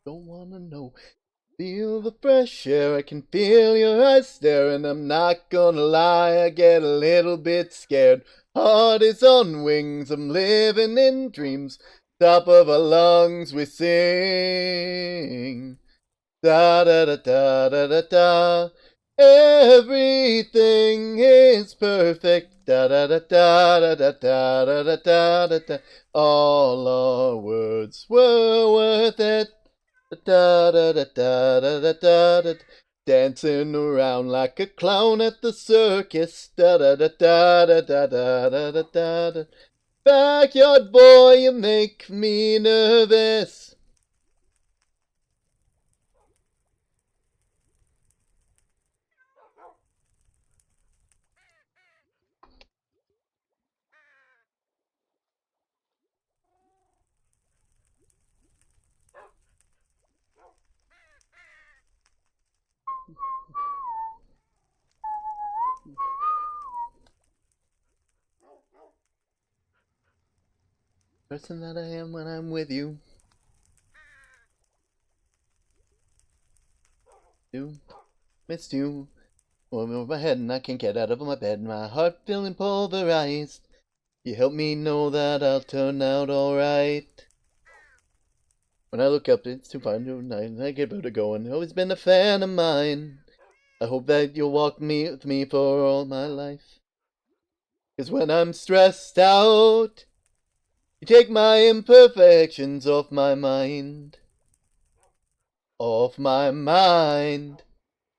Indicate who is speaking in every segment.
Speaker 1: don't wanna know. Feel the fresh air, I can feel your eyes stare, and I'm not gonna lie, I get a little bit scared. Heart is on wings, I'm living in dreams. Top of our lungs we sing. Da da da da da da da. Everything is perfect. Da da da da da da da da da da da. All our words were worth it. Da da da da da da da da. Dancing around like a clown at the circus. Da da da da da da da da da da. Backyard boy, you make me nervous. Person that I am when I'm with you. Missed you. Over my head and I can't get out of my bed. My heart feeling pulverized. You help me know that I'll turn out alright. When I look up, it's too far to night. I get vertigo and always been a fan of mine. I hope that you'll walk with me for all my life. 'Cause when I'm stressed out, you take my imperfections off my mind. Off my mind.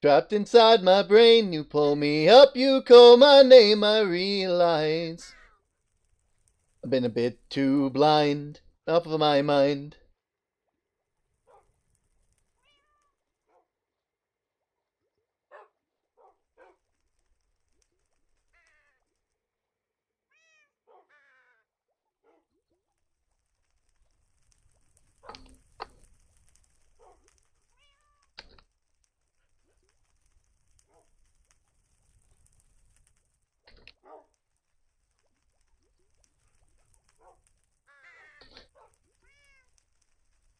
Speaker 1: Trapped inside my brain, you pull me up, you call my name, I realize I've been a bit too blind, off of my mind.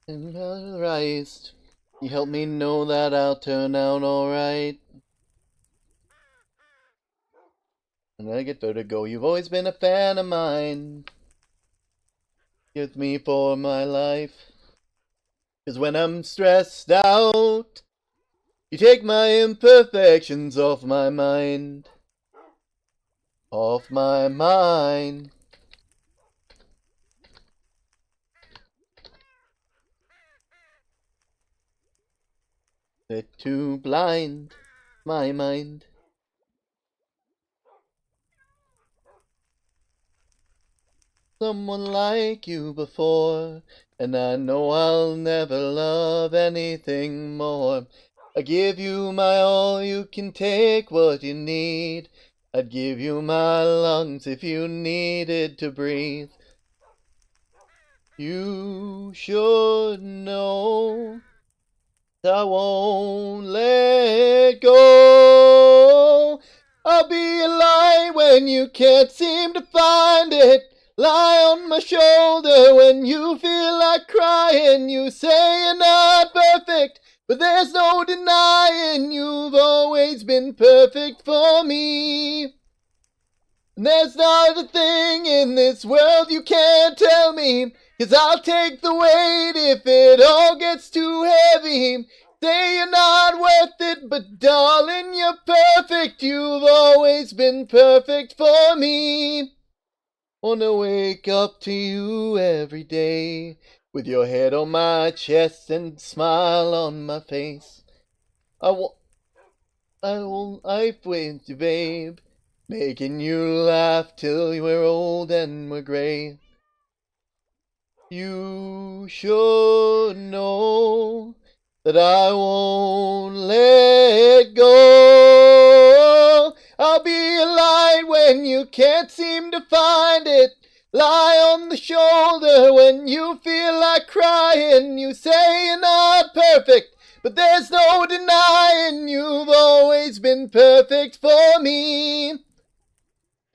Speaker 1: And polarized, you help me know that I'll turn out alright. When I get vertigo, you've always been a fan of mine. With me for my life. 'Cause when I'm stressed out, you take my imperfections off my mind. Off my mind. Bit too blind, my mind. Someone like you before, and I know I'll never love anything more. I give you my all, you can take what you need. I'd give you my lungs if you needed to breathe. You should know I won't let go. I'll be a light when you can't seem to find it. Lie on my shoulder when you feel like crying. You say you're not perfect, but there's no denying you've always been perfect for me. And there's not a thing in this world you can't tell me, 'cause I'll take the weight if it all gets too heavy. Say you're not worth it, but darling, you're perfect. You've always been perfect for me. Wanna wake up to you every day, with your head on my chest and smile on my face. I've with you, babe, making you laugh till we're old and we're gray. You should know that I won't let go. I'll be a light when you can't seem to find it. Lie on the shoulder when you feel like crying. You say you're not perfect, but there's no denying you've always been perfect for me.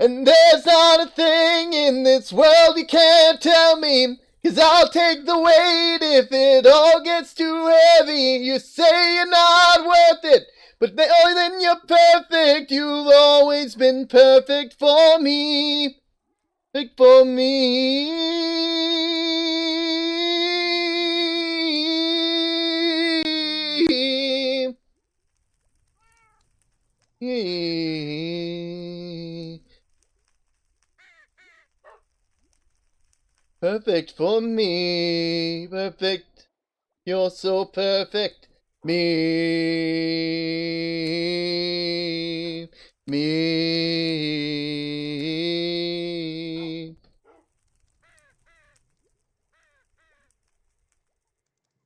Speaker 1: And there's not a thing in this world you can't tell me, 'Cause I'll take the weight if it all gets too heavy. You say you're not worth it, but then you're perfect. You've always been perfect for me. Perfect for me. Perfect for me. Perfect. You're so perfect. Me. Me.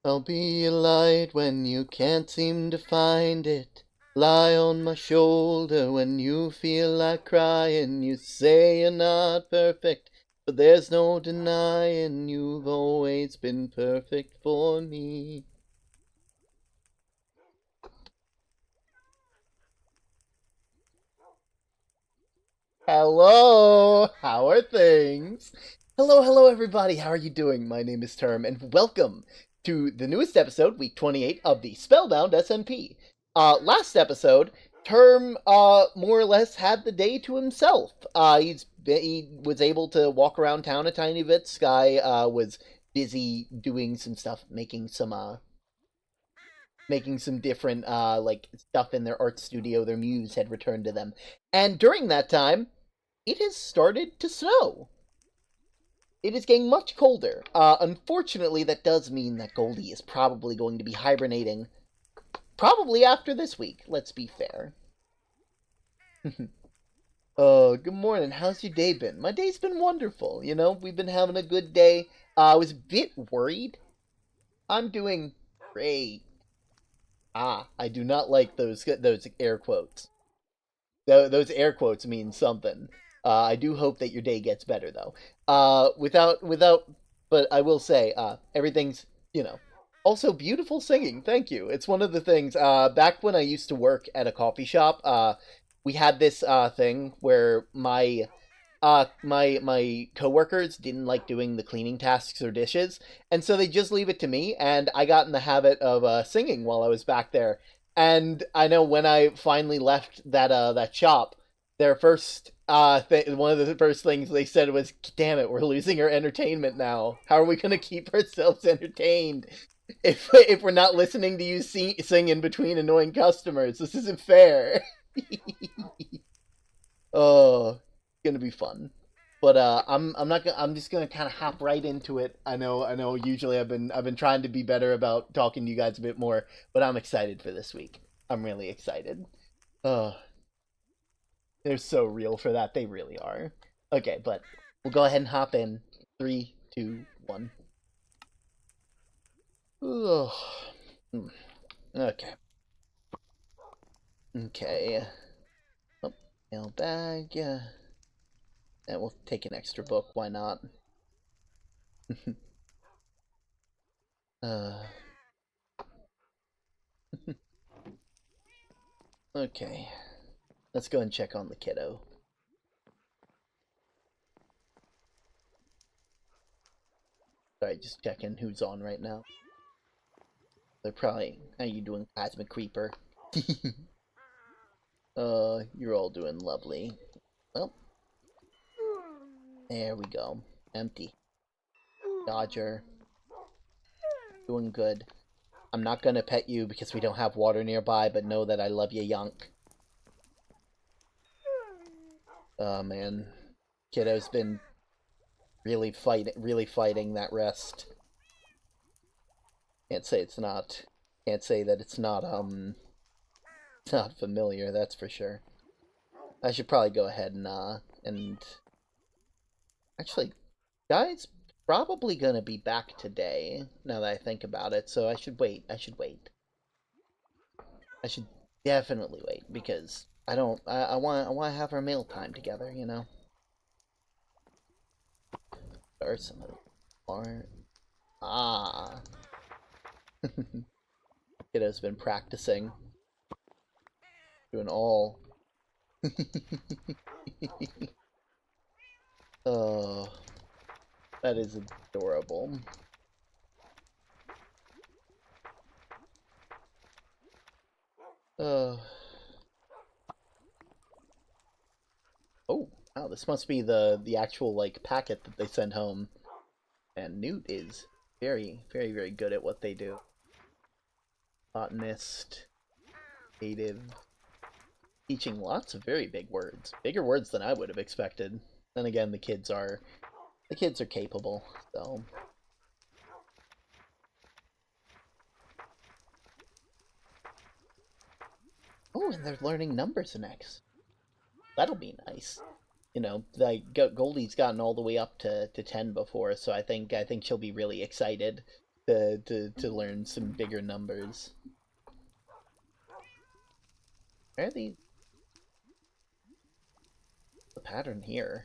Speaker 1: I'll be a light when you can't seem to find it. Lie on my shoulder when you feel like crying. You say you're not perfect, but there's no denying you've always been perfect for me. Hello! How are things? Hello, everybody. How are you doing? My name is Term, and welcome to the newest episode, week 28 of the Spellbound SMP. Last episode, Term, more or less had the day to himself. He was able to walk around town a tiny bit. Sky, was busy doing some stuff, making some different, like, stuff in their art studio. Their muse had returned to them. And during that time, it has started to snow. It is getting much colder. Unfortunately, that does mean that Goldie is probably going to be hibernating probably after this week, let's be fair. Good morning. How's your day been? My day's been wonderful, you know? We've been having a good day. I was a bit worried. I'm doing great. I do not like those air quotes. Those air quotes mean something. I do hope that your day gets better, though. But I will say, everything's, you know, also beautiful singing. Thank you. It's one of the things. Back when I used to work at a coffee shop, we had this thing where my coworkers didn't like doing the cleaning tasks or dishes, and so they just leave it to me. And I got in the habit of singing while I was back there. And I know when I finally left that shop, their first one of the first things they said was, "Damn it, we're losing our entertainment now. How are we gonna keep ourselves entertained if we're not listening to you sing in between annoying customers? This isn't fair." Oh, gonna be fun. But I'm not gonna. I'm just gonna kind of hop right into it. I know. Usually, I've been trying to be better about talking to you guys a bit more, but I'm excited for this week. I'm really excited. Oh, they're so real for that. They really are. Okay, but we'll go ahead and hop in. 3, 2, 1. Oh, okay. Okay. Oh, mailbag. Yeah. And we'll take an extra book. Why not? uh. Okay. Let's go and check on the kiddo. Sorry, just checking who's on right now. They're probably... How you doing, Cosmic Creeper? You're all doing lovely. Well, there we go. Empty. Dodger. Doing good. I'm not gonna pet you because we don't have water nearby, but know that I love you, Yonk. Oh, man. Kiddo's been really fighting that rest. Can't say that it's not familiar, that's for sure. I should probably go ahead and actually, Guy's probably gonna be back today, now that I think about it, so I should wait. I should definitely wait, because I want to have our meal time together, you know? Or some or Kiddo's been practicing. Doing all. Oh. That is adorable. Oh, wow, this must be the actual, like, packet that they send home. And Newt is very, very, very good at what they do. Botanist, native, teaching lots of very big words. Bigger words than I would have expected. Then again, the kids are capable, so. Oh, and they're learning numbers next. That'll be nice. You know, like Goldie's gotten all the way up to 10 before, so I think she'll be really excited to learn some bigger numbers. Where are the pattern here?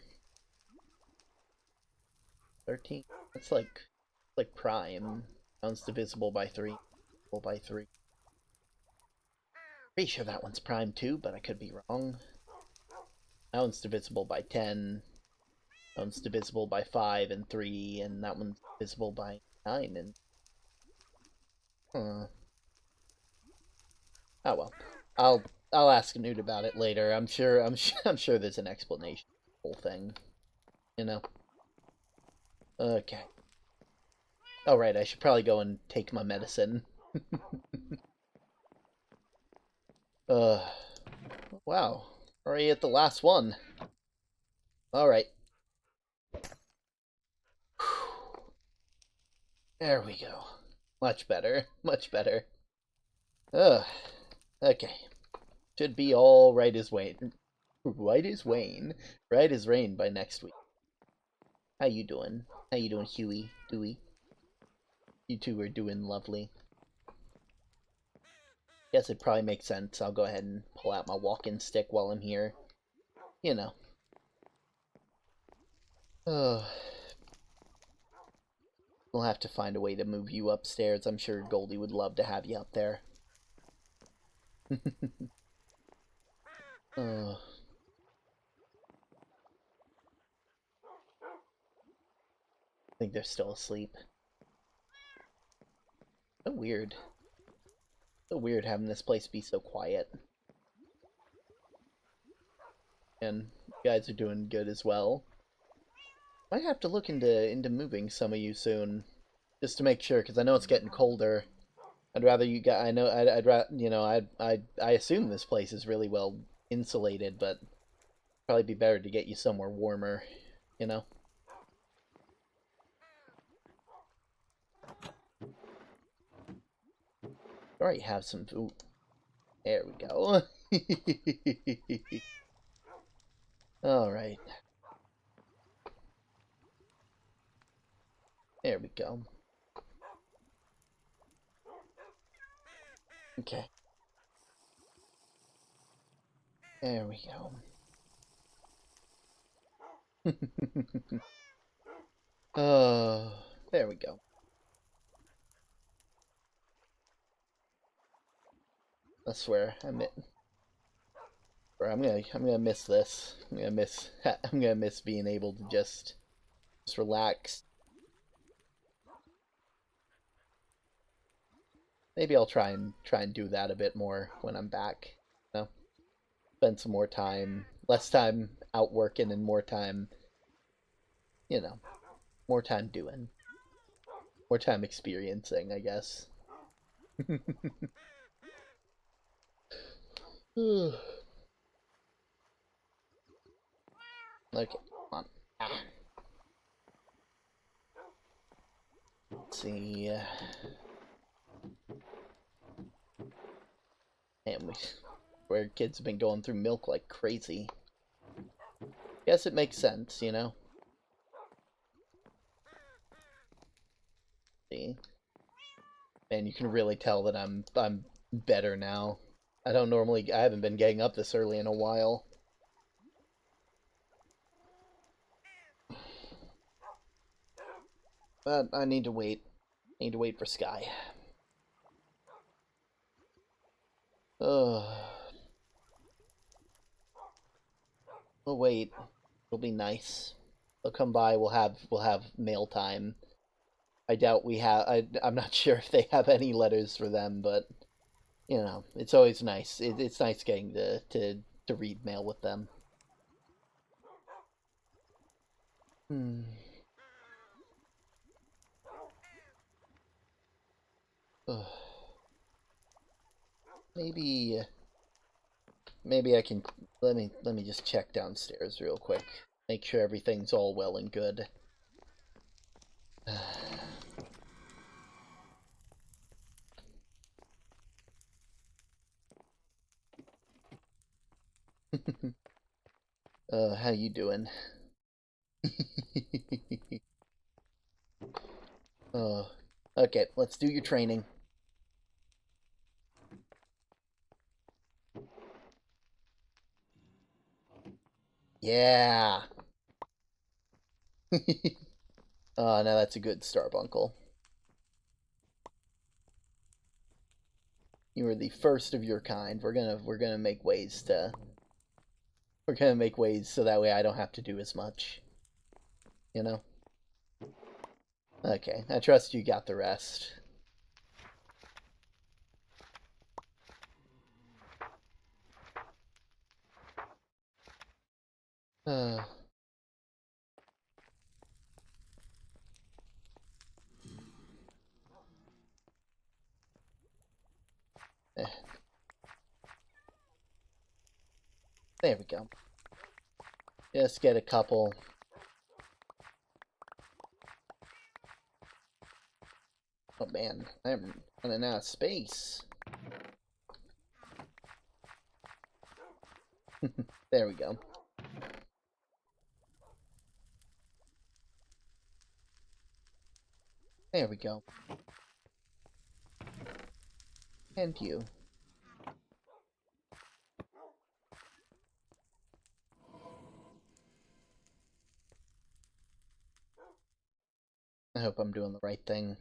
Speaker 1: 13. That's like prime. Rounds divisible by 3. Divisible by 3. Pretty sure that one's prime too, but I could be wrong. That one's divisible by 10. That one's divisible by 5 and 3, and that one's divisible by 9 and... Oh well. I'll ask Newt about it later. I'm sure there's an explanation for the whole thing. You know. Okay. Alright, I should probably go and take my medicine. Wow. Already at the last one. Alright. There we go. Much better. Much better. Okay. Should be all right as Wayne. Right as Wayne. Right as rain by next week. How you doing? How you doing, Huey? Dewey? You two are doing lovely. Guess it probably makes sense. I'll go ahead and pull out my walking stick while I'm here. You know. We'll have to find a way to move you upstairs. I'm sure Goldie would love to have you up there. I think they're still asleep. So weird. So weird having this place be so quiet. And you guys are doing good as well. Might have to look into moving some of you soon, just to make sure, because I know it's getting colder. I'd rather you guys. I know. I'd rather. You know. I assume this place is really well insulated, but probably be better to get you somewhere warmer. You know. Alright, have some food. There we go. Alright. There we go. Okay. There we go. There we go. I swear, I'm gonna miss this. I'm gonna miss being able to just relax. Maybe I'll try and do that a bit more when I'm back. You know, spend some more time, less time out working, and more time, you know, more time doing, more time experiencing, I guess. Okay, come on. Ah. Let's see. Man, where kids have been going through milk like crazy. Guess it makes sense, you know. See, man, you can really tell that I'm better now. I haven't been getting up this early in a while. But I need to wait. I need to wait for Sky. Ugh. We'll wait. It'll be nice. They'll come by. We'll have mail time. I doubt we have. I'm not sure if they have any letters for them, but it's always nice. It's nice getting to read mail with them. Hmm. Ugh. Maybe I can let me just check downstairs real quick. Make sure everything's all well and good. How you doing? Okay, let's do your training. Yeah. Oh, now that's a good Starbuncle. You were the first of your kind. We're gonna make ways so that way I don't have to do as much. You know? Okay, I trust you got the rest. Uh, eh, there we go. Just get a couple. Oh man, I'm running out of space. There we go. There we go. And you. I hope I'm doing the right thing.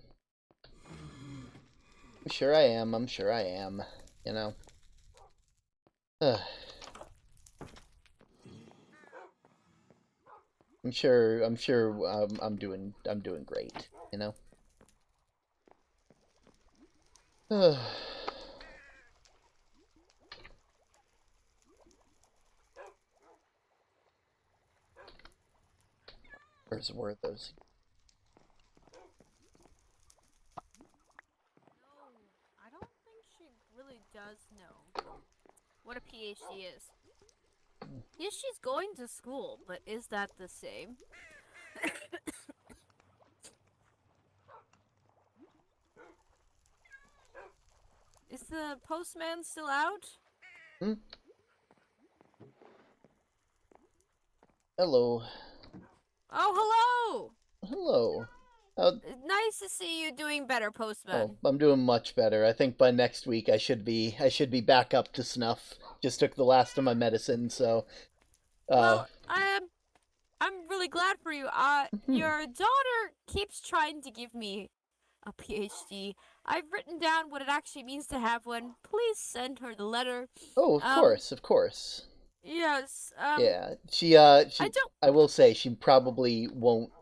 Speaker 1: I'm sure I am. I'm sure I am. You know. Ugh. I'm sure. I'm doing great. You know. Ugh. Where's were those?
Speaker 2: No, I don't think she really does know what a PhD is. Yes, she's going to school, but is that the same? Is the postman still out?
Speaker 1: Hmm? Hello.
Speaker 2: Oh, hello!
Speaker 1: Hello. Uh,
Speaker 2: Nice to see you doing better,
Speaker 1: oh,
Speaker 2: postman.
Speaker 1: I'm doing much better. I think by next week I should be back up to snuff. Just took the last of my medicine, so
Speaker 2: Well, I'm really glad for you.
Speaker 1: hmm.
Speaker 2: Your daughter keeps trying to give me a PhD. I've written down what it actually means to have one. Please send her the letter.
Speaker 1: Oh, of
Speaker 2: Um,
Speaker 1: course, of course.
Speaker 2: yes,
Speaker 1: Yeah.
Speaker 2: I
Speaker 1: She
Speaker 2: don't.
Speaker 1: I will say she probably won't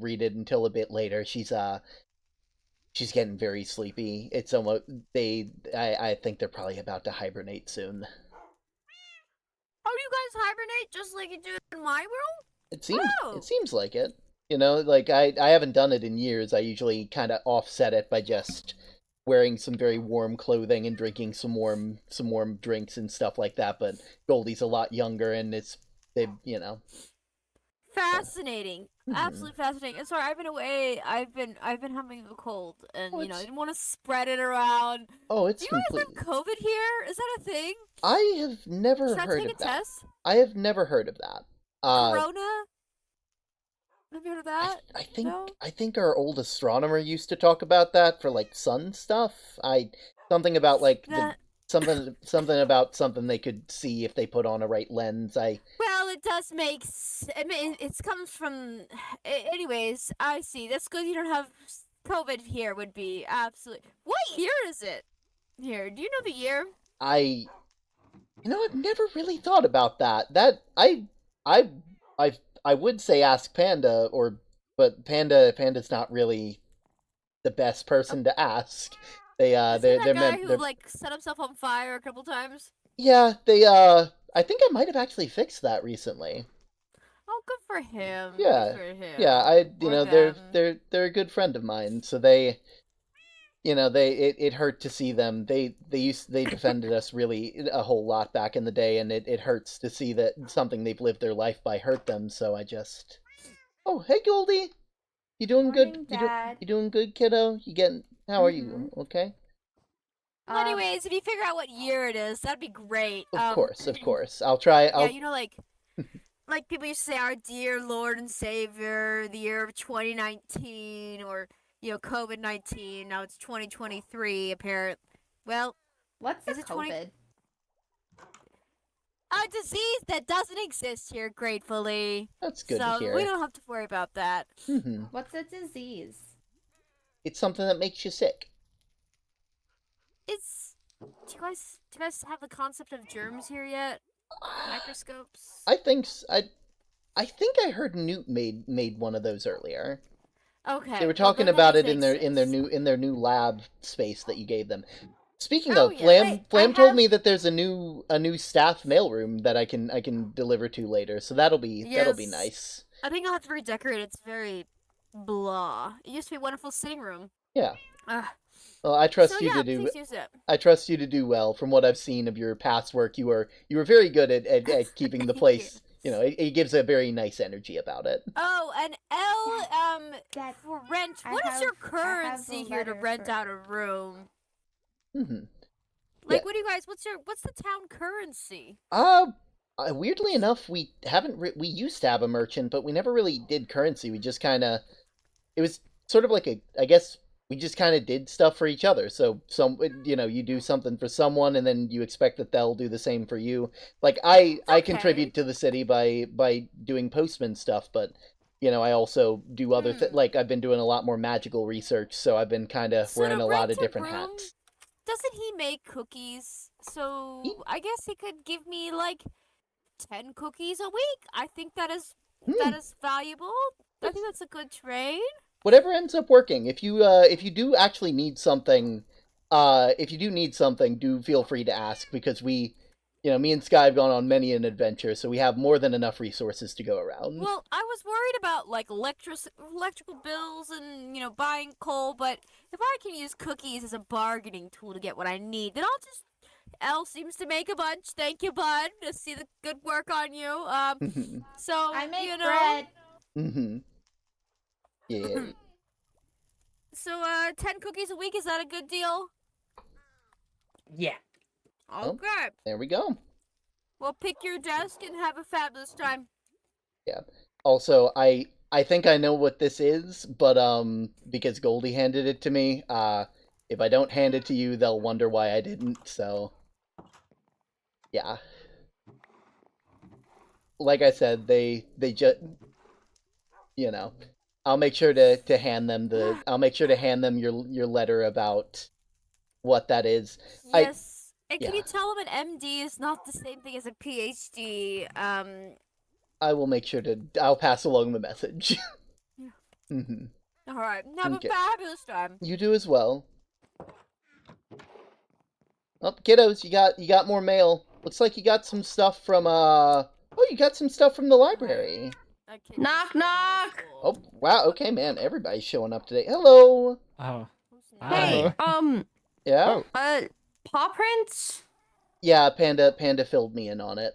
Speaker 1: read it until a bit later. She's getting very sleepy. It's almost I think they're probably about to hibernate soon.
Speaker 2: Oh, you guys hibernate just like you do in my room?
Speaker 1: It
Speaker 2: Oh,
Speaker 1: seems like it. Like I haven't done it in years. I usually kind of offset it by just wearing some very warm clothing and drinking some warm drinks and stuff like that. But Goldie's a lot younger, and they uh,
Speaker 2: fascinating.
Speaker 1: hmm.
Speaker 2: Absolutely fascinating. And sorry, I've been away. I've been having a cold, and
Speaker 1: Oh,
Speaker 2: I
Speaker 1: it's
Speaker 2: didn't want to spread it around. Do
Speaker 1: it's
Speaker 2: you guys
Speaker 1: completely.
Speaker 2: have COVID here? Is that a thing?
Speaker 1: I have never
Speaker 2: Should I
Speaker 1: heard
Speaker 2: take a
Speaker 1: of that.
Speaker 2: test?
Speaker 1: I have never heard of that. Uh,
Speaker 2: Corona? Have you heard of that? No.
Speaker 1: I think our old astronomer used to talk about that for like sun stuff. Something about like
Speaker 2: That
Speaker 1: something about something they could see if they put on a right lens.
Speaker 2: well, it does make. I mean, it comes from. Anyways, I see. That's good. You don't have COVID here. Would be absolutely. What year is it? Here, do you know the year?
Speaker 1: I I've never really thought about that. I I would say ask Panda, but Panda's not really the best person to ask.
Speaker 2: Is he that
Speaker 1: They're
Speaker 2: guy
Speaker 1: meant
Speaker 2: who
Speaker 1: they're
Speaker 2: like set himself on fire a couple times?
Speaker 1: yeah I think I might have actually fixed that recently.
Speaker 2: Oh, good for him. Good
Speaker 1: Yeah,
Speaker 2: for
Speaker 1: yeah.
Speaker 2: him. Or them.
Speaker 1: They're a good friend of mine, so it hurt to see them. They defended us really a whole lot back in the day, and it hurts to see that something they've lived their life by hurt them. So I just oh hey Goldie, you doing good?
Speaker 3: Morning, Dad.
Speaker 1: You doing good, kiddo? You getting how are you? Okay.
Speaker 2: Well, anyways, if you figure out what year it is, that'd be great.
Speaker 1: Of course, of course. I'll try.
Speaker 2: Yeah,
Speaker 1: I'll
Speaker 2: like people used to say, "Our dear Lord and Savior, the year of 2019," or COVID-19. Now it's 2023. Apparently, well,
Speaker 3: What's
Speaker 2: is
Speaker 3: a
Speaker 2: it 20?
Speaker 3: COVID?
Speaker 2: A disease that doesn't exist here, gratefully.
Speaker 1: That's good to
Speaker 2: So
Speaker 1: hear.
Speaker 2: we don't have to worry about that.
Speaker 3: What's a disease?
Speaker 1: It's something that makes you sick.
Speaker 2: Do you guys have the concept of germs here yet? Microscopes.
Speaker 1: I think I think I heard Newt made one of those earlier.
Speaker 2: Okay.
Speaker 1: They were
Speaker 2: well,
Speaker 1: talking
Speaker 2: then that
Speaker 1: about
Speaker 2: means
Speaker 1: it
Speaker 2: they
Speaker 1: in their new lab space that you gave them. Speaking
Speaker 2: Oh,
Speaker 1: of,
Speaker 2: yeah.
Speaker 3: Wait,
Speaker 1: Flam
Speaker 3: I
Speaker 1: told
Speaker 3: have-
Speaker 1: me that there's a new staff mailroom that I can deliver to later, so that'll be
Speaker 2: Yes.
Speaker 1: nice.
Speaker 2: I think I'll have to redecorate it. It's very blah. It used to be a wonderful sitting room.
Speaker 1: Yeah.
Speaker 2: Ugh.
Speaker 1: Well, I trust
Speaker 2: So
Speaker 1: you
Speaker 2: yeah,
Speaker 1: to do.
Speaker 2: please use it.
Speaker 1: I trust you to do well. From what I've seen of your past work, you were very good at keeping the
Speaker 2: Thank
Speaker 1: place. It gives a very nice energy about it.
Speaker 2: Oh, and
Speaker 3: Dad,
Speaker 2: for rent.
Speaker 3: I
Speaker 2: What is
Speaker 3: have-
Speaker 2: your
Speaker 3: I have
Speaker 2: currency
Speaker 3: a
Speaker 2: here to
Speaker 3: letter
Speaker 2: rent
Speaker 3: for-
Speaker 2: out a room?
Speaker 1: Mm-hmm.
Speaker 2: Like,
Speaker 1: Yeah.
Speaker 2: what do you guys? What's the town currency?
Speaker 1: Weirdly enough, we haven't. We used to have a merchant, but we never really did currency. We just kind of. It was sort of like I guess we just kind of did stuff for each other. So you do something for someone, and then you expect that they'll do the same for you. Like I
Speaker 2: Okay.
Speaker 1: contribute to the city by doing postman stuff, but I also do other like I've been doing a lot more magical research, so I've been kind of
Speaker 2: So
Speaker 1: wearing
Speaker 2: to
Speaker 1: a lot
Speaker 2: rent
Speaker 1: of different
Speaker 2: room,
Speaker 1: hats.
Speaker 2: doesn't he make cookies? So I guess he could give me like 10 cookies a week. I think that is valuable. I think that's a good trade.
Speaker 1: Whatever ends up working. If you do actually need something, do feel free to ask because me and Sky have gone on many an adventure, so we have more than enough resources to go around.
Speaker 2: Well, I was worried about like electrical bills and buying coal, but if I can use cookies as a bargaining tool to get what I need, then I'll just. Elle seems to make a bunch. Thank you, bud. To see the good work on you. So
Speaker 3: I make bread.
Speaker 1: Mm-hmm. Yeah.
Speaker 2: So 10 cookies a week, is that a good deal?
Speaker 3: Yeah.
Speaker 2: Okay.
Speaker 1: There we go.
Speaker 2: Well, pick your desk and have a fabulous time.
Speaker 1: Yeah. Also, I think I know what this is, but because Goldie handed it to me, if I don't hand it to you, they'll wonder why I didn't. So, yeah. Like I said, they just I'll make sure to hand them your letter about what that is.
Speaker 2: Yes. And can
Speaker 1: yeah.
Speaker 2: you tell them an MD is not the same thing as a PhD?
Speaker 1: I will make sure I'll pass along the message.
Speaker 2: Yeah.
Speaker 1: Mm-hmm.
Speaker 2: All right. Have
Speaker 1: Okay.
Speaker 2: a fabulous time.
Speaker 1: You do as well. Oh, kiddos, you got more mail. Looks like you got some stuff from you got some stuff from the library.
Speaker 3: Knock, knock.
Speaker 1: Oh, wow. Okay, man. Everybody's showing up today. Hello.
Speaker 4: Oh.
Speaker 3: Hey,
Speaker 1: Yeah?
Speaker 3: paw prints?
Speaker 1: Yeah, Panda filled me in on it.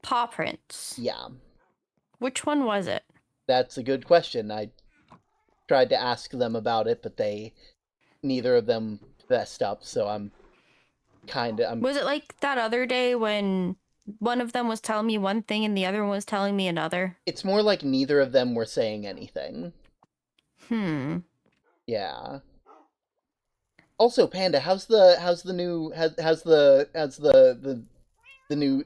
Speaker 3: Paw prints.
Speaker 1: Yeah.
Speaker 3: Which one was it?
Speaker 1: That's a good question. I tried to ask them about it, but neither of them fessed up, so I'm
Speaker 3: Was it like that other day when one of them was telling me one thing and the other one was telling me another?
Speaker 1: It's more like neither of them were saying anything. Yeah. Also, Panda, how's the new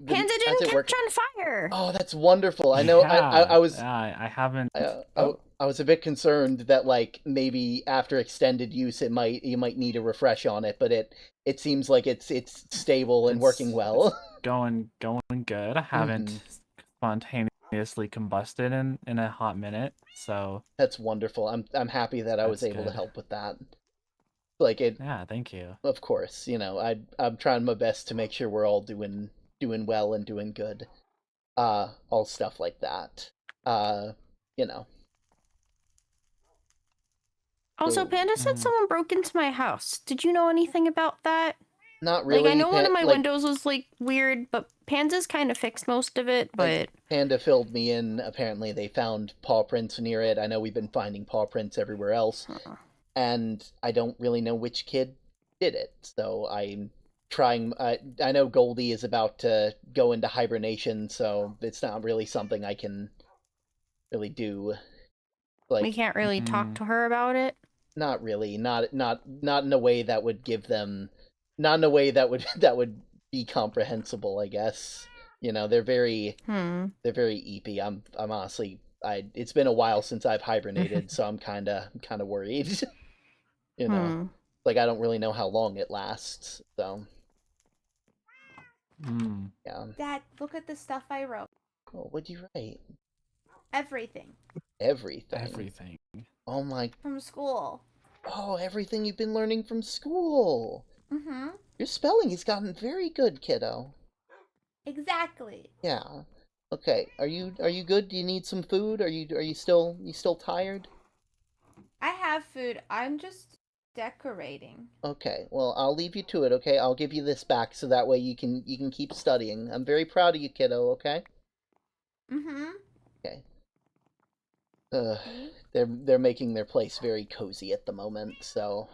Speaker 3: Panda didn't catch on fire.
Speaker 1: Oh, that's wonderful. I know. I was.
Speaker 4: I haven't.
Speaker 1: I was a bit concerned that like maybe after extended use, you might need a refresh on it, but it seems like it's stable and working well.
Speaker 4: Going good. I haven't spontaneously spontaneously combusted in a hot minute. So
Speaker 1: That's wonderful. I'm happy that I was
Speaker 4: that's
Speaker 1: able to
Speaker 4: good.
Speaker 1: help with that. Like it,
Speaker 4: Yeah, thank you.
Speaker 1: of course. I'm trying my best to make sure we're all doing well and doing good. All stuff like that. Uh, you know.
Speaker 3: Also,
Speaker 1: So
Speaker 3: Panda said someone broke into my house. Did you know anything about that?
Speaker 1: not
Speaker 3: Like, I
Speaker 1: really.
Speaker 3: know one of my windows was, like, weird, but Panda's kind of fixed most of it, but...
Speaker 1: Like, Panda filled me in. Apparently, they found paw prints near it. I know we've been finding paw prints everywhere else. And I don't really know which kid did it. So I'm trying. I know Goldie is about to go into hibernation, so it's not really something I can really do. Like,
Speaker 3: we can't really talk to her about it?
Speaker 1: Not really. Not in a way that would give them. Not in a way that would that would be comprehensible. I guess. They're very they're very eepy. I'm honestly. It's been a while since I've hibernated, so I'm kind of worried. Like I don't really know how long it lasts. So. Yeah.
Speaker 5: Dad, look at the stuff I wrote.
Speaker 1: Oh, what'd you write?
Speaker 5: Everything.
Speaker 1: Everything. Oh my.
Speaker 5: From school.
Speaker 1: Oh, everything you've been learning from school.
Speaker 5: Mm-hmm.
Speaker 1: Your spelling has gotten very good, kiddo.
Speaker 5: Exactly.
Speaker 1: Yeah. Okay. Are you good? Do you need some food? Are you still tired?
Speaker 5: I have food. I'm just decorating.
Speaker 1: Okay. Well, I'll leave you to it, okay? I'll give you this back so that way you can keep studying. I'm very proud of you, kiddo, okay?
Speaker 5: Mm-hmm.
Speaker 1: Okay. They're making their place very cozy at the moment, so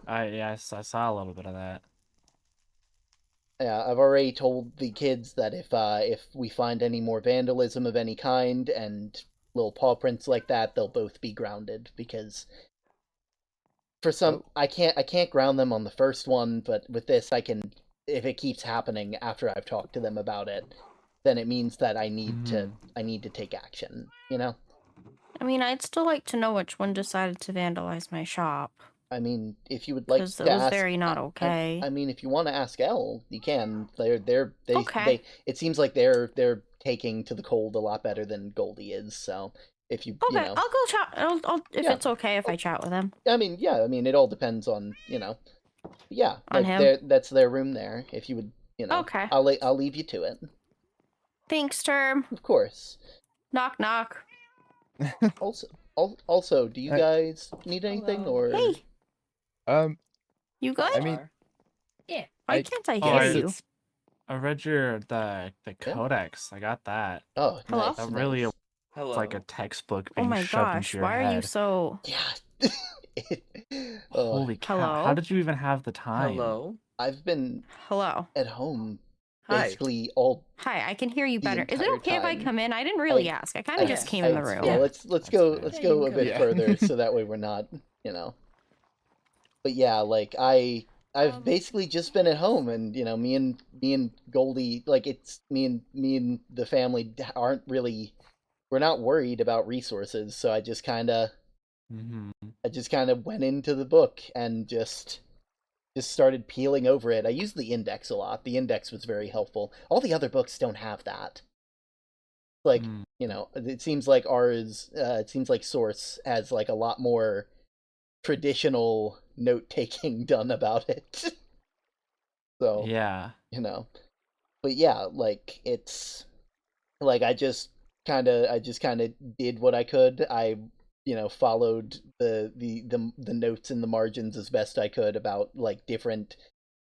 Speaker 4: I saw a little bit of that.
Speaker 1: Yeah, I've already told the kids that if we find any more vandalism of any kind and little paw prints like that, they'll both be grounded because for some I can't ground them on the first one, but with this I can. If it keeps happening after I've talked to them about it, then it means that I need to take action.
Speaker 3: I mean, I'd still like to know which one decided to vandalize my shop.
Speaker 1: I mean, if you would like to ask,
Speaker 3: because it was very not okay.
Speaker 1: I mean, if you want to ask Elle, you can. They
Speaker 3: Okay.
Speaker 1: It seems like they're taking to the cold a lot better than Goldie is. So if you
Speaker 3: Okay, I'll go chat. I'll if
Speaker 1: Yeah.
Speaker 3: it's okay if I chat with him.
Speaker 1: I mean, yeah, I mean, it all depends on Yeah,
Speaker 3: On him?
Speaker 1: that's their room there. If you would,
Speaker 3: Okay.
Speaker 1: I'll leave you to it.
Speaker 3: Thanks, Term.
Speaker 1: Of course.
Speaker 3: Knock knock.
Speaker 1: Also, do you guys need anything or?
Speaker 3: Hey. You good?
Speaker 6: I mean,
Speaker 3: yeah. Why can't I
Speaker 4: Oh,
Speaker 3: hear you?
Speaker 4: I read the codex. I got that.
Speaker 1: Oh,
Speaker 3: Hello?
Speaker 1: nice.
Speaker 4: That really
Speaker 1: nice.
Speaker 4: it's like a textbook
Speaker 3: Oh
Speaker 4: being
Speaker 3: my
Speaker 4: shoved
Speaker 3: gosh,
Speaker 4: into your
Speaker 3: why
Speaker 4: head.
Speaker 3: are you so...
Speaker 1: Yeah.
Speaker 4: Holy cow!
Speaker 3: Hello?
Speaker 4: How did you even have the time?
Speaker 1: I've been
Speaker 3: Hello.
Speaker 1: at home
Speaker 6: Hi.
Speaker 1: basically all.
Speaker 3: Hi, I can hear you
Speaker 1: The
Speaker 3: better. Is it
Speaker 1: entire
Speaker 3: okay if I
Speaker 1: time.
Speaker 3: come in? I didn't really ask. I kind of just came in the room.
Speaker 1: Yeah, let's
Speaker 4: That's
Speaker 1: go
Speaker 4: fine.
Speaker 1: let's
Speaker 5: Yeah,
Speaker 1: go
Speaker 5: you
Speaker 1: a
Speaker 5: can
Speaker 1: bit
Speaker 6: go.
Speaker 1: further so that way we're not, But yeah, like I've basically just been at home and me and Goldie, like it's me and the family aren't really, we're not worried about resources, so I just kind of went into the book and just started peeling over it. I used the index a lot. The index was very helpful. All the other books don't have that. Like, it seems like it seems like Source has like a lot more traditional note taking done about it. So
Speaker 4: Yeah.
Speaker 1: But yeah, like it's like I just kind of did what I could. I followed the notes in the margins as best I could about like different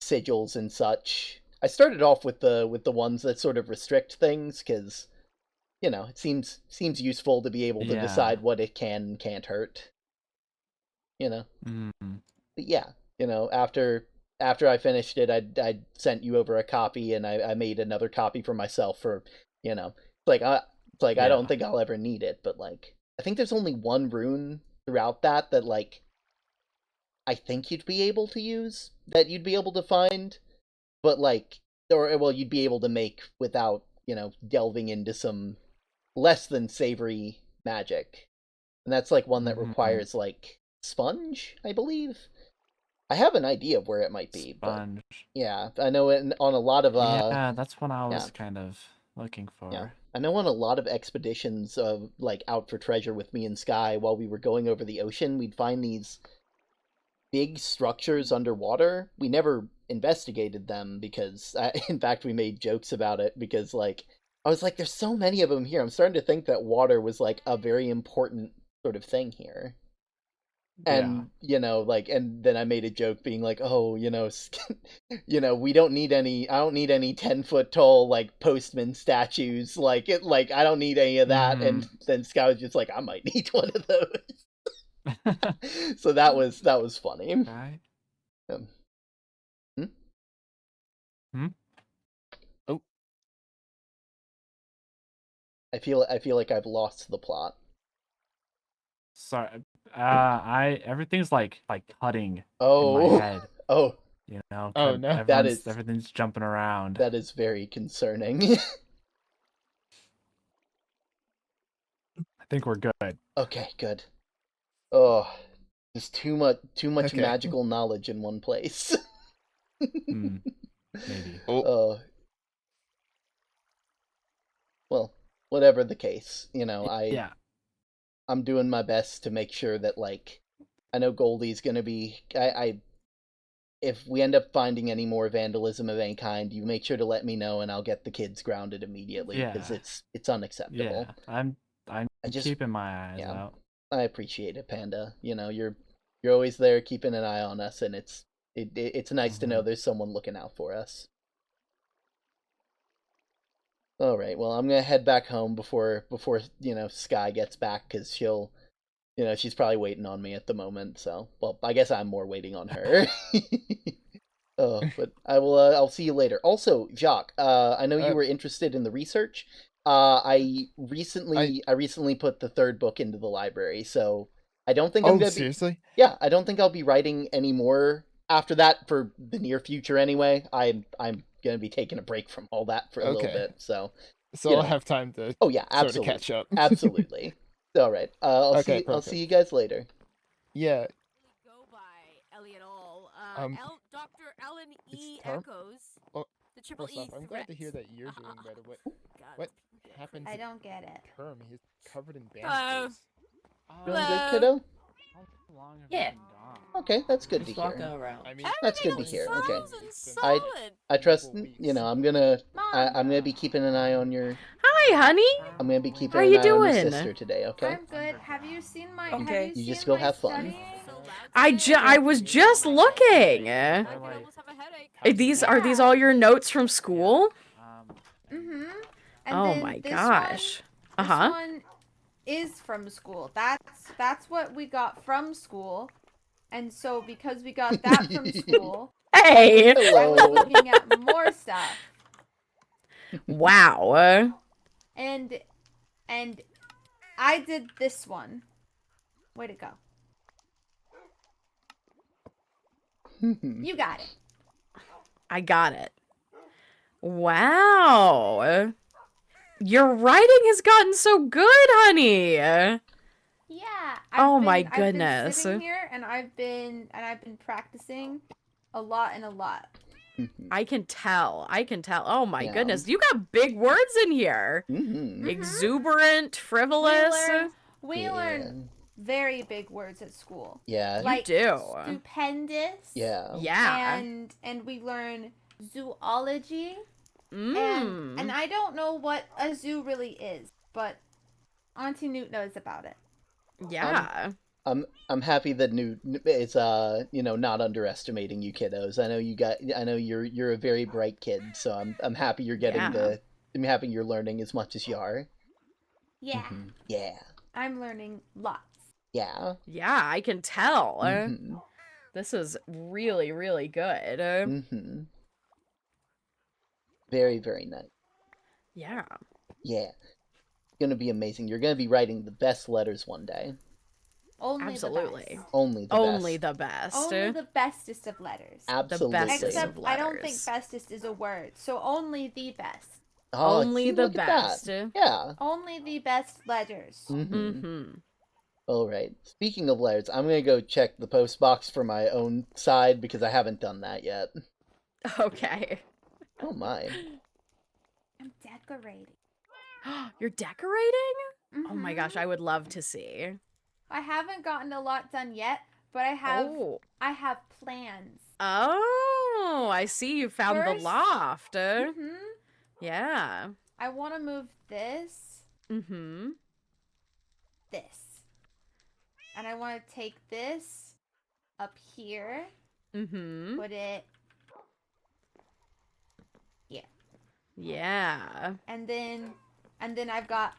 Speaker 1: sigils and such. I started off with the ones that sort of restrict things because it seems useful to be able to decide what it can and can't hurt. But yeah, after I finished it, I sent you over a copy, and I made another copy for myself for I don't think I'll ever need it, but like I think there's only one rune throughout that like I think you'd be able to use, that you'd be able to find, but like, or well, you'd be able to make without delving into some less than savory magic, and that's like one that requires like sponge, I believe. I have an idea of where it might be,
Speaker 4: Sponge.
Speaker 1: but yeah, I know on a lot of
Speaker 4: yeah, that's what I was kind of looking for.
Speaker 1: Yeah. I know on a lot of expeditions of like out for treasure with me and Sky, while we were going over the ocean, we'd find these big structures underwater. We never investigated them because, in fact, we made jokes about it because, like, I was like, there's so many of them here. I'm starting to think that water was, like, a very important sort of thing here. And, like, and then I made a joke being like, oh, we don't need I don't need any 10-foot tall, like, postman statues. Like, I don't need any of that. And then Sky was just like, I might need one of those. So that was funny.
Speaker 4: Right. Oh.
Speaker 1: I feel like I've lost the plot.
Speaker 4: Sorry. Everything's like cutting in
Speaker 1: Oh.
Speaker 4: my head.
Speaker 1: Oh.
Speaker 4: You know.
Speaker 6: Oh no.
Speaker 4: Everything's jumping around.
Speaker 1: That is very concerning.
Speaker 4: I think we're good.
Speaker 1: Okay, good. Oh, there's too much
Speaker 6: Okay.
Speaker 1: magical knowledge in one place.
Speaker 4: Maybe.
Speaker 1: Well, whatever the case, I'm doing my best to make sure that, like, I know Goldie's gonna be. If we end up finding any more vandalism of any kind, you make sure to let me know, and I'll get the kids grounded immediately because it's unacceptable.
Speaker 4: Yeah, I'm keeping my eyes out.
Speaker 1: I appreciate it, Panda. You're always there keeping an eye on us, and it's nice to know there's someone looking out for us. All right, well, I'm gonna head back home before Sky gets back because she'll, she's probably waiting on me at the moment. So, well, I guess I'm more waiting on her. But I'll see you later. Also, Jacques, I know you were interested in the research. I recently put the third book into the library, so I don't think I'm gonna
Speaker 6: seriously?
Speaker 1: Yeah, I don't think I'll be writing any more after that for the near future anyway. I'm gonna be taking a break from all that for a little bit, so
Speaker 6: I'll have time to
Speaker 1: absolutely.
Speaker 6: sort of catch up.
Speaker 1: Absolutely. All right. I'll see you guys later.
Speaker 6: Yeah.
Speaker 2: Go by Elliot All. Dr. Alan E. Echoes. The triple E
Speaker 6: I'm glad to hear that you're doing better. What happened?
Speaker 5: I don't get it.
Speaker 6: Term, he's covered in bandages.
Speaker 1: Feeling good, kiddo?
Speaker 3: Yeah.
Speaker 1: Okay, that's good to
Speaker 3: Walk
Speaker 1: hear.
Speaker 3: around.
Speaker 6: I mean,
Speaker 1: That's good to hear. Okay.
Speaker 2: Solid.
Speaker 1: I trust. I'm gonna be keeping an eye on your.
Speaker 7: Hi, honey.
Speaker 1: I'm gonna be keeping
Speaker 7: How
Speaker 1: an
Speaker 7: you
Speaker 1: eye on your
Speaker 7: doing?
Speaker 1: sister today. Okay.
Speaker 5: I'm good. Have you seen my?
Speaker 7: Okay.
Speaker 5: Have
Speaker 1: You
Speaker 5: you
Speaker 1: just
Speaker 5: seen
Speaker 1: go
Speaker 5: my
Speaker 1: have fun.
Speaker 5: studying?
Speaker 7: I was just looking. Are these all your notes from school?
Speaker 5: Mm-hmm.
Speaker 7: Oh my gosh.
Speaker 5: This one is from school. That's what we got from school. And so because we got that from school,
Speaker 7: Hey.
Speaker 5: I was looking at more stuff.
Speaker 7: Wow.
Speaker 5: And I did this one. Way to go. You got it.
Speaker 7: I got it. Wow. Your writing has gotten so good, honey.
Speaker 5: Yeah.
Speaker 7: My
Speaker 5: I've
Speaker 7: goodness.
Speaker 5: been sitting here and I've been practicing a lot.
Speaker 7: I can tell. Oh my goodness. You got big words in here.
Speaker 1: Mm-hmm.
Speaker 7: Exuberant, frivolous.
Speaker 5: We learn very big words at school.
Speaker 1: Yeah.
Speaker 5: Like
Speaker 7: you do.
Speaker 5: Stupendous.
Speaker 7: Yeah.
Speaker 5: And we learn zoology.
Speaker 7: Mm.
Speaker 5: And I don't know what a zoo really is, but Auntie Newt knows about it.
Speaker 7: Yeah.
Speaker 1: I'm happy that Newt is not underestimating you kiddos. I know you're a very bright kid, so I'm happy you're getting I'm happy you're learning as much as you are.
Speaker 5: Yeah.
Speaker 1: Mm-hmm. Yeah.
Speaker 5: I'm learning lots.
Speaker 7: Yeah, I can tell.
Speaker 1: Mm-hmm.
Speaker 7: This is really, really good.
Speaker 1: Mm-hmm. Very, very nice.
Speaker 7: Yeah.
Speaker 1: Yeah. It's gonna be amazing. You're gonna be writing the best letters one day.
Speaker 7: Absolutely.
Speaker 5: The best.
Speaker 1: Only the
Speaker 7: Only
Speaker 1: best.
Speaker 7: the best.
Speaker 5: Only the bestest of letters.
Speaker 1: Absolutely.
Speaker 7: The bestest
Speaker 5: Except
Speaker 7: of letters.
Speaker 5: I don't think bestest is a word, so only the best.
Speaker 1: Oh,
Speaker 7: Only
Speaker 1: see,
Speaker 7: the
Speaker 1: look at that.
Speaker 7: best.
Speaker 1: Yeah.
Speaker 5: Only the best letters.
Speaker 1: Mm-hmm.
Speaker 7: Mm-hmm.
Speaker 1: All right. Speaking of letters, I'm gonna go check the post box for my own side because I haven't done that yet.
Speaker 7: Okay.
Speaker 1: Oh my.
Speaker 5: I'm decorating.
Speaker 7: You're decorating? Oh my
Speaker 5: Mhm.
Speaker 7: gosh, I would love to see.
Speaker 5: I haven't gotten a lot done yet, but I have plans.
Speaker 7: Oh, I see you found the
Speaker 5: First-
Speaker 7: loft.
Speaker 5: Mhm.
Speaker 7: Yeah.
Speaker 5: I want to move this,
Speaker 7: Mm-hmm.
Speaker 5: this. And I want to take this up here,
Speaker 7: Mm-hmm.
Speaker 5: put it here.
Speaker 7: Yeah.
Speaker 5: And then I've got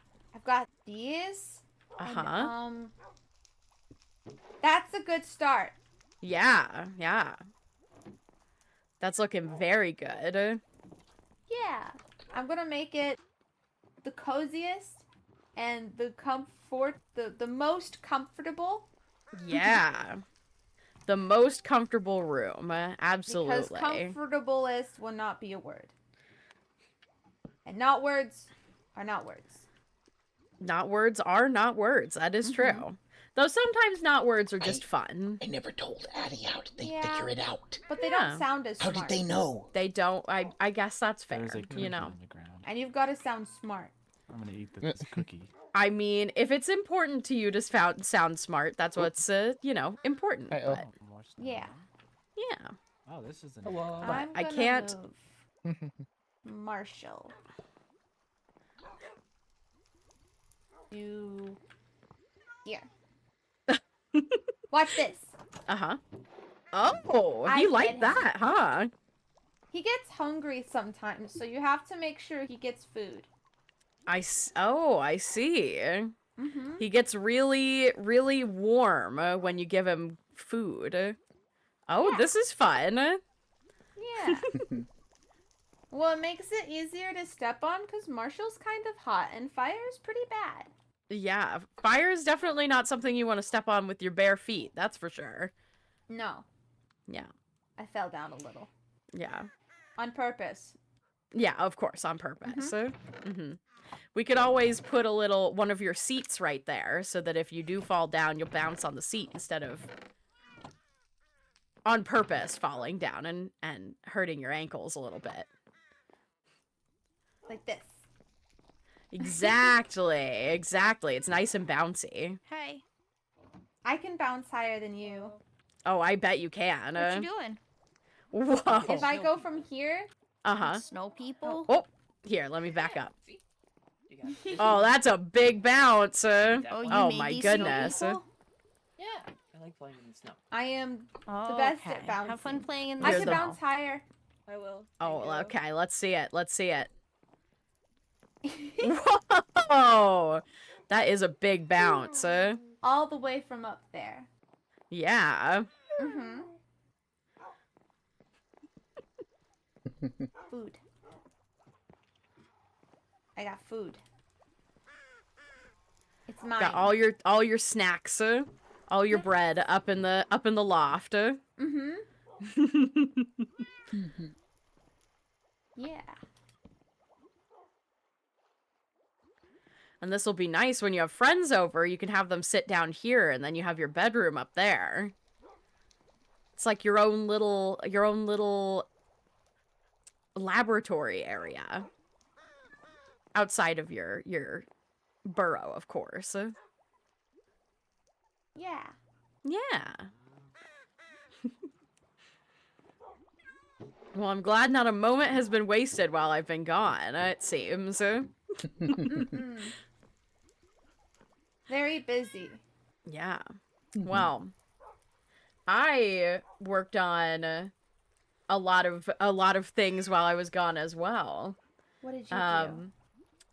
Speaker 5: these.
Speaker 7: Uh-huh.
Speaker 5: And, that's a good start.
Speaker 7: Yeah, yeah. That's looking very good.
Speaker 5: Yeah. I'm going to make it the coziest and the most comfortable.
Speaker 7: Yeah. The most comfortable room. Absolutely.
Speaker 5: Because comfortablest will not be a word. And not words are not words.
Speaker 7: Not words are not words. That is true. Though sometimes not words are just fun.
Speaker 1: I never told Addie how did they
Speaker 5: Yeah.
Speaker 1: figure it out.
Speaker 5: But they
Speaker 7: Yeah.
Speaker 5: don't sound as
Speaker 1: How
Speaker 5: smart.
Speaker 1: did they know?
Speaker 7: They don't. I guess that's fair.
Speaker 4: There's a cookie
Speaker 7: You know.
Speaker 4: on the ground.
Speaker 5: And you've got to sound smart.
Speaker 4: I'm gonna eat this cookie.
Speaker 7: I mean, if it's important to you to sound smart, that's what's you know, important.
Speaker 6: Hi-oh.
Speaker 7: But,
Speaker 5: Yeah.
Speaker 7: yeah.
Speaker 4: Oh, this is an.
Speaker 6: Hello.
Speaker 7: But
Speaker 5: I'm
Speaker 7: I
Speaker 5: gonna
Speaker 7: can't-
Speaker 5: move Marshall. You here. Watch this.
Speaker 7: Uh-huh. Oh,
Speaker 5: I
Speaker 7: you
Speaker 5: get
Speaker 7: like
Speaker 5: him.
Speaker 7: that, huh?
Speaker 5: He gets hungry sometimes, so you have to make sure he gets food.
Speaker 7: Oh, I see.
Speaker 5: Mm-hmm.
Speaker 7: He gets really, really warm when you give him food. Oh,
Speaker 5: Yeah.
Speaker 7: this is fun.
Speaker 5: Yeah. Well, it makes it easier to step on because Marshall's kind of hot and fire's pretty bad.
Speaker 7: Yeah, fire is definitely not something you want to step on with your bare feet. That's for sure.
Speaker 5: No.
Speaker 7: Yeah.
Speaker 5: I fell down a little.
Speaker 7: Yeah.
Speaker 5: On purpose.
Speaker 7: Yeah, of course, on purpose. We could always put one of your seats right there so that if you do fall down, you'll bounce on the seat instead of on purpose falling down and hurting your ankles a little bit.
Speaker 5: Like this.
Speaker 7: Exactly, exactly. It's nice and bouncy.
Speaker 3: Hey,
Speaker 5: I can bounce higher than you.
Speaker 7: Oh, I bet you can.
Speaker 3: what you doing?
Speaker 7: Whoa.
Speaker 5: If I go from here,
Speaker 7: Uh-huh.
Speaker 3: Snow people?
Speaker 7: Oh, here, let me back up. Oh, that's a big bounce.
Speaker 3: You
Speaker 7: Oh
Speaker 3: made
Speaker 7: my
Speaker 3: these snow
Speaker 7: goodness.
Speaker 3: people?
Speaker 8: Yeah, I like playing in the snow.
Speaker 5: I am
Speaker 3: Oh,
Speaker 5: the best
Speaker 3: okay.
Speaker 5: at bouncing.
Speaker 3: Have fun playing in the
Speaker 5: I
Speaker 7: You're
Speaker 5: can
Speaker 7: the-
Speaker 5: bounce higher.
Speaker 8: I will.
Speaker 7: Oh,
Speaker 8: Thank you.
Speaker 7: okay. Let's see it. Let's see it. Whoa! That is a big bounce.
Speaker 5: All the way from up there.
Speaker 7: Yeah.
Speaker 5: Mm-hmm. Food. I got food. It's mine.
Speaker 7: Got all your snacks, all your bread up in the loft.
Speaker 5: Mm-hmm. Yeah.
Speaker 7: And this will be nice when you have friends over. You can have them sit down here, and then you have your bedroom up there. It's like your own little laboratory area. Outside of your burrow, of course.
Speaker 5: Yeah.
Speaker 7: Yeah. Well, I'm glad not a moment has been wasted while I've been gone, it seems.
Speaker 5: Mm-mm. Very busy.
Speaker 7: Yeah. Well, I worked on a lot of things while I was gone as well.
Speaker 5: What did you do?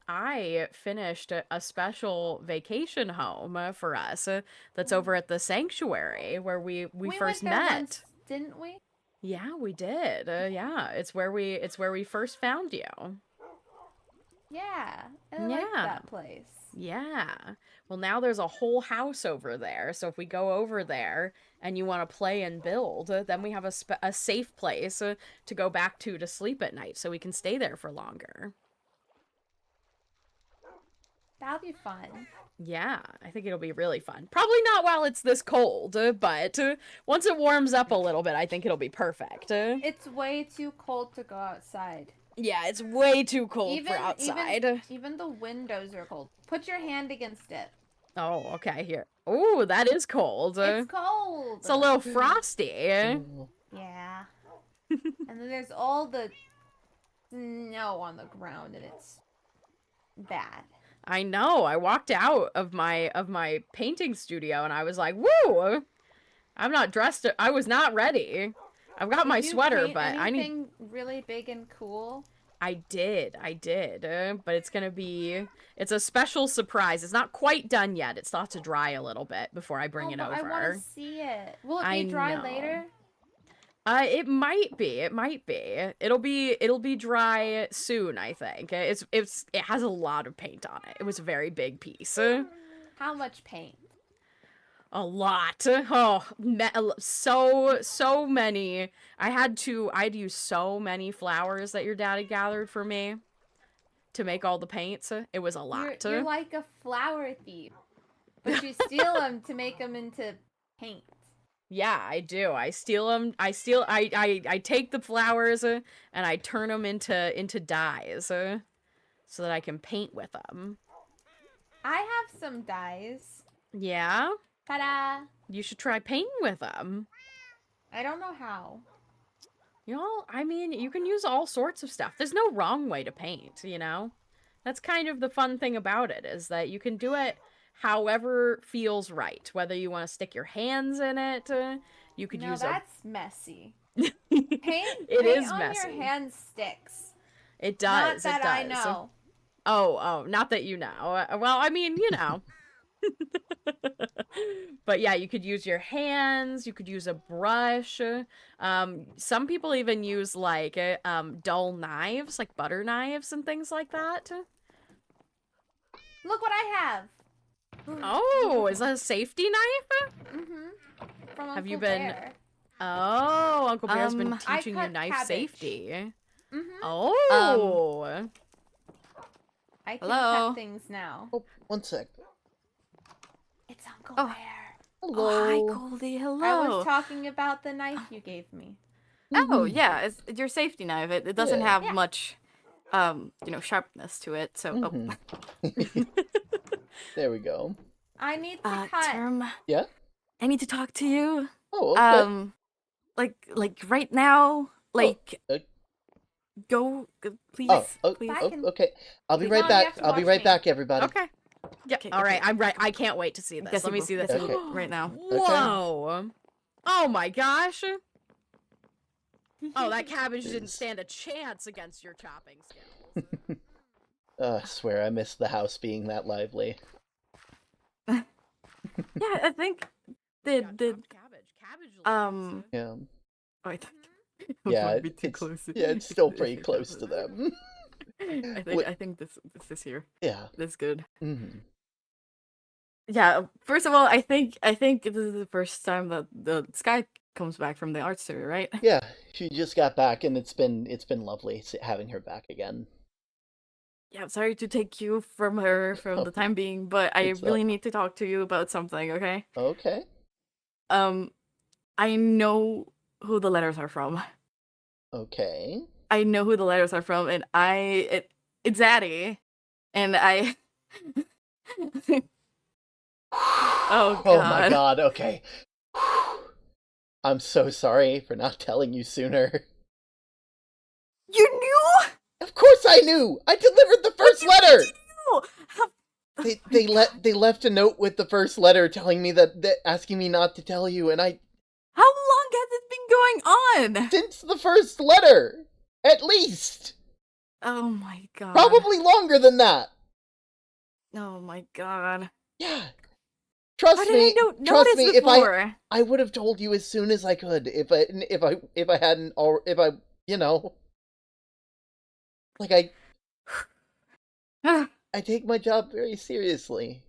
Speaker 7: I finished a special vacation home for us that's over at the sanctuary where we first
Speaker 5: went there
Speaker 7: met.
Speaker 5: once, didn't we?
Speaker 7: Yeah, we did. Yeah, it's where we first found you.
Speaker 5: Yeah. I like
Speaker 7: Yeah.
Speaker 5: that place.
Speaker 7: Yeah. Well, now there's a whole house over there. So if we go over there and you want to play and build, then we have a safe place to go back to sleep at night so we can stay there for longer.
Speaker 5: That'll be fun.
Speaker 7: Yeah, I think it'll be really fun. Probably not while it's this cold, but once it warms up a little bit, I think it'll be perfect.
Speaker 5: It's way too cold to go outside.
Speaker 7: Yeah, it's way too cold
Speaker 5: Even
Speaker 7: for outside.
Speaker 5: even the windows are cold. Put your hand against it.
Speaker 7: Oh, okay, here. Oh, that is cold.
Speaker 5: It's cold.
Speaker 7: It's a little frosty.
Speaker 1: Oh.
Speaker 5: Yeah. And then there's all the snow on the ground, and it's bad.
Speaker 7: I know. I walked out of my painting studio, and I was like, "Woo! I'm not dressed. I was not ready. I've got my
Speaker 5: Did you
Speaker 7: sweater,
Speaker 5: paint
Speaker 7: but I need."
Speaker 5: anything really big and cool?
Speaker 7: I did, but it's gonna be, it's a special surprise. It's not quite done yet. It still has to dry a little bit before I bring it over.
Speaker 5: I want to see it. Will it
Speaker 7: I
Speaker 5: be dry
Speaker 7: know.
Speaker 5: later?
Speaker 7: It might be. It'll be dry soon, I think. It has a lot of paint on it. It was a very big piece.
Speaker 5: How much paint?
Speaker 7: A lot. Oh, so many. I'd use so many flowers that your daddy gathered for me to make all the paints. It was a lot.
Speaker 5: You're like a flower thief, but you steal them to make them into paint.
Speaker 7: Yeah, I do. I steal them. I take the flowers and I turn them into dyes so that I can paint with them.
Speaker 5: I have some dyes.
Speaker 7: Yeah?
Speaker 5: Ta-da!
Speaker 7: You should try painting with them.
Speaker 5: I don't know how.
Speaker 7: I mean, you can use all sorts of stuff. There's no wrong way to paint, you know? That's kind of the fun thing about it, is that you can do it however feels right. Whether you want to stick your hands in it, you could use
Speaker 5: that's messy.
Speaker 7: Paint
Speaker 5: Paint
Speaker 7: is
Speaker 5: on
Speaker 7: messy.
Speaker 5: your hand sticks.
Speaker 7: It does.
Speaker 5: Not that
Speaker 7: it does.
Speaker 5: I know.
Speaker 7: Oh, not that you know. Well, I mean, you know. But yeah, you could use your hands, you could use a brush. Some people even use like dull knives, like butter knives and things like that.
Speaker 5: Look what I have.
Speaker 7: Oh, is that a safety knife?
Speaker 5: Mm-hmm. From
Speaker 7: Have
Speaker 5: Uncle
Speaker 7: you been
Speaker 5: Bear.
Speaker 7: Oh, Uncle Bear's been
Speaker 5: I
Speaker 7: teaching you
Speaker 5: cut
Speaker 7: knife
Speaker 5: cabbage.
Speaker 7: safety.
Speaker 5: Mm-hmm.
Speaker 7: Oh.
Speaker 5: I can
Speaker 3: Hello?
Speaker 5: cut things now.
Speaker 1: Oh, one sec.
Speaker 5: It's Uncle
Speaker 3: Oh.
Speaker 5: Bear.
Speaker 1: Hello.
Speaker 3: Oh, hi, Goldie. Hello.
Speaker 5: I was talking about the knife you gave me.
Speaker 3: Oh, yeah, it's your safety knife. It doesn't
Speaker 1: Yeah.
Speaker 3: have
Speaker 5: Yeah.
Speaker 3: much, sharpness to it. So,
Speaker 1: Mhm. There we go.
Speaker 5: I need to cut.
Speaker 3: Term,
Speaker 1: Yeah?
Speaker 3: I need to talk to you.
Speaker 1: Oh, okay.
Speaker 3: Like right now. Like,
Speaker 1: uh,
Speaker 3: please,
Speaker 1: oh,
Speaker 3: please.
Speaker 5: Back
Speaker 1: oh,
Speaker 5: in-
Speaker 1: okay. I'll be
Speaker 5: Please.
Speaker 1: right
Speaker 5: Mom, you
Speaker 1: back.
Speaker 5: have to
Speaker 1: I'll be
Speaker 5: watch
Speaker 1: right
Speaker 5: me.
Speaker 1: back, everybody.
Speaker 7: Okay. Yeah.
Speaker 3: Okay,
Speaker 7: All right.
Speaker 3: okay.
Speaker 7: I'm right. I can't wait to see this.
Speaker 3: Guess
Speaker 7: Let
Speaker 3: you
Speaker 7: me
Speaker 3: will.
Speaker 7: see this.
Speaker 3: Guess you
Speaker 1: Okay.
Speaker 3: will right now.
Speaker 7: Whoa. Oh my gosh. Oh, that cabbage didn't stand a chance against your chopping skills.
Speaker 1: I swear I missed the house being that lively.
Speaker 3: Yeah, I think the
Speaker 7: Cabbage
Speaker 3: um.
Speaker 1: Yeah.
Speaker 3: Oh, I
Speaker 1: Yeah,
Speaker 3: might be too
Speaker 1: it's,
Speaker 3: close.
Speaker 1: yeah, it's still pretty close to them.
Speaker 3: I think this is here.
Speaker 1: Yeah.
Speaker 3: That's good.
Speaker 1: Mm-hmm.
Speaker 3: Yeah. First of all, I think this is the first time that the Sky comes back from the art studio, right?
Speaker 1: Yeah, she just got back, and it's been lovely having her back again.
Speaker 3: Yeah, I'm sorry to take you from her for the time being, but I
Speaker 1: It's
Speaker 3: really need to talk to you about something, okay?
Speaker 1: Okay.
Speaker 3: I know who the letters are from.
Speaker 1: Okay.
Speaker 3: I know who the letters are from, and it's Addie, and I. Oh God.
Speaker 1: Oh my God. Okay. I'm so sorry for not telling you sooner.
Speaker 3: You knew?
Speaker 1: Of course I knew. I delivered the first letter.
Speaker 3: How
Speaker 1: They left a note with the first letter telling me that asking me not to tell you, and I
Speaker 3: long has it been going on?
Speaker 1: since the first letter, at least.
Speaker 3: Oh my God.
Speaker 1: Probably longer than that.
Speaker 3: Oh my God.
Speaker 1: Yeah. Trust
Speaker 3: How did
Speaker 1: me.
Speaker 3: I don't
Speaker 1: Trust
Speaker 3: notice
Speaker 1: me.
Speaker 3: before?
Speaker 1: I would have told you as soon as I could if I hadn't, or if I, you know, like I take my job very seriously.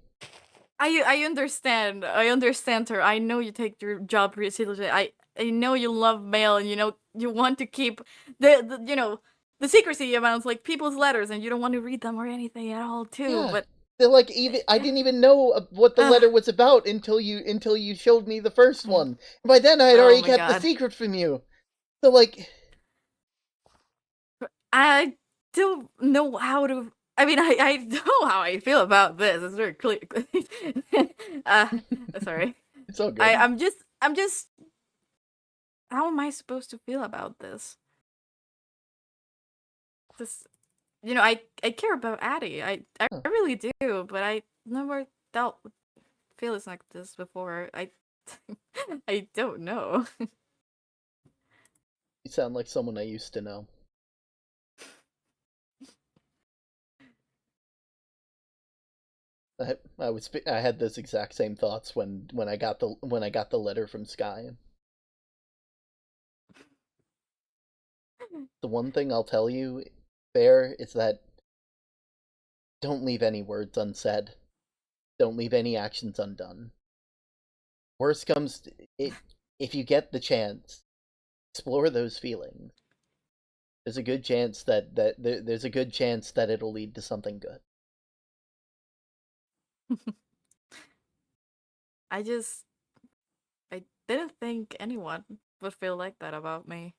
Speaker 3: I understand. I understand her. I know you take your job very seriously. I know you love mail, and you want to keep the secrecy around like people's letters, and you don't want to read them or anything at all too.
Speaker 1: Yeah.
Speaker 3: But
Speaker 1: They're like, even I didn't even know what the letter was about until you showed me the first one. And by then I had
Speaker 3: Oh
Speaker 1: already
Speaker 3: my
Speaker 1: kept the
Speaker 3: God.
Speaker 1: secret from you. So like,
Speaker 3: I don't know how to. I mean, I know how I feel about this. It's very clear. uh, sorry.
Speaker 1: It's all good.
Speaker 3: I'm just. How am I supposed to feel about this? This, I care about Addie. I
Speaker 1: Huh.
Speaker 3: really do, but I never dealt with feelings like this before. I don't know.
Speaker 1: You sound like someone I used to know. I had those exact same thoughts when I got the letter from Sky. The one thing I'll tell you, Bear, is that don't leave any words unsaid. Don't leave any actions undone. Worst comes to it, if you get the chance, explore those feelings. There's a good chance there's a good chance that it'll lead to something good.
Speaker 3: I didn't think anyone would feel like that about me.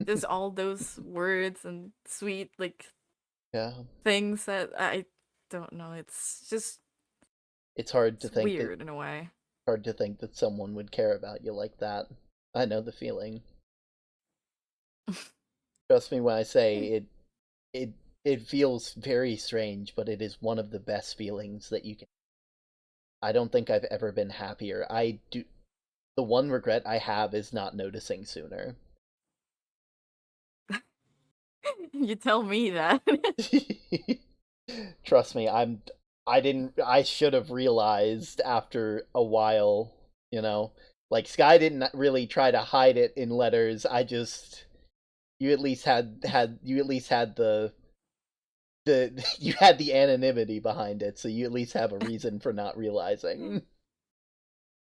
Speaker 3: Just all those words and sweet
Speaker 1: Yeah,
Speaker 3: things that I don't know.
Speaker 1: it's hard to
Speaker 3: It's
Speaker 1: think
Speaker 3: weird in a way.
Speaker 1: that someone would care about you like that. I know the feeling. Trust me when I say it feels very strange, but it is one of the best feelings that you can. I don't think I've ever been happier. The one regret I have is not noticing sooner.
Speaker 3: You tell me that.
Speaker 1: Trust me, I should have realized after a while, Like Sky didn't really try to hide it in letters. You at least had the you had the anonymity behind it, so you at least have a reason for not realizing.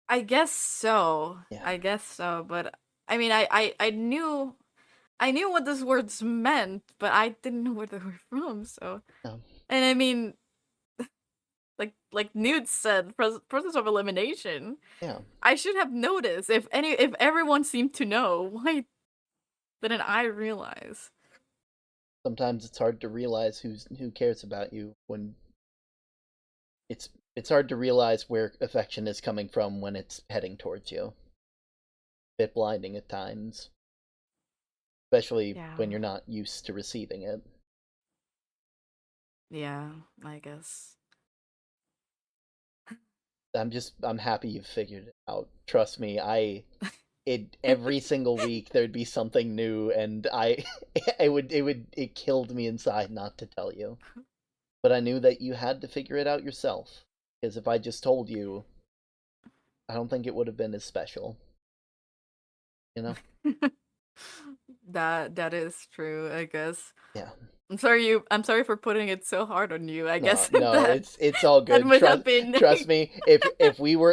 Speaker 3: I guess so.
Speaker 1: Yeah.
Speaker 3: I guess so, but I mean I knew what those words meant, but I didn't know where they were from, so
Speaker 1: Yeah.
Speaker 3: and I mean like Newt said, process of elimination.
Speaker 1: Yeah.
Speaker 3: I should have noticed if everyone seemed to know, why didn't I realize?
Speaker 1: Sometimes it's hard to realize who cares about you when it's hard to realize where affection is coming from when it's heading towards you. A bit blinding at times, especially when you're not used to receiving it.
Speaker 3: Yeah, I guess.
Speaker 1: I'm happy you've figured it out. Trust me, every single week there'd be something new, and it killed me inside not to tell you. But I knew that you had to figure it out yourself, because if I just told you, I don't think it would have been as special. You know?
Speaker 3: That is true, I guess.
Speaker 1: Yeah.
Speaker 3: I'm sorry for putting it so hard on you. I guess
Speaker 1: No, it's all good.
Speaker 3: That would have been
Speaker 1: Trust me. If we were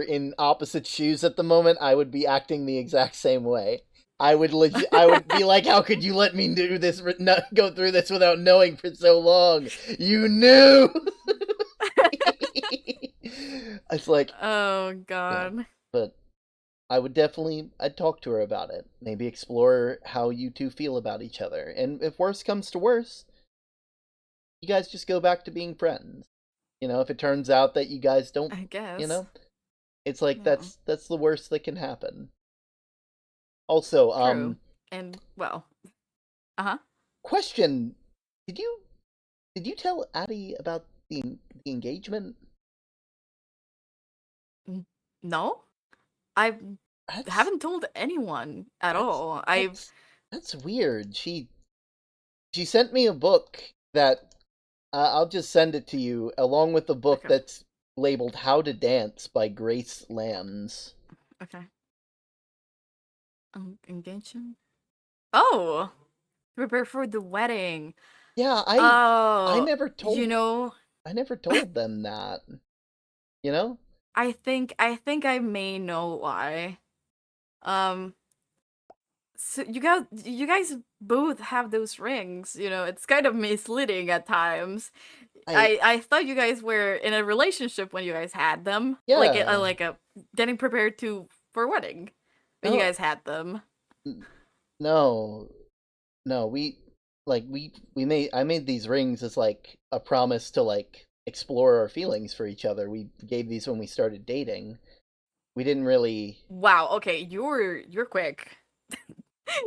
Speaker 1: in opposite shoes at the moment, I would be acting the exact same way. I would be like, how could you let me do this? Go through this without knowing for so long? You knew. It's like,
Speaker 3: oh god.
Speaker 1: Yeah, but I'd talk to her about it. Maybe explore how you two feel about each other. And if worse comes to worse, you guys just go back to being friends. If it turns out that you guys don't,
Speaker 3: I guess.
Speaker 1: It's like that's the worst that can happen. Also,
Speaker 3: True. And well. Uh-huh.
Speaker 1: Question, did you tell Addie about the engagement?
Speaker 3: No? I haven't told anyone at all.
Speaker 1: That's weird. She sent me a book that I'll just send it to you along with the book that's labeled "How to Dance" by Grace Lambs.
Speaker 3: Okay. Engagement? Oh, prepare for the wedding.
Speaker 1: Yeah, I never told I never told them that.
Speaker 3: I think I may know why. So you guys both have those rings. It's kind of misleading at times. I thought you guys were in a relationship when you guys had them.
Speaker 1: Yeah.
Speaker 3: Like a getting prepared for wedding when you guys had them.
Speaker 1: No. no, I made these rings as like a promise to like explore our feelings for each other. We gave these when we started dating. We didn't really.
Speaker 3: Wow. Okay, you're quick.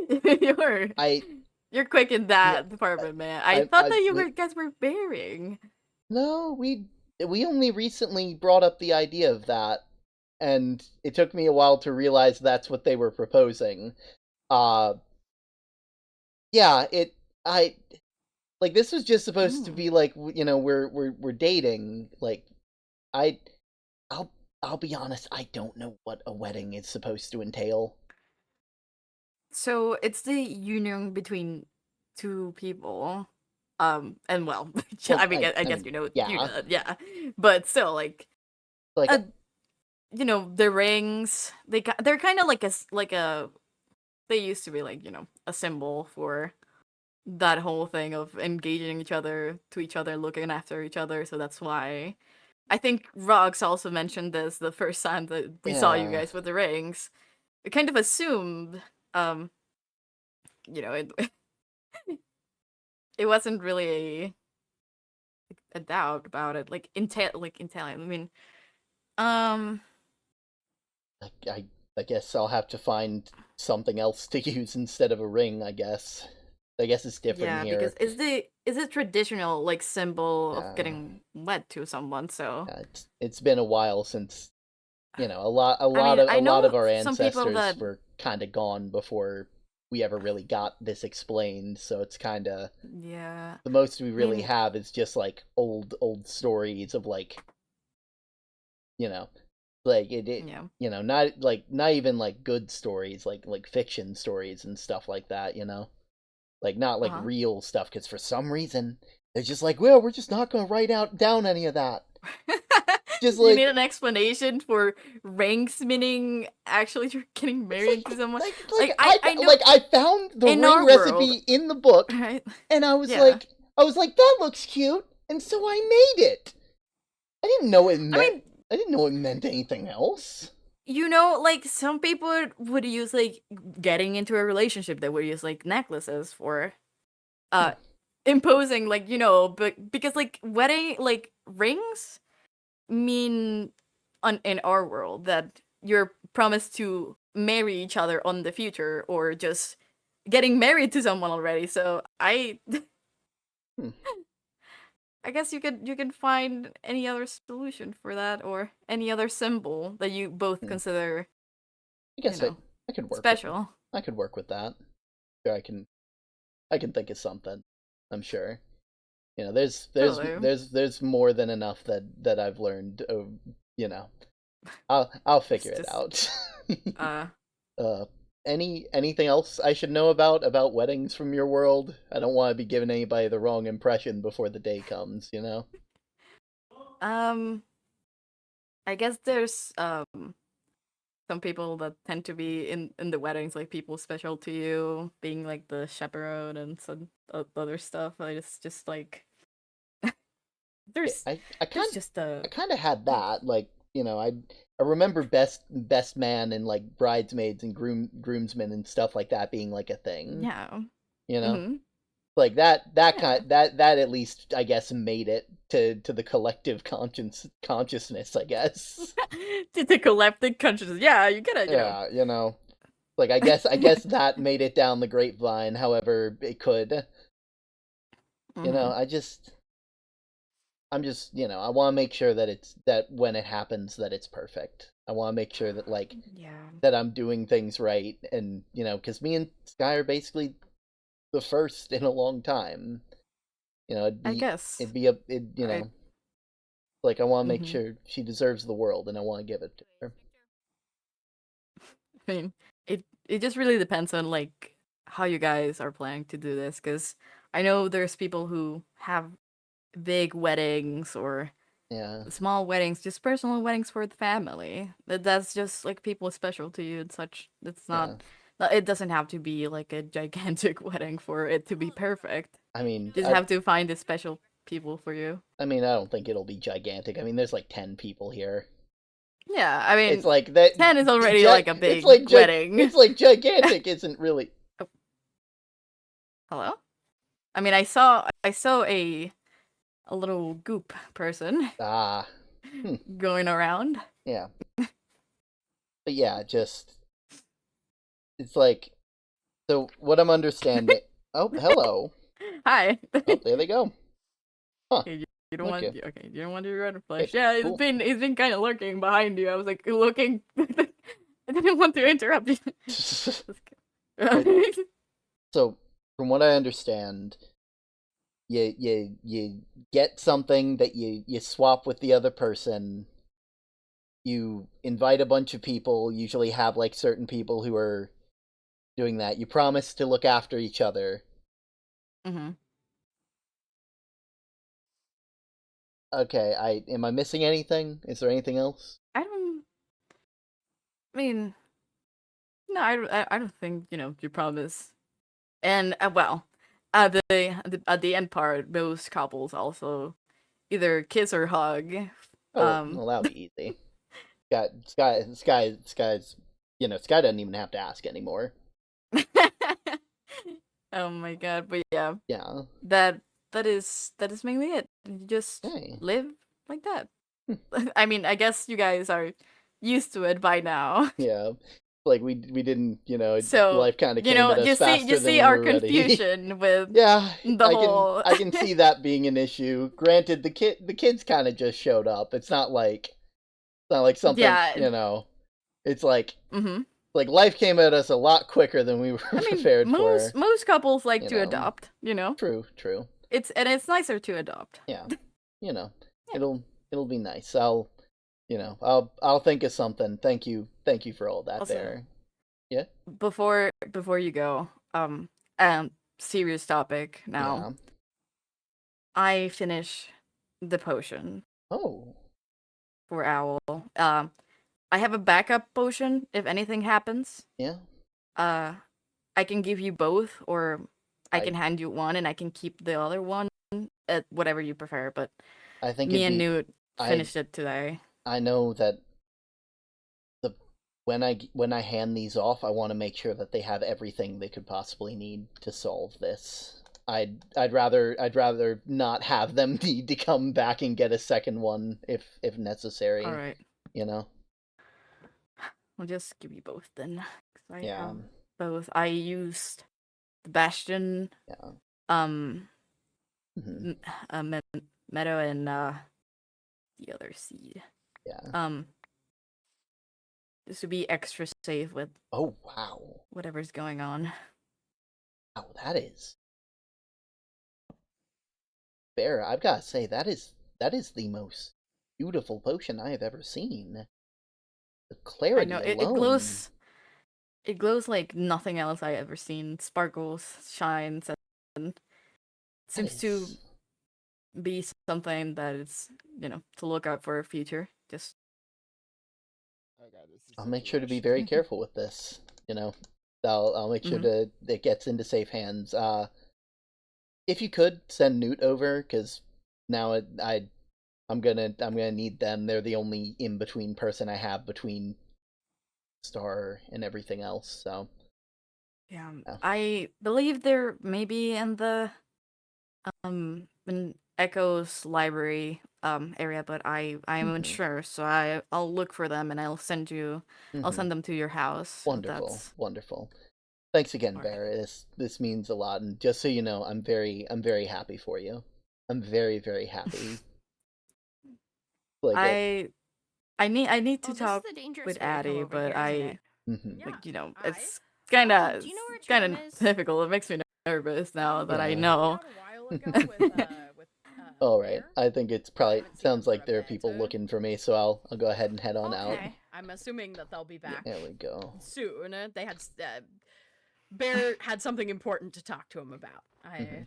Speaker 3: you're
Speaker 1: I
Speaker 3: you're quick in
Speaker 1: yeah.
Speaker 3: that department, man. I thought that you
Speaker 1: We,
Speaker 3: guys were marrying.
Speaker 1: no, we only recently brought up the idea of that, and it took me a while to realize that's what they were proposing. Uh, yeah, I like this was just supposed to be like we're dating. Like I I'll I'll be honest, I don't know what a wedding is supposed to entail.
Speaker 3: So it's the union between two people. And well,
Speaker 1: Well,
Speaker 3: I mean, I guess you know
Speaker 1: yeah,
Speaker 3: that, yeah. But still, like,
Speaker 1: like
Speaker 3: the rings. They're kind of like a. They used to be like a symbol for that whole thing of engaging each other to each other, looking after each other. So that's why I think Rox also mentioned this the first time that we saw you
Speaker 1: yeah.
Speaker 3: guys with the rings. We kind of assumed, it it wasn't really a doubt about it. Like Italian. I mean, um,
Speaker 1: I guess I'll have to find something else to use instead of a ring. I guess it's different
Speaker 3: yeah,
Speaker 1: here.
Speaker 3: because is a traditional like symbol of
Speaker 1: Yeah.
Speaker 3: getting wed to someone. So
Speaker 1: Yeah, it's been a while since a lot
Speaker 3: I know
Speaker 1: of our
Speaker 3: some people
Speaker 1: ancestors
Speaker 3: that
Speaker 1: were kind of gone before we ever really got this explained. So it's kind of
Speaker 3: yeah.
Speaker 1: the most we really
Speaker 3: mean-
Speaker 1: have is just like old stories of like like
Speaker 3: Yeah.
Speaker 1: not even like good stories like fiction stories and stuff like that. Like not like
Speaker 3: Uh-huh.
Speaker 1: real stuff because for some reason they're just like, well, we're just not gonna write down any of that. Just
Speaker 3: you
Speaker 1: like
Speaker 3: need an explanation for rings meaning actually you're getting married to someone.
Speaker 1: like
Speaker 3: I know
Speaker 1: I found the
Speaker 3: in
Speaker 1: ring
Speaker 3: our
Speaker 1: recipe
Speaker 3: world-
Speaker 1: in the book,
Speaker 3: right?
Speaker 1: and I was
Speaker 3: Yeah.
Speaker 1: like that looks cute, and so I made it. I didn't know it meant. I didn't know it meant anything else.
Speaker 3: Like some people would use like getting into a relationship, they would use like necklaces for imposing like but because like wedding like rings mean in our world that you're promised to marry each other on the future or just getting married to someone already. So I I guess you can find any other solution for that or any other symbol that you both consider
Speaker 1: I guess I could work
Speaker 3: special.
Speaker 1: I could work with that. Sure, I can think of something. I'm sure.
Speaker 3: Totally.
Speaker 1: There's more than enough that I've learned. I'll figure it
Speaker 3: just-
Speaker 1: out. Anything else I should know about weddings from your world? I don't want to be giving anybody the wrong impression before the day comes.
Speaker 3: I guess there's some people that tend to be in the weddings, like people special to you, being like the chaperone and some other stuff. I just like there's
Speaker 1: I
Speaker 3: there's just a
Speaker 1: kind of had that. Like I remember best man and like bridesmaids and groomsmen and stuff like that being like a thing.
Speaker 3: yeah.
Speaker 1: Like that at least I guess made it to the collective consciousness, I guess.
Speaker 3: To the collective consciousness. Yeah, you gotta
Speaker 1: like I guess that made it down the grapevine however it could. I'm just I want to make sure that when it happens that it's perfect. I want to make sure that like that I'm doing things right, and because me and Sky are basically the first in a long time.
Speaker 3: I guess
Speaker 1: it'd be like I want to make sure she deserves the world, and I want to give it to her.
Speaker 3: I mean, it just really depends on like how you guys are planning to do this, because I know there's people who have big weddings or small weddings, just personal weddings for the family. That's just like people special to you and such. It's not. It doesn't have to be like a gigantic wedding for it to be perfect.
Speaker 1: I mean,
Speaker 3: just have to find the special people for you.
Speaker 1: I mean, I don't think it'll be gigantic. I mean, there's like 10 people here.
Speaker 3: Yeah, I mean,
Speaker 1: it's like that
Speaker 3: 10 is already like a big
Speaker 1: it's like
Speaker 3: wedding.
Speaker 1: It's like gigantic isn't really.
Speaker 3: Hello? I mean, I saw a little goop person
Speaker 1: Ah,
Speaker 3: going around.
Speaker 1: yeah. But yeah, just it's like so. What I'm understanding. Oh, hello.
Speaker 3: Hi.
Speaker 1: Oh, there they go. Huh.
Speaker 3: Okay, you don't
Speaker 1: Okay.
Speaker 3: want okay, you don't want to run a flash.
Speaker 1: Okay,
Speaker 3: Yeah,
Speaker 1: cool.
Speaker 3: it's been kind of lurking behind you. I was like looking. I didn't want to interrupt you.
Speaker 1: So, from what I understand, you get something that you swap with the other person. You invite a bunch of people. Usually have like certain people who are doing that. You promise to look after each other.
Speaker 3: Mm-hmm.
Speaker 1: Okay, am I missing anything? Is there anything else?
Speaker 3: I mean, no, I don't think you promise. And well, at the end part, most couples also either kiss or hug.
Speaker 1: Oh, well, that'll be easy. Sky's, Sky doesn't even have to ask anymore.
Speaker 3: Oh my god! But yeah,
Speaker 1: Yeah.
Speaker 3: that is mainly it. You just
Speaker 1: Hey.
Speaker 3: live like that. I mean, I guess you guys are used to it by now.
Speaker 1: Yeah. Like we didn't,
Speaker 3: So
Speaker 1: life kind of came at us faster
Speaker 3: you
Speaker 1: than
Speaker 3: see
Speaker 1: we
Speaker 3: our
Speaker 1: were ready.
Speaker 3: confusion with
Speaker 1: Yeah,
Speaker 3: the whole.
Speaker 1: I can see that being an issue. Granted, the kids kind of just showed up. It's not like something,
Speaker 3: Yeah.
Speaker 1: It's like
Speaker 3: Mm-hmm.
Speaker 1: like life came at us a lot quicker than we were
Speaker 3: I mean,
Speaker 1: prepared for.
Speaker 3: most couples like
Speaker 1: you
Speaker 3: to
Speaker 1: know.
Speaker 3: adopt.
Speaker 1: True.
Speaker 3: It's nicer to adopt.
Speaker 1: Yeah.
Speaker 3: Yeah.
Speaker 1: It'll be nice. I'll think of something. Thank you for all that
Speaker 3: Also,
Speaker 1: there. Yeah.
Speaker 3: Before you go, serious topic now.
Speaker 1: Yeah.
Speaker 3: I finish the potion
Speaker 1: Oh.
Speaker 3: for Owl. I have a backup potion if anything happens.
Speaker 1: Yeah.
Speaker 3: I can give you both, or I can hand you one, and I can keep the other one. Whatever you prefer. But
Speaker 1: I think
Speaker 3: me and Newt finished it today.
Speaker 1: I know that when I hand these off, I want to make sure that they have everything they could possibly need to solve this. I'd rather not have them need to come back and get a second one if necessary.
Speaker 3: All right. I'll just give you both then. 'Cause I have both. I used the Bastion.
Speaker 1: Yeah.
Speaker 3: Meadow and the other seed.
Speaker 1: Yeah.
Speaker 3: Just to be extra safe with.
Speaker 1: Oh wow.
Speaker 3: Whatever's going on.
Speaker 1: Oh, that is. Bear, I've got to say that is the most beautiful potion I have ever seen. The clarity
Speaker 3: I know
Speaker 1: alone.
Speaker 3: it glows like nothing else I ever seen. Sparkles, shines, and seems to be something that is to look out for a future. Just
Speaker 1: I'll make sure to be very careful with this. I'll make sure that it gets into safe hands. If you could send Newt over, because now I'm gonna need them. They're the only in between person I have between Star and everything else. So
Speaker 3: yeah. I believe they're maybe in the in Echo's library area, but I'm unsure. So I'll look for them and I'll send them to your house.
Speaker 1: Wonderful. Thanks again, Barrett. This means a lot, and just so you know, I'm very happy for you. I'm very, very happy.
Speaker 3: I need to talk with Addie, but it's kind of difficult. It makes me nervous now that I know.
Speaker 1: All right, I think it's probably sounds like there are people looking for me, so I'll go ahead and head on out.
Speaker 7: I'm assuming that they'll be back.
Speaker 1: There we go.
Speaker 7: Soon. They had Bear had something important to talk to him about.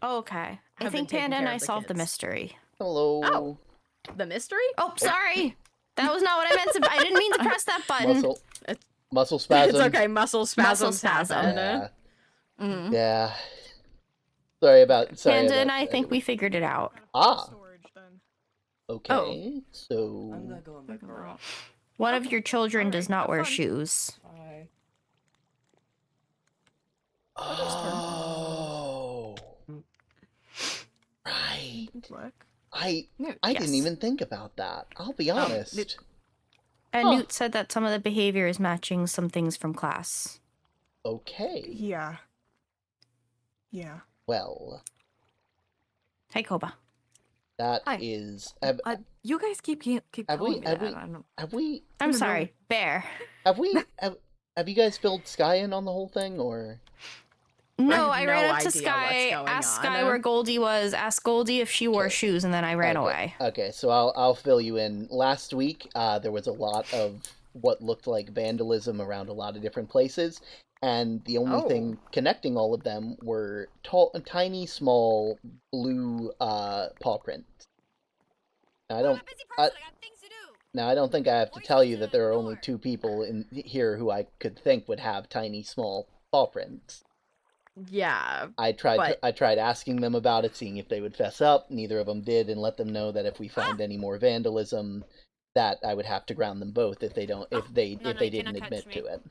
Speaker 2: Okay. I think Panda and I solved the mystery.
Speaker 1: Hello.
Speaker 7: Oh, the mystery?
Speaker 2: Oh, sorry. That was not what I meant to. I didn't mean to press that button.
Speaker 1: Muscle spasm.
Speaker 7: It's okay. Muscle spasm.
Speaker 1: Yeah. Sorry about.
Speaker 2: Panda and I think we figured it out.
Speaker 1: Ah. Okay. So.
Speaker 2: One of your children does not wear shoes.
Speaker 1: Oh. Right.
Speaker 9: Look.
Speaker 1: I
Speaker 3: Newt,
Speaker 1: didn't
Speaker 2: Yes.
Speaker 1: even think about that. I'll be honest.
Speaker 2: And
Speaker 1: Huh.
Speaker 2: Newt said that some of the behavior is matching some things from class.
Speaker 1: Okay.
Speaker 9: Yeah. Yeah.
Speaker 1: Well,
Speaker 2: Hey, Koba.
Speaker 1: that
Speaker 3: Hi.
Speaker 1: is.
Speaker 3: You guys keep
Speaker 1: Have
Speaker 3: calling
Speaker 1: we?
Speaker 3: me
Speaker 1: Have
Speaker 3: that.
Speaker 1: we?
Speaker 3: I don't.
Speaker 1: Have we?
Speaker 2: I'm
Speaker 3: don't know.
Speaker 2: sorry, Bear.
Speaker 1: Have we? Have you guys filled Sky in on the whole thing, or?
Speaker 2: No,
Speaker 7: I
Speaker 2: I
Speaker 7: have
Speaker 2: ran
Speaker 7: no
Speaker 2: up to
Speaker 7: idea
Speaker 2: Sky,
Speaker 7: what's going
Speaker 2: asked
Speaker 7: on.
Speaker 2: Sky where Goldie was, asked Goldie if she wore
Speaker 1: Okay.
Speaker 2: shoes, and then I ran away.
Speaker 1: Okay, so I'll fill you in. Last week, there was a lot of what looked like vandalism around a lot of different places, and the only thing connecting all of them were tiny, small blue paw prints. Now, I don't.
Speaker 2: I'm a busy person. I got things to do.
Speaker 1: Now, I don't think I have to tell you that there are only 2 people in here who I could think would have tiny, small paw prints.
Speaker 7: Yeah.
Speaker 1: I tried asking them about it, seeing if they would fess up. Neither of them did, and let them know that if we find any more vandalism, that I would have to ground them both if they don't if they didn't admit to it.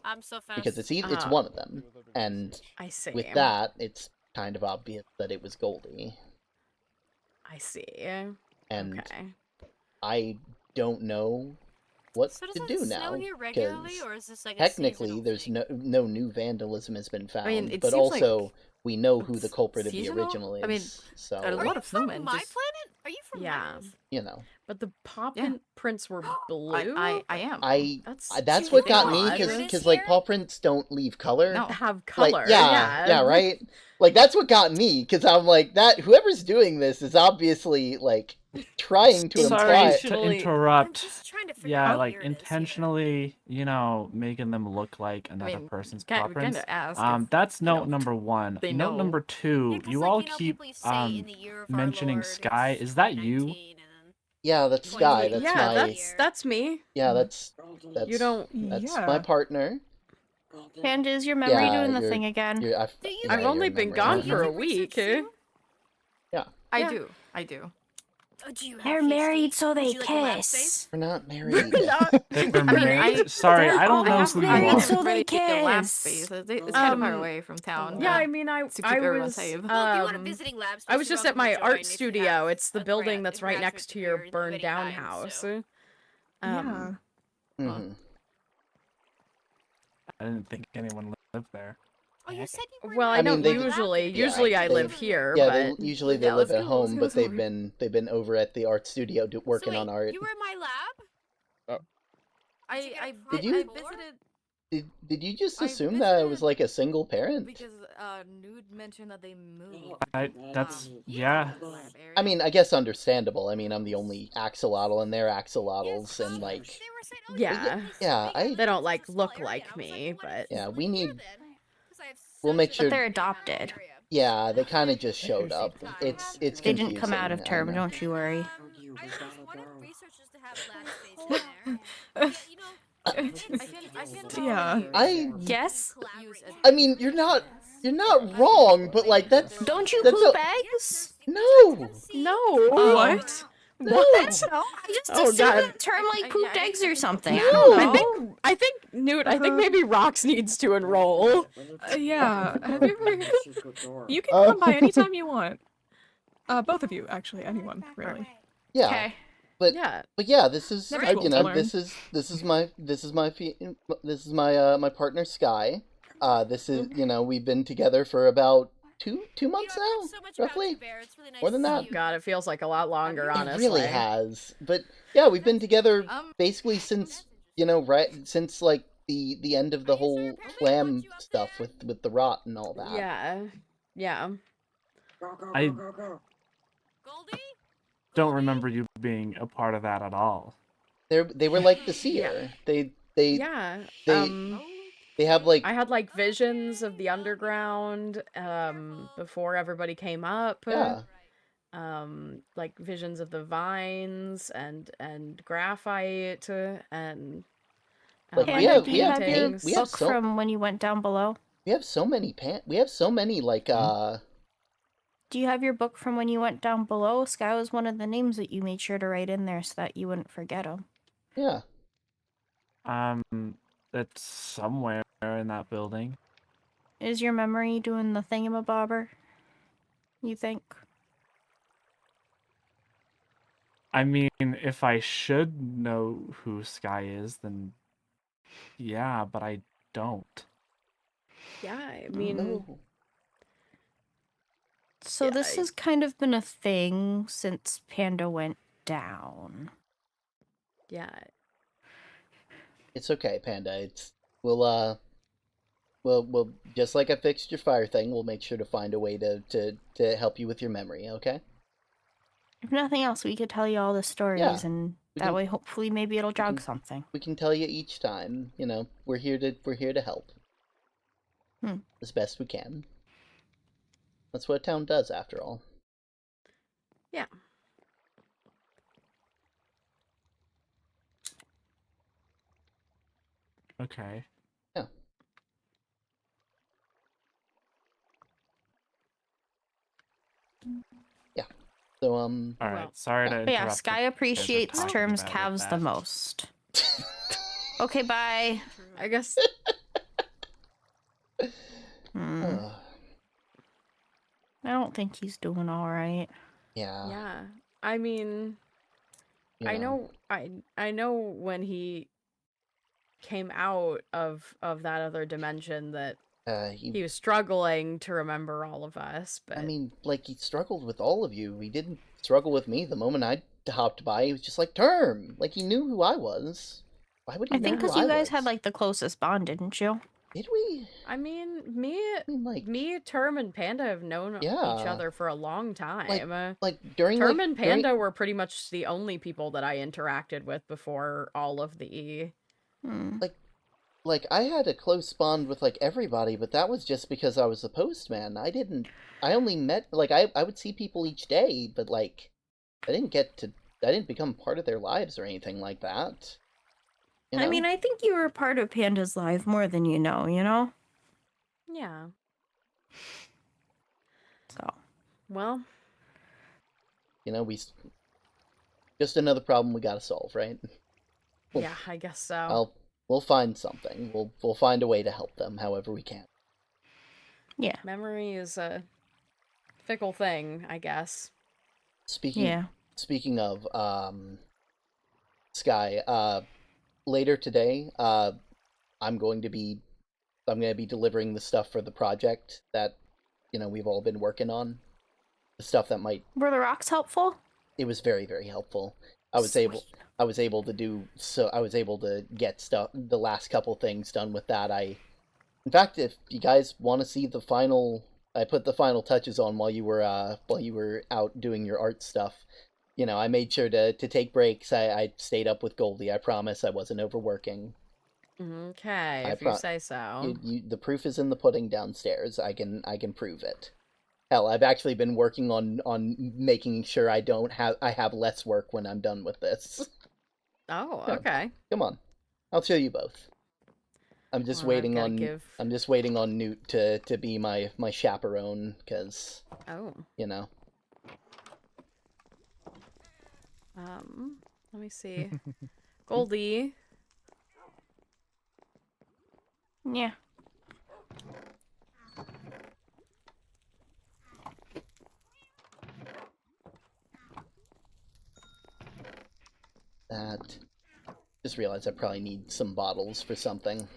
Speaker 2: I'm so fast.
Speaker 1: Because it's one of them, and
Speaker 7: I see.
Speaker 1: with that, it's kind of obvious that it was Goldie.
Speaker 7: I see.
Speaker 1: And
Speaker 7: okay.
Speaker 1: I don't know what
Speaker 2: So
Speaker 1: to
Speaker 2: does
Speaker 1: do
Speaker 2: it snow
Speaker 1: now.
Speaker 2: here regularly,
Speaker 1: 'Cause
Speaker 2: or is this like a
Speaker 1: technically,
Speaker 2: seasonal
Speaker 1: there's
Speaker 2: thing?
Speaker 1: no new vandalism has been found,
Speaker 3: it
Speaker 1: but
Speaker 3: seems like
Speaker 1: also we know who the
Speaker 3: it's
Speaker 1: culprit of the
Speaker 3: seasonal?
Speaker 1: original is.
Speaker 3: I mean,
Speaker 1: so
Speaker 3: a
Speaker 2: Are
Speaker 3: lot
Speaker 2: you
Speaker 3: of
Speaker 2: from
Speaker 3: snowmen
Speaker 2: my
Speaker 3: just-
Speaker 2: planet? Are you from
Speaker 7: Yeah.
Speaker 2: my Earth?
Speaker 1: you know,
Speaker 7: But the paw
Speaker 3: Yeah.
Speaker 7: prints were blue.
Speaker 3: I am.
Speaker 1: that's what got me
Speaker 2: odd.
Speaker 1: because like paw prints don't leave color.
Speaker 3: No.
Speaker 7: Have
Speaker 1: Like,
Speaker 7: color.
Speaker 1: yeah, right. Like that's what got me because I'm like that. Whoever's doing this is obviously like trying to
Speaker 4: Sorry
Speaker 1: imply.
Speaker 4: to
Speaker 7: Intentionally-
Speaker 2: I'm
Speaker 4: interrupt.
Speaker 2: just trying to figure
Speaker 4: Yeah,
Speaker 2: out
Speaker 4: like
Speaker 2: where it is here.
Speaker 4: intentionally, making them look like another person's paw
Speaker 3: We kind
Speaker 4: prints.
Speaker 3: of asked.
Speaker 4: That's
Speaker 3: you
Speaker 4: note
Speaker 3: know,
Speaker 4: number 1.
Speaker 3: they
Speaker 4: Note
Speaker 3: know.
Speaker 4: number 2.
Speaker 2: Yeah, 'cause,
Speaker 4: You
Speaker 2: like,
Speaker 4: all
Speaker 2: you know,
Speaker 4: keep
Speaker 2: people used to say in the year of our
Speaker 4: mentioning
Speaker 2: Lord,
Speaker 4: Sky.
Speaker 2: it's
Speaker 4: Is that you?
Speaker 2: 2019, and then
Speaker 1: Yeah, that's Sky. That's
Speaker 7: yeah,
Speaker 1: my.
Speaker 7: that's me.
Speaker 1: Yeah, that's
Speaker 7: You don't.
Speaker 1: that's
Speaker 9: Yeah.
Speaker 1: my partner.
Speaker 2: And is your memory
Speaker 1: Yeah,
Speaker 2: doing the
Speaker 1: you're-
Speaker 2: thing again?
Speaker 1: I've
Speaker 2: Do you
Speaker 7: I've
Speaker 1: yeah,
Speaker 7: only
Speaker 1: your
Speaker 7: been
Speaker 1: memory
Speaker 7: gone
Speaker 1: has
Speaker 7: for a
Speaker 1: been-
Speaker 7: week.
Speaker 3: I
Speaker 7: Yeah.
Speaker 3: do. I do.
Speaker 2: Do you have They're PhD? married, so Would they you like a lab kiss. space?
Speaker 1: We're not married.
Speaker 4: They're
Speaker 3: I mean,
Speaker 4: married? Sorry, I don't know
Speaker 3: have
Speaker 4: who
Speaker 2: They're
Speaker 4: you
Speaker 2: married,
Speaker 4: are.
Speaker 2: so they
Speaker 3: ready to get lab
Speaker 2: kiss.
Speaker 3: space. It's kind of far away from town.
Speaker 7: Yeah, I mean, I
Speaker 3: keep
Speaker 7: I
Speaker 3: everyone
Speaker 7: was
Speaker 3: safe.
Speaker 2: Well, if you want a visiting lab space,
Speaker 7: I was
Speaker 2: you're
Speaker 7: just at
Speaker 2: welcome
Speaker 7: my
Speaker 2: to
Speaker 7: art
Speaker 2: join if you
Speaker 7: studio.
Speaker 2: have
Speaker 7: It's the
Speaker 2: a
Speaker 7: building that's right
Speaker 2: graduate
Speaker 7: next to your
Speaker 2: degree of
Speaker 7: burned
Speaker 2: any
Speaker 7: down
Speaker 2: kind,
Speaker 7: house.
Speaker 2: so-
Speaker 9: Yeah.
Speaker 1: Mhm.
Speaker 4: I didn't think anyone lived there.
Speaker 2: Oh, you said you were
Speaker 7: Well, I
Speaker 1: I mean,
Speaker 7: don't
Speaker 1: they-
Speaker 7: usually.
Speaker 1: yeah,
Speaker 7: Usually, I
Speaker 1: they-
Speaker 7: live here,
Speaker 1: Yeah,
Speaker 7: but
Speaker 1: usually they
Speaker 3: Yeah,
Speaker 1: live
Speaker 3: let's
Speaker 1: at
Speaker 3: go,
Speaker 1: home,
Speaker 3: let's
Speaker 1: but
Speaker 3: go.
Speaker 1: they've been over at the art studio working on art.
Speaker 2: You were in my lab?
Speaker 3: I
Speaker 1: Did you-
Speaker 3: visited
Speaker 1: Did you just
Speaker 3: I
Speaker 1: assume that I was
Speaker 3: visited
Speaker 1: like a single parent?
Speaker 3: because Nude mentioned that they moved.
Speaker 4: Yeah.
Speaker 1: I mean, I guess understandable. I mean, I'm the only axolotl, and they're axolotls, and like,
Speaker 2: They were saying, oh,
Speaker 7: Yeah.
Speaker 1: Yeah, I-
Speaker 7: They don't, like,
Speaker 2: It's a small
Speaker 7: look
Speaker 2: area.
Speaker 7: like
Speaker 2: I was
Speaker 7: me,
Speaker 2: well, why
Speaker 7: but-
Speaker 2: did you
Speaker 1: Yeah,
Speaker 2: live
Speaker 1: we
Speaker 2: here
Speaker 1: need-
Speaker 2: then? 'Cause I have
Speaker 1: We'll
Speaker 2: such
Speaker 1: make
Speaker 2: a
Speaker 1: sure-
Speaker 2: big
Speaker 1: But
Speaker 2: they're adopted. area.
Speaker 1: yeah, they kind of just showed up. It's
Speaker 2: They
Speaker 1: confusing.
Speaker 2: didn't come out of
Speaker 1: I
Speaker 2: term,
Speaker 1: know.
Speaker 2: don't you worry.
Speaker 8: Oh,
Speaker 2: I always wanted researchers to have lab space in there. Yeah, you know,
Speaker 3: I can
Speaker 9: Yeah.
Speaker 2: Yes?
Speaker 1: I mean, you're not wrong, but like that's
Speaker 2: Don't you
Speaker 1: that's
Speaker 2: poop
Speaker 1: a-
Speaker 2: eggs?
Speaker 1: no.
Speaker 7: No.
Speaker 9: What?
Speaker 1: No.
Speaker 2: What? I just
Speaker 7: Oh,
Speaker 2: assumed
Speaker 7: God.
Speaker 2: that term like pooped eggs or something.
Speaker 1: No.
Speaker 2: I don't know.
Speaker 7: I think Newt. I think maybe Rox needs to enroll.
Speaker 9: Yeah. Have you ever... You can come by anytime you want. Both of you, actually. Anyone, really.
Speaker 1: Yeah,
Speaker 2: Okay.
Speaker 1: but
Speaker 7: Yeah.
Speaker 1: yeah, this is
Speaker 9: Never
Speaker 1: you
Speaker 9: too old
Speaker 1: know
Speaker 9: to learn.
Speaker 1: this is my partner Sky. This is we've been together for about two months now, roughly. More than that.
Speaker 7: God, it feels like a lot longer. Honestly,
Speaker 1: It really has. But yeah, we've been together basically since since like the end of the whole flam stuff with the rot and all that.
Speaker 7: Yeah. Yeah.
Speaker 4: I don't remember you being a part of that at all.
Speaker 1: They were like the seer. They
Speaker 7: Yeah.
Speaker 1: they- they have like
Speaker 7: I had like visions of the underground before everybody came up.
Speaker 1: yeah.
Speaker 7: Like visions of the vines and graphite and
Speaker 1: Like,
Speaker 2: Panda,
Speaker 1: we have-
Speaker 2: do you have your
Speaker 7: paintings.
Speaker 1: we have
Speaker 2: book
Speaker 1: so-
Speaker 2: from when you went down below?
Speaker 1: We have so many like
Speaker 2: Do you have your book from when you went down below? Sky was one of the names that you made sure to write in there so that you wouldn't forget them.
Speaker 1: yeah.
Speaker 4: It's somewhere in that building.
Speaker 2: Is your memory doing the thingamabobber? You think?
Speaker 4: I mean, if I should know who Sky is, then yeah, but I don't.
Speaker 7: Yeah, I mean,
Speaker 1: No.
Speaker 2: So
Speaker 7: Yeah,
Speaker 2: this has kind of been a thing since Panda went down.
Speaker 7: yeah.
Speaker 1: It's okay, Panda. We'll just like I fixed your fire thing, we'll make sure to find a way to help you with your memory, okay?
Speaker 2: If nothing else, we could tell you all the stories,
Speaker 1: Yeah,
Speaker 2: and
Speaker 1: we
Speaker 2: that
Speaker 1: can-
Speaker 2: way, hopefully, maybe it'll jog
Speaker 1: can-
Speaker 2: something.
Speaker 1: We can tell you each time, you know, we're here to help.
Speaker 2: Hmm.
Speaker 1: As best we can. That's what a town does, after all.
Speaker 7: Yeah.
Speaker 4: Okay.
Speaker 1: Yeah. Yeah. So,
Speaker 4: All right.
Speaker 7: Well,
Speaker 4: Sorry to
Speaker 2: But
Speaker 4: interrupt.
Speaker 2: yeah, Sky
Speaker 4: you guys are
Speaker 2: appreciates
Speaker 4: talking
Speaker 2: terms
Speaker 4: about
Speaker 2: calves the
Speaker 4: that.
Speaker 2: most. Okay, bye.
Speaker 7: I guess
Speaker 1: uh,
Speaker 2: I don't think he's doing all right.
Speaker 1: yeah.
Speaker 7: yeah. I mean,
Speaker 1: You
Speaker 7: I know when he came out of that other dimension that he was struggling to remember all of us, but
Speaker 1: I mean, like, he struggled with all of you. He didn't struggle with me. The moment I hopped by, he was just like, Term! Like, he knew who I was. Why would he
Speaker 2: I
Speaker 1: know
Speaker 2: think
Speaker 1: who
Speaker 2: because
Speaker 1: I
Speaker 2: you guys
Speaker 1: was?
Speaker 2: had, like, the closest bond, didn't you?
Speaker 1: Did we?
Speaker 7: I mean,
Speaker 1: I mean, like,
Speaker 7: Term and Panda have known
Speaker 1: Yeah.
Speaker 7: each other for a long time.
Speaker 1: like during,
Speaker 7: Term
Speaker 1: like,
Speaker 7: and Panda were pretty much the only people that I interacted with before all of the
Speaker 2: Hmm.
Speaker 1: like, I had a close bond with, like, everybody, but that was just because I was the postman. I only met, like, I would see people each day, but, like, I didn't become part of their lives or anything like that. You know?
Speaker 2: I mean, I think you were part of Panda's life more than you know, you know?
Speaker 7: Yeah.
Speaker 2: So.
Speaker 7: Well,
Speaker 1: You know, just another problem we gotta solve, right? Well,
Speaker 7: yeah, I guess so.
Speaker 1: We'll find something. We'll find a way to help them however we can.
Speaker 2: Yeah.
Speaker 7: Memory is a fickle thing, I guess.
Speaker 1: Speaking of Sky, later today, I'm going to be delivering the stuff for the project that, you know, we've all been working on. The stuff that might
Speaker 2: Were the rocks helpful?
Speaker 1: It was very, very helpful. I was able to get stuff, the last couple things done with that. In fact, if you guys want to see I put the final touches on while you were out doing your art stuff. You know, I made sure to take breaks. I stayed up with Goldie. I promise I wasn't overworking.
Speaker 7: Okay, if you say so.
Speaker 1: The proof is in the pudding downstairs. I can prove it. Hell, I've actually been working on making sure I have less work when I'm done with this.
Speaker 7: Oh, okay.
Speaker 1: Come on, I'll show you both. I'm just
Speaker 7: Well,
Speaker 1: waiting on Newt to be my chaperone, because you know.
Speaker 7: Let me see. Goldie.
Speaker 2: Yeah.
Speaker 1: That. Just realized I probably need some bottles for something.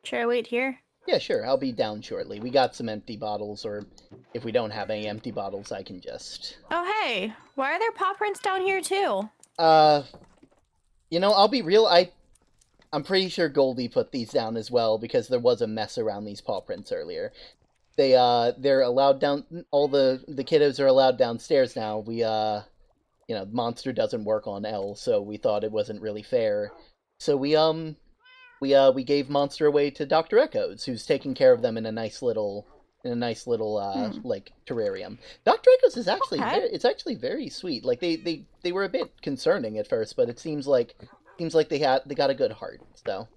Speaker 2: Should I wait here?
Speaker 1: Yeah, sure. I'll be down shortly. We got some empty bottles, or if we don't have any empty bottles, I can just...
Speaker 2: Oh, hey. Why are there paw prints down here, too?
Speaker 1: You know, I'll be real, I'm pretty sure Goldie put these down as well, because there was a mess around these paw prints earlier. They're allowed down, all the kiddos are allowed downstairs now. We, you know, Monster doesn't work on L, so we thought it wasn't really fair. So we gave Monster away to Dr. Echoes, who's taking care of them in a nice little like terrarium. Dr. Echoes is actually it's actually very sweet. Like they were a bit concerning at first, but it seems like they got a good heart. So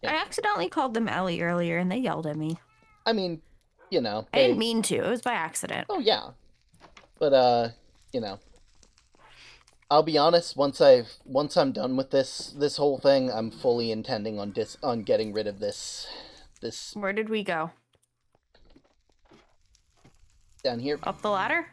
Speaker 2: yeah. I accidentally called them Ellie earlier, and they yelled at me.
Speaker 1: I mean, you know,
Speaker 2: I didn't mean to. It was by accident.
Speaker 1: Oh yeah, but you know, I'll be honest. Once I'm done with this whole thing, I'm fully intending on getting rid of this.
Speaker 2: Where did we go?
Speaker 1: Down here.
Speaker 2: Up the ladder?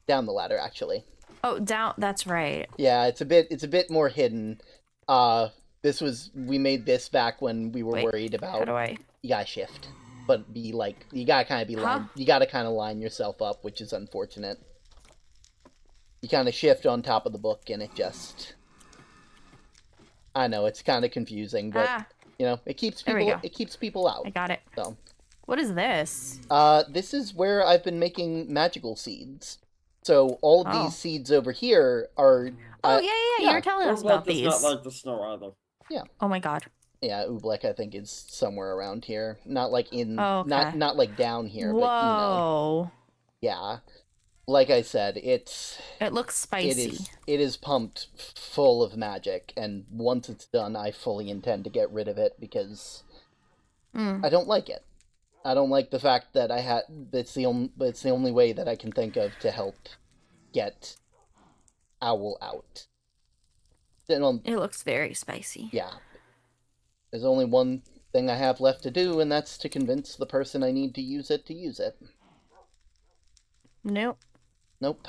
Speaker 1: Down the ladder, actually.
Speaker 7: Oh, down. That's right.
Speaker 1: Yeah, it's a bit more hidden. We made this back when we were
Speaker 7: Wait,
Speaker 1: worried
Speaker 7: How
Speaker 1: about
Speaker 7: do I?
Speaker 1: you gotta shift, but be like you gotta kind of be
Speaker 7: Huh?
Speaker 1: you gotta kind of line yourself up, which is unfortunate. You kind of shift on top of the book, and it just. I know it's kind of confusing, but it keeps
Speaker 7: There we
Speaker 1: people
Speaker 7: go.
Speaker 1: it keeps people out.
Speaker 7: I got it.
Speaker 1: So,
Speaker 7: What is this?
Speaker 1: this is where I've been making magical seeds. So all of
Speaker 7: Oh.
Speaker 1: these seeds over here are.
Speaker 7: Oh yeah. You were telling us about
Speaker 10: does
Speaker 7: these.
Speaker 10: not like the snow either.
Speaker 7: Oh my god.
Speaker 1: Yeah, Oobleck I think is somewhere around here. Not like in.
Speaker 7: Oh, okay.
Speaker 1: Not like down here, but
Speaker 7: Whoa.
Speaker 1: Yeah. Like I said,
Speaker 7: It looks spicy.
Speaker 1: It is pumped full of magic, and once it's done, I fully intend to get rid of it because I don't like it. I don't like the fact that it's the only way that I can think of to help get Owl out.
Speaker 7: It looks very spicy.
Speaker 1: Yeah. There's only one thing I have left to do, and that's to convince the person I need to use it.
Speaker 7: Nope.
Speaker 1: Nope.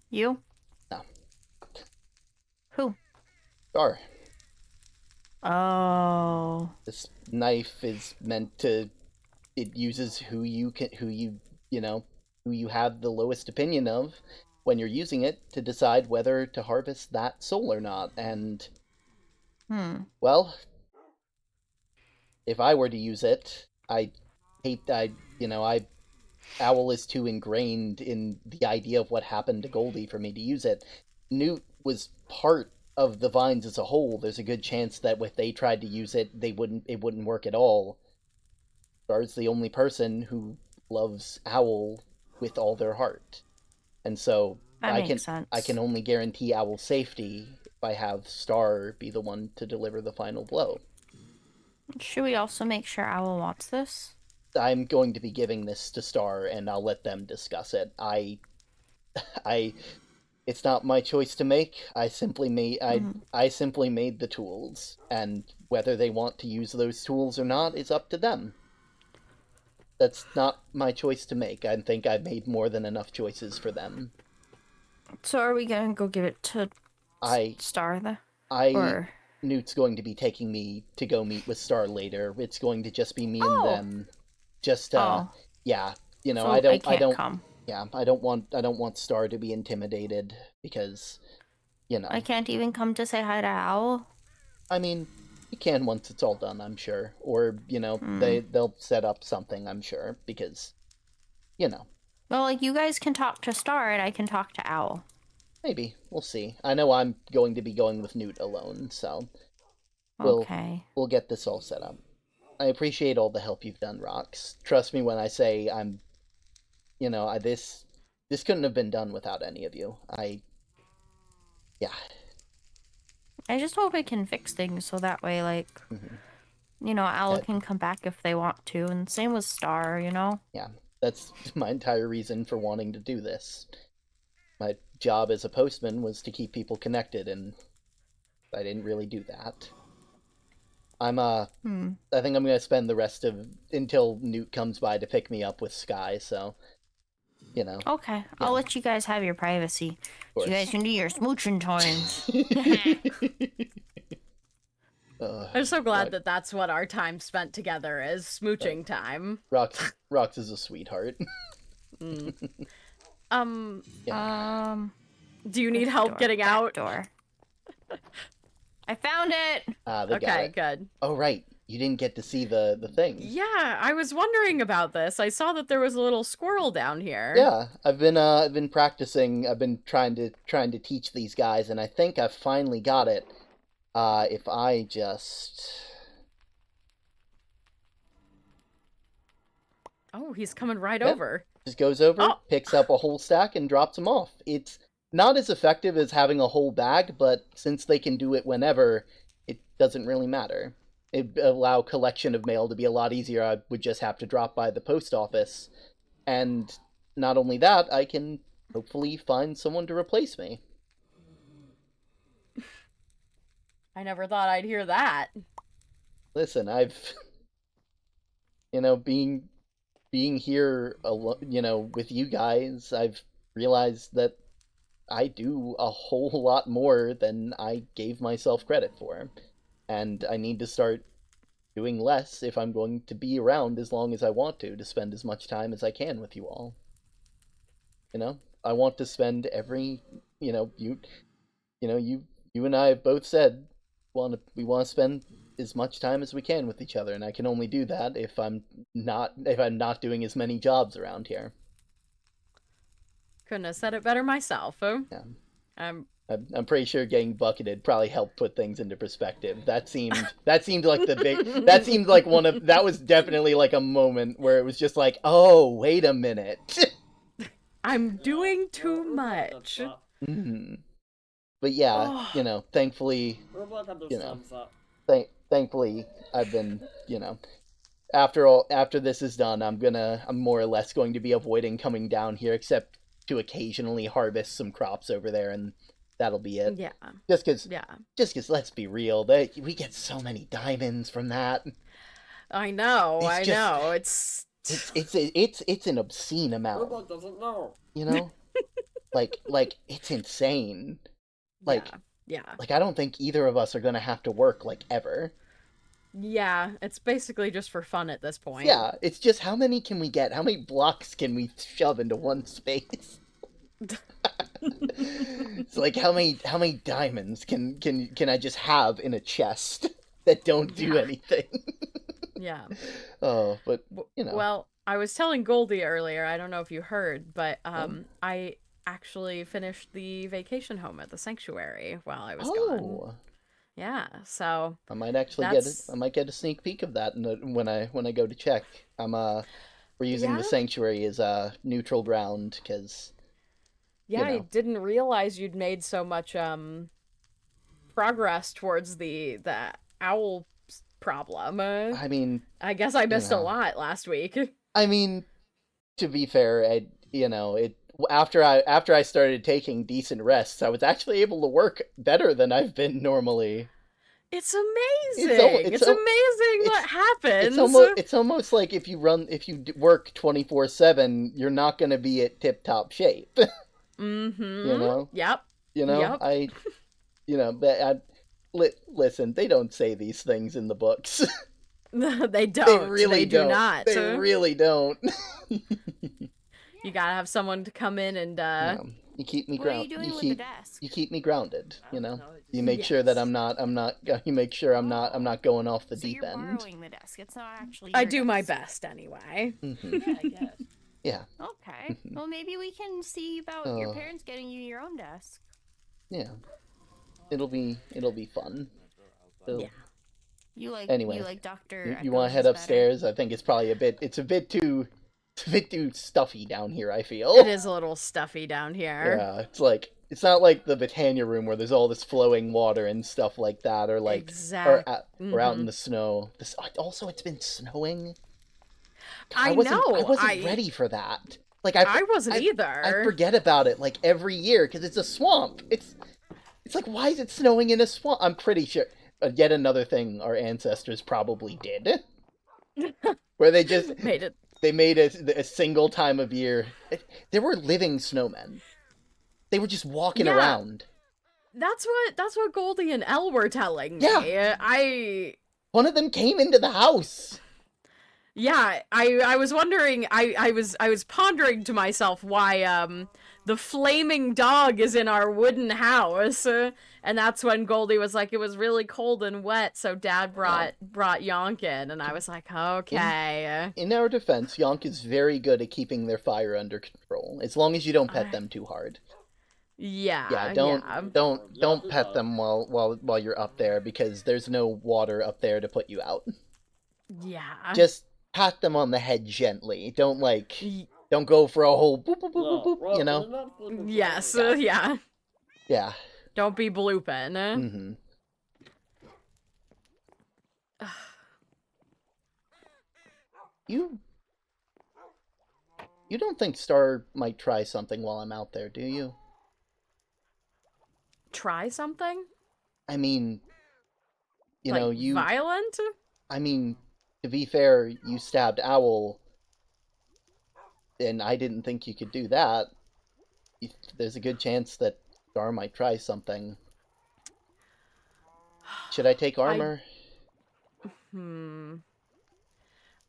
Speaker 7: You?
Speaker 1: No.
Speaker 7: Who?
Speaker 1: Star.
Speaker 7: Oh.
Speaker 1: This knife is meant to. It uses who you have the lowest opinion of when you're using it to decide whether to harvest that soul or not. And well, if I were to use it, Owl is too ingrained in the idea of what happened to Goldie for me to use it. Newt was part of the vines as a whole. There's a good chance that if they tried to use it, it wouldn't work at all. Star's the only person who loves Owl with all their heart. And so
Speaker 7: that makes sense.
Speaker 1: I can only guarantee Owl's safety if I have Star be the one to deliver the final blow.
Speaker 7: Should we also make sure Owl wants this?
Speaker 1: I'm going to be giving this to Star, and I'll let them discuss it. It's not my choice to make. I simply made the tools, and whether they want to use those tools or not is up to them. That's not my choice to make. I think I've made more than enough choices for them.
Speaker 7: So are we gonna go give it to Star then?
Speaker 1: Newt's going to be taking me to go meet with Star later. It's going to just be me and them. Just yeah,
Speaker 7: So
Speaker 1: I don't
Speaker 7: come.
Speaker 1: Yeah, I don't want Star to be intimidated because
Speaker 7: I can't even come to say hi to Owl.
Speaker 1: I mean, you can once it's all done, I'm sure. Or, they'll set up something, I'm sure, because
Speaker 7: Well, like you guys can talk to Star and I can talk to Owl.
Speaker 1: Maybe. We'll see. I know I'm going to be going with Newt alone, so we'll get this all set up. I appreciate all the help you've done, Rox. Trust me when I say I'm this couldn't have been done without any of you. Yeah.
Speaker 7: I just hope it can fix things so that way, like, Owl can come back if they want to, and same with Star,
Speaker 1: Yeah, that's my entire reason for wanting to do this. My job as a postman was to keep people connected, and I didn't really do that. I think I'm gonna spend the rest of until Newt comes by to pick me up with Sky, so
Speaker 7: Okay, yeah. I'll let you guys have your privacy. So you guys can do your smooching times. I'm so glad that that's what our time spent together is, smooching time.
Speaker 1: Rox is a sweetheart.
Speaker 7: Do you need help getting out? Door. I found it.
Speaker 1: Okay,
Speaker 7: good.
Speaker 1: Oh right, you didn't get to see the thing.
Speaker 7: Yeah, I was wondering about this. I saw that there was a little squirrel down here.
Speaker 1: Yeah, I've been practicing. I've been trying to teach these guys, and I think I've finally got it. If I just...
Speaker 7: Oh, he's coming right over.
Speaker 1: Just goes over, picks up a whole stack, and drops them off. It's not as effective as having a whole bag, but since they can do it whenever, it doesn't really matter. It'd allow collection of mail to be a lot easier. I would just have to drop by the post office. And not only that, I can hopefully find someone to replace me.
Speaker 7: I never thought I'd hear that.
Speaker 1: Listen, I've... being here, with you guys, I've realized that I do a whole lot more than I gave myself credit for. And I need to start doing less if I'm going to be around as long as I want to spend as much time as I can with you all. I want to spend every, you and I have both said we want to spend as much time as we can with each other, and I can only do that if I'm not doing as many jobs around here.
Speaker 7: Couldn't have said it better myself.
Speaker 1: Yeah.
Speaker 7: I'm
Speaker 1: I'm pretty sure getting bucketed probably helped put things into perspective. That seemed like that was definitely like a moment where it was just like, oh, wait a minute.
Speaker 7: I'm doing too much.
Speaker 1: Mm-hmm. But yeah, thankfully, thankfully I've been, after this is done, I'm more or less going to be avoiding coming down here, except to occasionally harvest some crops over there, and that'll be it.
Speaker 7: Yeah.
Speaker 1: Just because, let's be real, we get so many diamonds from that.
Speaker 7: I know. It's
Speaker 1: an obscene amount.
Speaker 8: Robot doesn't know.
Speaker 1: Like it's insane.
Speaker 7: Yeah.
Speaker 1: Like I don't think either of us are gonna have to work like ever.
Speaker 7: Yeah, it's basically just for fun at this point.
Speaker 1: Yeah, it's just how many can we get? How many blocks can we shove into one space? It's like how many diamonds can I just have in a chest that don't do anything?
Speaker 7: Yeah.
Speaker 1: Oh, but
Speaker 7: Well, I was telling Goldie earlier, I don't know if you heard, but I actually finished the vacation home at the sanctuary while I was gone. Yeah, so
Speaker 1: I might actually get a sneak peek of that when I go to check. We're using the sanctuary as a neutral ground because
Speaker 7: I didn't realize you'd made so much progress towards the owl problem.
Speaker 1: I mean,
Speaker 7: I guess I missed a lot last week.
Speaker 1: I mean, to be fair, after I started taking decent rests, I was actually able to work better than I've been normally.
Speaker 7: It's amazing. It's amazing what happens.
Speaker 1: It's almost like if you work 24/7, you're not going to be at tip-top shape.
Speaker 7: Mm-hmm. Yep.
Speaker 1: Listen, they don't say these things in the books.
Speaker 7: They don't. They do not.
Speaker 1: They really don't.
Speaker 7: You gotta have someone to come in and
Speaker 1: you keep me grounded.
Speaker 2: What are you doing with the desk?
Speaker 1: You keep me grounded. You make sure that I'm not. You make sure I'm not going off the deep end.
Speaker 2: You're borrowing the desk. It's not actually.
Speaker 7: I
Speaker 2: your
Speaker 7: do
Speaker 2: desk.
Speaker 7: my best anyway.
Speaker 1: Mm-hmm.
Speaker 8: Yeah, I guess.
Speaker 1: Yeah.
Speaker 2: Okay. Well, maybe we can see about your parents getting you your own desk.
Speaker 1: Yeah. It'll be fun.
Speaker 7: Yeah.
Speaker 2: You like Dr.
Speaker 1: You want to head upstairs? I think it's probably it's a bit too stuffy down here, I feel.
Speaker 7: It is a little stuffy down here.
Speaker 1: Yeah, it's not like the Britannia room where there's all this flowing water and stuff like that, or like or out in the snow. Also, it's been snowing.
Speaker 7: I
Speaker 1: wasn't ready for that. Like
Speaker 7: I wasn't either.
Speaker 1: I forget about it like every year because it's a swamp. It's like, why is it snowing in a swamp? I'm pretty sure. Yet another thing our ancestors probably did, where they just
Speaker 7: made it.
Speaker 1: They made a single time of year. There were living snowmen. They were just walking around.
Speaker 7: That's what Goldie and Elle were telling me.
Speaker 1: Yeah. One of them came into the house.
Speaker 7: Yeah, I was wondering. I was pondering to myself why the flaming dog is in our wooden house, and that's when Goldie was like, it was really cold and wet, so Dad brought Yonk in, and I was like, okay.
Speaker 1: In our defense, Yonk is very good at keeping their fire under control, as long as you don't pet them too hard.
Speaker 7: Yeah.
Speaker 1: Don't pet them while you're up there, because there's no water up there to put you out.
Speaker 7: Yeah.
Speaker 1: Just pat them on the head gently. Don't go for a whole boop boop boop boop boop,
Speaker 7: Yes, yeah.
Speaker 1: Yeah.
Speaker 7: Don't be blooping.
Speaker 1: Mm-hmm. You don't think Star might try something while I'm out there, do you?
Speaker 7: Try something?
Speaker 1: I mean, you
Speaker 7: violent?
Speaker 1: I mean, to be fair, you stabbed Owl, and I didn't think you could do that. there's a good chance that Gar might try something. Should I take armor?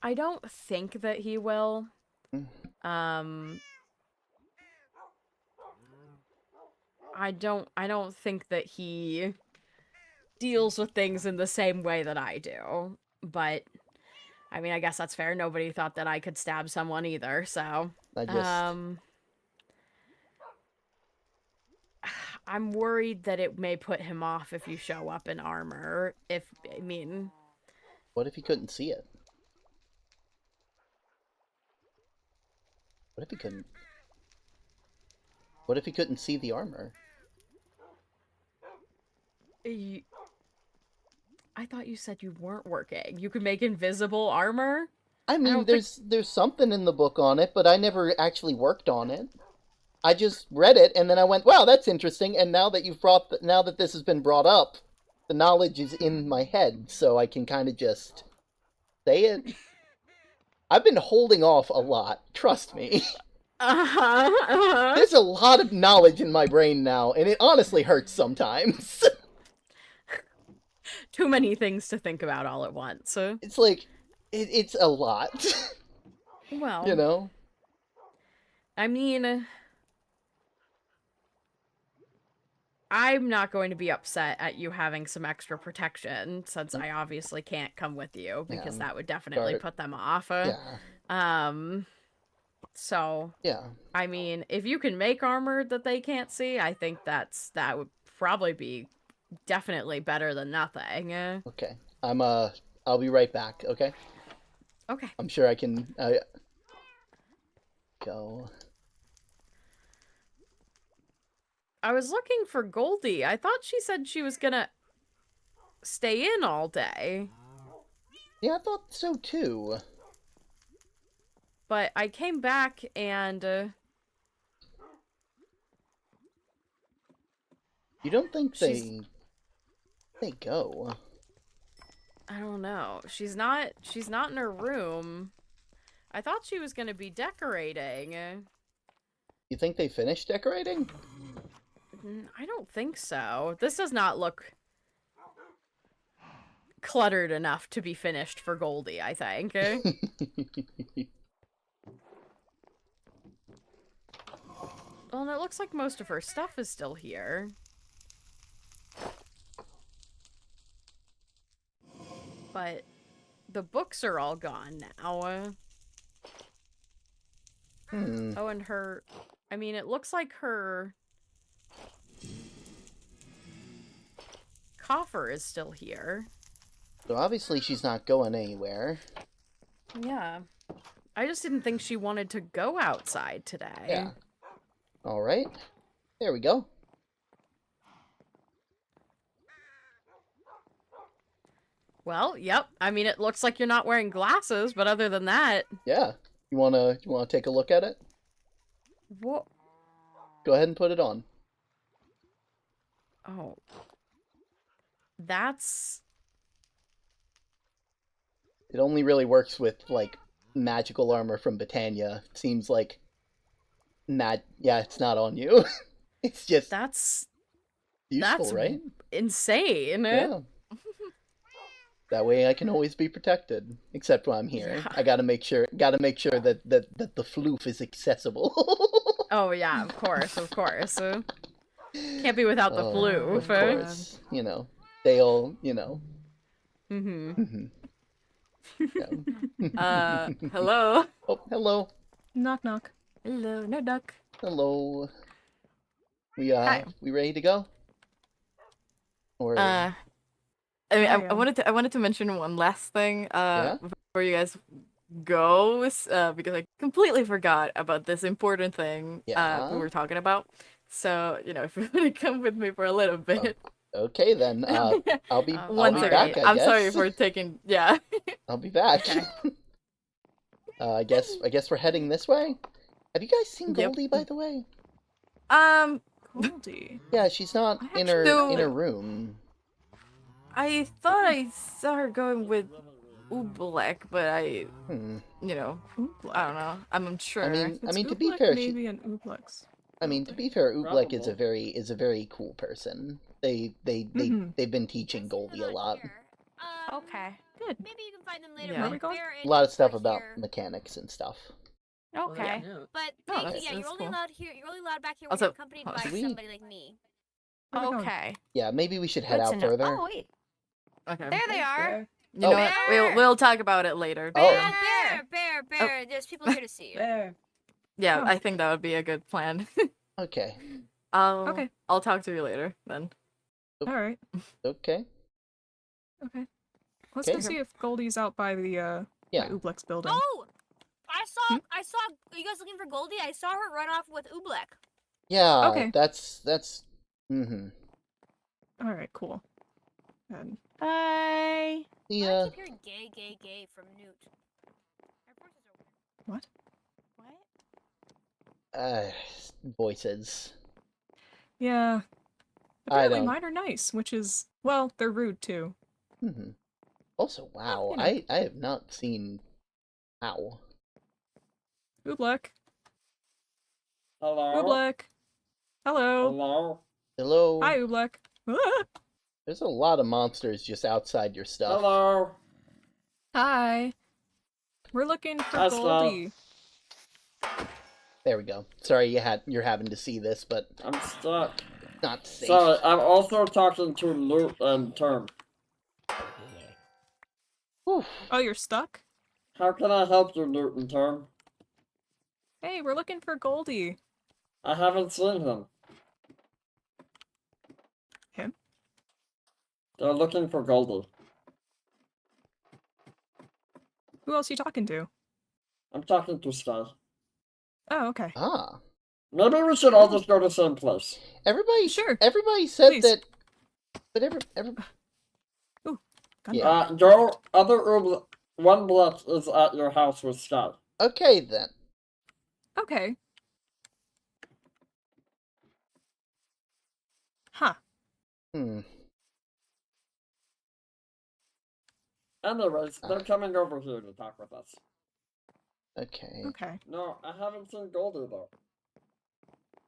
Speaker 7: I don't think that he will. I don't think that he deals with things in the same way that I do. But I mean, I guess that's fair. Nobody thought that I could stab someone either, so
Speaker 1: I just
Speaker 7: I'm worried that it may put him off if you show up in armor.
Speaker 1: What if he couldn't see it? What if he couldn't? What if he couldn't see the armor?
Speaker 7: I thought you said you weren't working. You could make invisible armor?
Speaker 1: I mean, there's something in the book on it, but I never actually worked on it. I just read it, and then I went, wow, that's interesting, and now that now that this has been brought up, the knowledge is in my head, so I can kind of just say it. I've been holding off a lot, trust me. There's a lot of knowledge in my brain now, and it honestly hurts sometimes.
Speaker 7: Too many things to think about all at once.
Speaker 1: It's like, it's a lot.
Speaker 7: Well,
Speaker 1: you know?
Speaker 7: I mean, I'm not going to be upset at you having some extra protection, since I obviously can't come with you, because that would definitely put them off. So,
Speaker 1: yeah.
Speaker 7: I mean, if you can make armor that they can't see, I think that would probably be definitely better than nothing.
Speaker 1: Okay. I'll be right back, okay?
Speaker 7: Okay.
Speaker 1: I'm sure I can, go.
Speaker 7: I was looking for Goldie. I thought she said she was gonna stay in all day.
Speaker 1: Yeah, I thought so too.
Speaker 7: But I came back and,
Speaker 1: You don't think they go?
Speaker 7: I don't know. She's not in her room. I thought she was gonna be decorating.
Speaker 1: You think they finished decorating?
Speaker 7: I don't think so. This does not look cluttered enough to be finished for Goldie, I think. Well, and it looks like most of her stuff is still here. But the books are all gone now. Oh, and her... I mean, it looks like her... coffer is still here.
Speaker 1: So obviously she's not going anywhere.
Speaker 7: Yeah. I just didn't think she wanted to go outside today.
Speaker 1: Yeah. Alright. There we go.
Speaker 7: Well, yep. I mean, it looks like you're not wearing glasses, but other than that...
Speaker 1: Yeah. You wanna take a look at it?
Speaker 7: What?
Speaker 1: Go ahead and put it on.
Speaker 7: Oh. That's...
Speaker 1: It only really works with, like, magical armor from Britannia. It seems like... Yeah, it's not on you. It's just...
Speaker 7: That's
Speaker 1: useful, right?
Speaker 7: Insane.
Speaker 1: Yeah. That way I can always be protected. Except when I'm here. Yeah. I gotta make sure that the floof is accessible.
Speaker 7: Oh, yeah, of course. Can't be without the floof.
Speaker 1: Of course. You know, they all, you know.
Speaker 3: Hello?
Speaker 1: Oh, hello.
Speaker 9: Knock, knock.
Speaker 3: Hello, no duck.
Speaker 1: Hello. We
Speaker 3: Hi.
Speaker 1: we ready to go? Or
Speaker 3: I mean, I wanted to mention one last thing before you guys go, because I completely forgot about this important thing we were talking about. So, you know, if you want to come with me for a little bit.
Speaker 1: Okay, then. I'll be back,
Speaker 3: I'm sorry for taking... Yeah.
Speaker 1: I'll be back.
Speaker 7: Okay.
Speaker 1: I guess we're heading this way? Have you guys seen Goldie, by the way?
Speaker 9: Goldie?
Speaker 1: Yeah, she's not in her room.
Speaker 3: I thought I saw her going with Oobleck, but I... You know, I don't know. I'm unsure.
Speaker 1: I mean, to be
Speaker 9: Oobleck,
Speaker 1: fair,
Speaker 9: maybe an Ooblex.
Speaker 1: I mean, to be fair, Oobleck is
Speaker 6: Probably.
Speaker 1: a very cool person. They've been teaching Goldie a lot.
Speaker 5: Okay.
Speaker 9: Good.
Speaker 2: Maybe you can find them later.
Speaker 3: Yeah.
Speaker 9: Where are we going?
Speaker 2: Bear
Speaker 1: A lot of
Speaker 2: and
Speaker 1: stuff
Speaker 2: Oobleck
Speaker 1: about
Speaker 2: here.
Speaker 1: mechanics and stuff.
Speaker 8: Well,
Speaker 5: Okay.
Speaker 8: that's new.
Speaker 2: But
Speaker 3: Oh,
Speaker 2: thank you.
Speaker 3: that's-
Speaker 2: Yeah, you're
Speaker 3: that's
Speaker 2: only
Speaker 3: cool.
Speaker 2: allowed here. You're only allowed back here when
Speaker 3: Also-
Speaker 2: you're accompanied by
Speaker 1: Should we-
Speaker 2: somebody like me.
Speaker 9: Where are we going?
Speaker 5: Okay.
Speaker 1: Yeah, maybe we should head
Speaker 5: Good
Speaker 1: out
Speaker 5: to know.
Speaker 1: further.
Speaker 5: Oh wait,
Speaker 3: Okay.
Speaker 5: there they are.
Speaker 8: Bear.
Speaker 3: You know
Speaker 1: Oh.
Speaker 3: what? We'll talk about it later.
Speaker 1: Oh.
Speaker 2: Oh, Bear. There's people here to see you.
Speaker 8: Bear.
Speaker 3: Yeah,
Speaker 9: Oh.
Speaker 3: I think that would be a good plan.
Speaker 1: Okay.
Speaker 9: Okay.
Speaker 3: I'll talk to you later then.
Speaker 9: All right.
Speaker 1: Okay.
Speaker 9: Okay. Let's
Speaker 1: Okay.
Speaker 9: go see if Goldie's out by the
Speaker 1: Yeah.
Speaker 9: by Oobleck's building.
Speaker 2: Oh, I saw. Are you guys looking for Goldie? I saw her run off with Oobleck.
Speaker 1: Yeah.
Speaker 9: Okay.
Speaker 1: That's. Mm-hmm.
Speaker 9: All right. Cool. And
Speaker 5: Bye.
Speaker 2: I
Speaker 1: Yeah.
Speaker 2: keep hearing gay from Newt. Our voices are weird.
Speaker 9: what?
Speaker 2: What?
Speaker 1: Voices.
Speaker 9: Yeah.
Speaker 1: I
Speaker 9: Apparently
Speaker 1: don't.
Speaker 9: mine are nice, which is well, they're rude too.
Speaker 1: Mm-hmm. Also, wow.
Speaker 9: you know.
Speaker 1: I have not seen. Ow.
Speaker 9: Oobleck.
Speaker 6: Hello?
Speaker 9: Oobleck. Hello.
Speaker 6: Hello?
Speaker 1: Hello.
Speaker 9: Hi, Oobleck. Ah!
Speaker 1: There's a lot of monsters just outside your stuff.
Speaker 6: Hello?
Speaker 9: Hi. We're looking for
Speaker 6: Hi, Sloth.
Speaker 9: Goldie.
Speaker 1: There we go. Sorry you're having to see this, but
Speaker 6: I'm stuck.
Speaker 1: not safe.
Speaker 6: Sorry, I'm also talking to Loot and Term.
Speaker 1: Whew.
Speaker 9: Oh, you're stuck?
Speaker 6: How can I help you, Loot and Term?
Speaker 9: Hey, we're looking for Goldie.
Speaker 6: I haven't seen him.
Speaker 9: Him?
Speaker 6: They're looking for Goldie.
Speaker 9: Who else you talking to?
Speaker 6: I'm talking to Sky.
Speaker 9: Oh, okay.
Speaker 1: Ah.
Speaker 6: Maybe we should all just go to the same place.
Speaker 1: Everybody
Speaker 9: Sure.
Speaker 1: Everybody said
Speaker 9: Please.
Speaker 1: that but every
Speaker 9: Gun
Speaker 1: Yeah.
Speaker 9: butt.
Speaker 6: Go other room. One block is at your house with Sky.
Speaker 1: Okay then.
Speaker 9: Okay. Huh.
Speaker 1: Hmm.
Speaker 6: Anyways, they're coming over here to talk with us.
Speaker 1: Okay.
Speaker 9: Okay.
Speaker 6: No, I haven't seen Goldie though.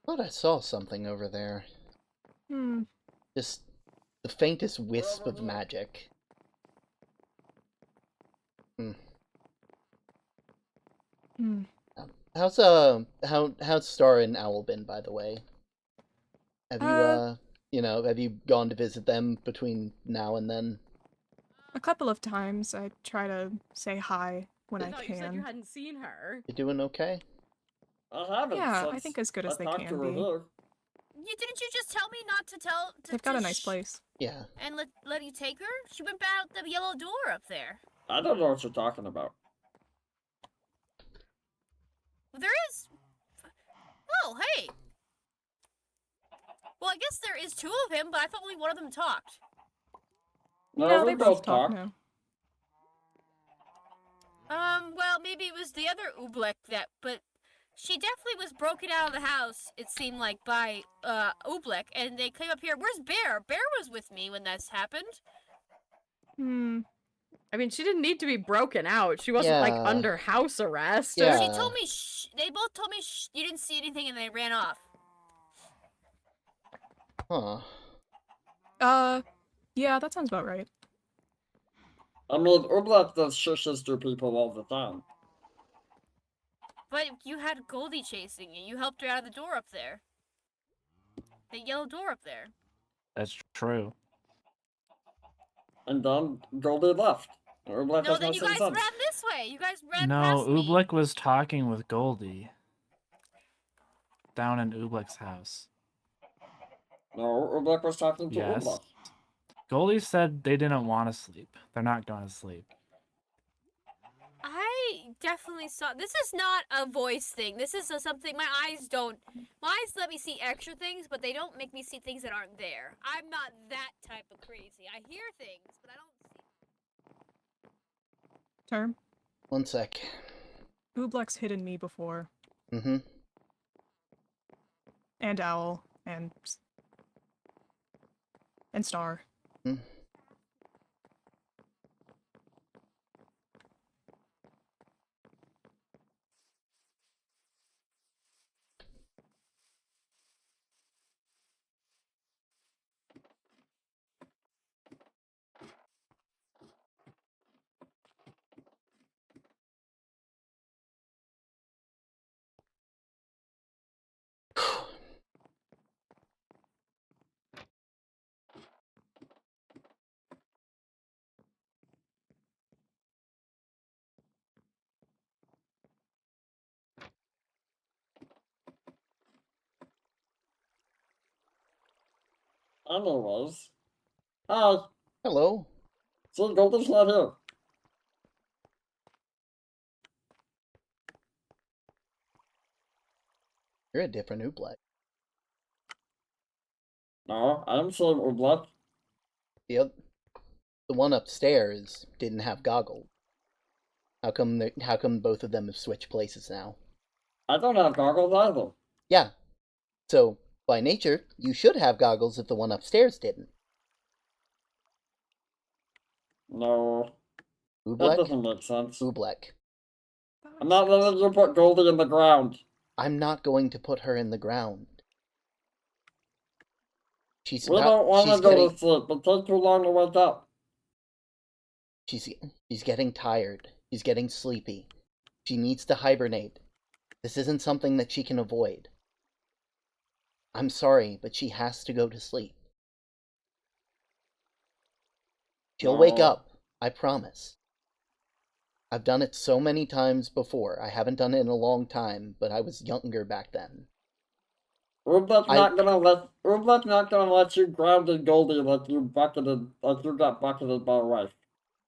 Speaker 1: Thought I saw something over there.
Speaker 9: Hmm.
Speaker 1: Just the faintest wisp of magic.
Speaker 9: Hmm.
Speaker 1: How's how's Star and Owl been, by the way? Have you have you gone to visit them between now and then?
Speaker 9: A couple of times I try to say hi when I
Speaker 7: thought you said you
Speaker 9: can.
Speaker 7: hadn't seen her.
Speaker 1: You doing okay?
Speaker 6: I haven't.
Speaker 9: Yeah, I
Speaker 6: since
Speaker 9: think as good as
Speaker 6: I
Speaker 9: they
Speaker 6: talked to
Speaker 9: can
Speaker 6: her
Speaker 9: be.
Speaker 6: here.
Speaker 2: Didn't you just tell me not to tell?
Speaker 9: They've got a nice place.
Speaker 1: Yeah.
Speaker 2: And let you take her? She went out the yellow door up there.
Speaker 6: I don't know what you're talking about.
Speaker 2: Well, there is. Oh, hey. Well, I guess there is two of him, but I thought only one of them talked.
Speaker 6: No, we
Speaker 9: they
Speaker 6: both
Speaker 9: talk
Speaker 6: talk.
Speaker 9: now.
Speaker 2: Well, maybe it was the other Oobleck but she definitely was broken out of the house, it seemed like, by, Oobleck, and they came up here. Where's Bear? Bear was with me when this happened.
Speaker 9: Hmm.
Speaker 7: I mean, she didn't need to be broken out. She wasn't like
Speaker 1: Yeah.
Speaker 7: under house arrest.
Speaker 1: Yeah.
Speaker 2: She told me they both told me you didn't see anything and they ran off.
Speaker 1: Huh.
Speaker 9: Yeah, that sounds about right.
Speaker 6: I mean, Oobleck does shushes to people all the time.
Speaker 2: But you had Goldie chasing you. You helped her out of the door up there. The yellow door up there.
Speaker 4: That's true.
Speaker 6: And then Goldie left. Oobleck
Speaker 2: No,
Speaker 6: has
Speaker 2: then
Speaker 6: no
Speaker 2: you guys
Speaker 6: sense.
Speaker 2: ran this way. You guys ran
Speaker 4: No,
Speaker 2: past me.
Speaker 4: Oobleck was talking with Goldie. Down in Oobleck's house.
Speaker 6: No, Oobleck was talking to
Speaker 4: Yes.
Speaker 6: Oobleck.
Speaker 4: Goldie said they didn't want to sleep. They're not going to sleep.
Speaker 2: I definitely saw. This is not a voice thing. This is something my eyes don't. My eyes let me see extra things, but they don't make me see things that aren't there. I'm not that type of crazy. I hear things, but I don't see.
Speaker 9: Term.
Speaker 1: 1 sec.
Speaker 9: Oobleck's hidden me before.
Speaker 1: Mm-hmm.
Speaker 9: And Owl. And Star.
Speaker 1: Mm.
Speaker 6: Anyways. Hi.
Speaker 1: Hello.
Speaker 6: See, Goldie's not here.
Speaker 1: You're a different Oobleck.
Speaker 6: No, I am seeing Oobleck.
Speaker 1: The one upstairs didn't have goggles. How come both of them have switched places now?
Speaker 6: I don't have goggles either.
Speaker 1: Yeah. So, by nature, you should have goggles if the one upstairs didn't.
Speaker 6: No. That
Speaker 1: Oobleck?
Speaker 6: doesn't make sense.
Speaker 1: Oobleck.
Speaker 6: I'm not letting you put Goldie in the ground.
Speaker 1: I'm not going to put her in the ground.
Speaker 6: We don't want to go to sleep. It takes too long to wake up.
Speaker 1: She's getting tired. She's getting sleepy. She needs to hibernate. This isn't something that she can avoid. I'm sorry, but she has to go to sleep. She'll wake up, I promise. I've done it so many times before. I haven't done it in a long time, but I was younger back then.
Speaker 6: Oobleck's not gonna let you grounded Goldie like you got bucketed by a wife.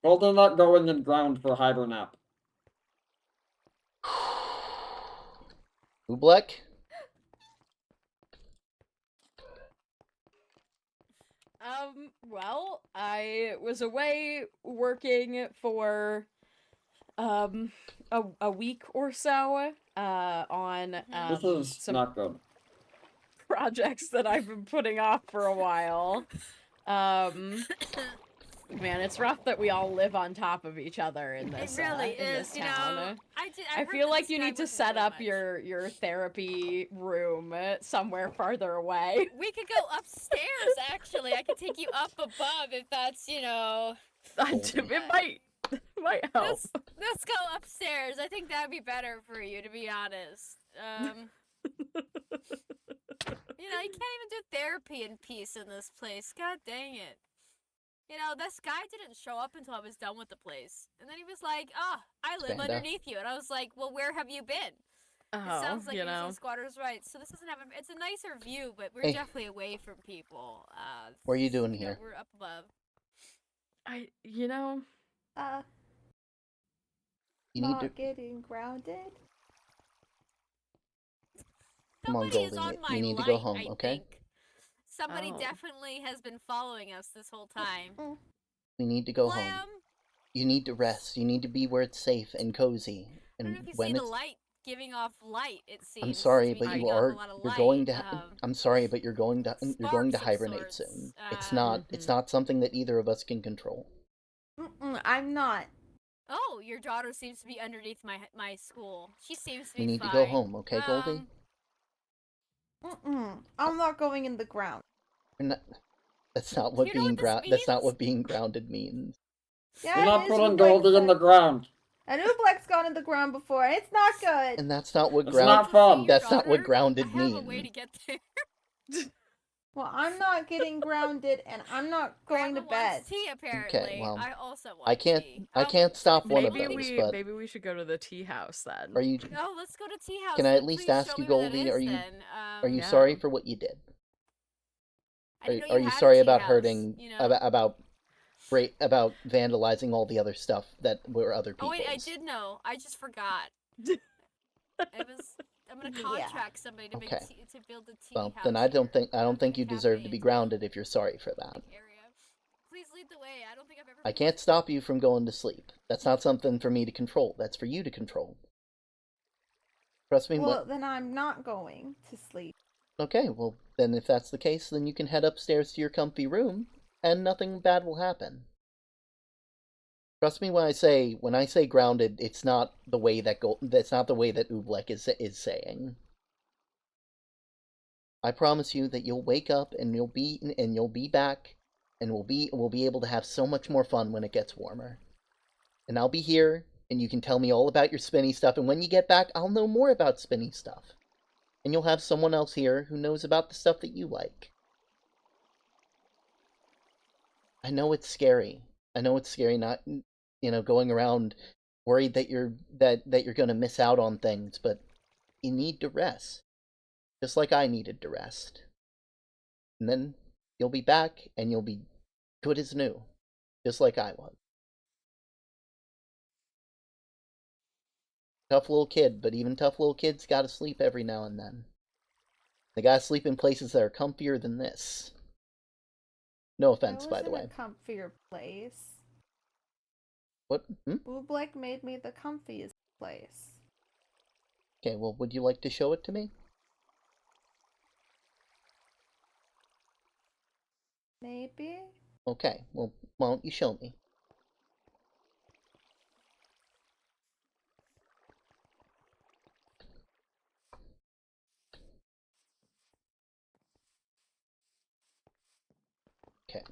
Speaker 6: Goldie not going in ground for hibernap.
Speaker 1: Oobleck?
Speaker 7: Well, I was away working for a week or so on
Speaker 6: This is
Speaker 7: some
Speaker 6: not good.
Speaker 7: projects that I've been putting off for a while. Man, it's rough that we all live on top of each other in this.
Speaker 2: It really
Speaker 7: in
Speaker 2: is.
Speaker 7: this town.
Speaker 2: I
Speaker 7: feel like you need to set up your therapy room somewhere farther away.
Speaker 2: We could go upstairs. Actually, I could take you up above if that's
Speaker 7: It might help.
Speaker 2: Let's go upstairs. I think that'd be better for you, to be honest. You can't even do therapy in peace in this place. God dang it. This guy didn't show up until I was done with the place. And then he was like, I live underneath you. And I was like, well, where have you been? It sounds like you're in squatters' rights. So this doesn't have it's a nicer view, but we're definitely away from people.
Speaker 1: What are you doing here?
Speaker 2: We're up above.
Speaker 1: You
Speaker 5: not
Speaker 1: need to...
Speaker 5: getting grounded.
Speaker 1: Come on, Goldie. You need to go home, okay?
Speaker 2: Somebody definitely has been following us this whole time.
Speaker 1: We need to go home. You need to rest. You need to be where it's safe and cozy. And
Speaker 2: I don't know if you see the light giving off light. It seems.
Speaker 1: I'm sorry, but you are. You're going to. I'm sorry, but you're going to hibernate soon. It's not something that either of us can control.
Speaker 5: I'm not.
Speaker 2: Oh, your daughter seems to be underneath my school. She seems to be.
Speaker 1: We need
Speaker 2: fine.
Speaker 1: to go home, okay, Goldie?
Speaker 5: I'm not going in the ground.
Speaker 1: That's not what That's not what being grounded means.
Speaker 5: Yeah,
Speaker 6: You're not putting Goldie in the ground.
Speaker 5: And Oobleck's gone in the ground before, and it's not good.
Speaker 1: And that's not what
Speaker 6: It's not fun.
Speaker 1: That's not what grounded means.
Speaker 2: I have a way to get there.
Speaker 5: Well, I'm not getting grounded, and I'm not going to bed.
Speaker 2: Tea, apparently.
Speaker 1: Okay, well,
Speaker 2: I also want tea.
Speaker 1: I can't stop one of those, but
Speaker 7: maybe we should go to the tea house then.
Speaker 1: Are you?
Speaker 2: Oh, let's go to tea house.
Speaker 1: Can I at least ask you, Goldie? Are you sorry for what you did? Are you sorry about hurting? About vandalizing all the other stuff that were other people's?
Speaker 2: Oh wait, I did know. I just forgot. I'm gonna contract somebody to to build a tea house.
Speaker 1: Well, then I don't think you deserve to be grounded if you're sorry for that.
Speaker 2: Please lead the way. I don't think I've ever.
Speaker 1: I can't stop you from going to sleep. That's not something for me to control. That's for you to control. Trust me.
Speaker 5: Well, then I'm not going to sleep.
Speaker 1: Okay, well, then if that's the case, then you can head upstairs to your comfy room, and nothing bad will happen. Trust me when I say grounded, it's not the way that Oobleck is saying. I promise you that you'll wake up and you'll be back, and we'll be able to have so much more fun when it gets warmer. And I'll be here, and you can tell me all about your spinny stuff, and when you get back, I'll know more about spinny stuff. And you'll have someone else here who knows about the stuff that you like. I know it's scary. Not, going around worried that you're going to miss out on things, but you need to rest. Just like I needed to rest. And then You'll be back, and you'll be good as new, just like I was. Tough little kid, but even tough little kids gotta sleep every now and then. They gotta sleep in places that are comfier than this. No offense, by the way.
Speaker 5: That wasn't a comfier place.
Speaker 1: What?
Speaker 5: Oobleck made me the comfiest place.
Speaker 1: Okay, well, would you like to show it to me?
Speaker 5: Maybe?
Speaker 1: Okay, well, why don't you show me? Okay.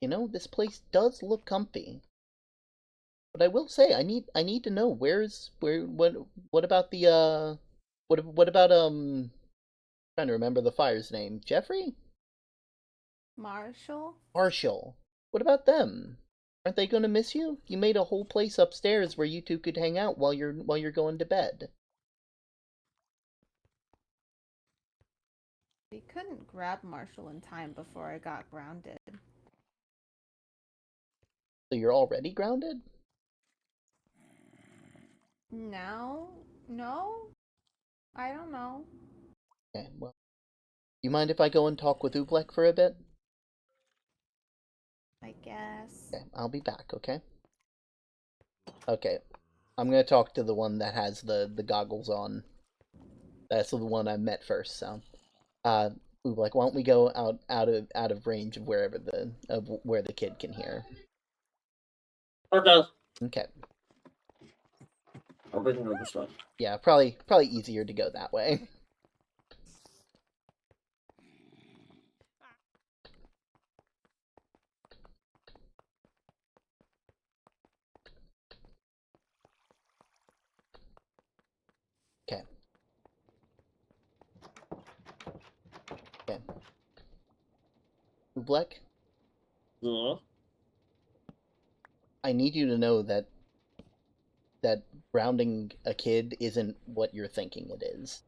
Speaker 1: You know, this place does look comfy. But I will say, I need to know what about the what about trying to remember the fire's name. Jeffrey?
Speaker 5: Marshall?
Speaker 1: Marshall. What about them? Aren't they gonna miss you? You made a whole place upstairs where you two could hang out while you're going to bed.
Speaker 5: We couldn't grab Marshall in time before I got grounded.
Speaker 1: So you're already grounded?
Speaker 5: Now? No? I don't know.
Speaker 1: Okay, well. You mind if I go and talk with Oobleck for a bit?
Speaker 5: I guess.
Speaker 1: Okay, I'll be back, okay? Okay. I'm gonna talk to the one that has the goggles on. That's the one I met first, so. Oobleck, why don't we go out of range of where the kid can hear.
Speaker 6: Okay.
Speaker 1: Okay.
Speaker 6: Oh, we can go this way.
Speaker 1: Yeah, probably easier to go that way. Okay. Okay. Oobleck,
Speaker 6: Yeah.
Speaker 1: I need you to know that grounding a kid isn't what you're thinking it is.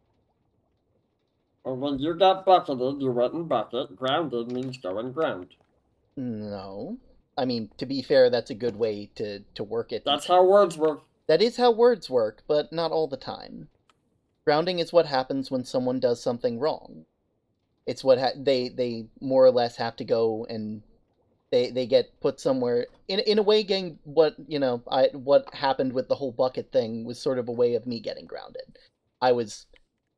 Speaker 6: Well, when you got bucketed, you went in bucket. Grounded means go and ground.
Speaker 1: No. I mean, to be fair, that's a good way to work it.
Speaker 6: That's how words work.
Speaker 1: That is how words work, but not all the time. Grounding is what happens when someone does something wrong. It's what they more or less have to go and they get put somewhere in a way. Getting what what happened with the whole bucket thing was sort of a way of me getting grounded. I was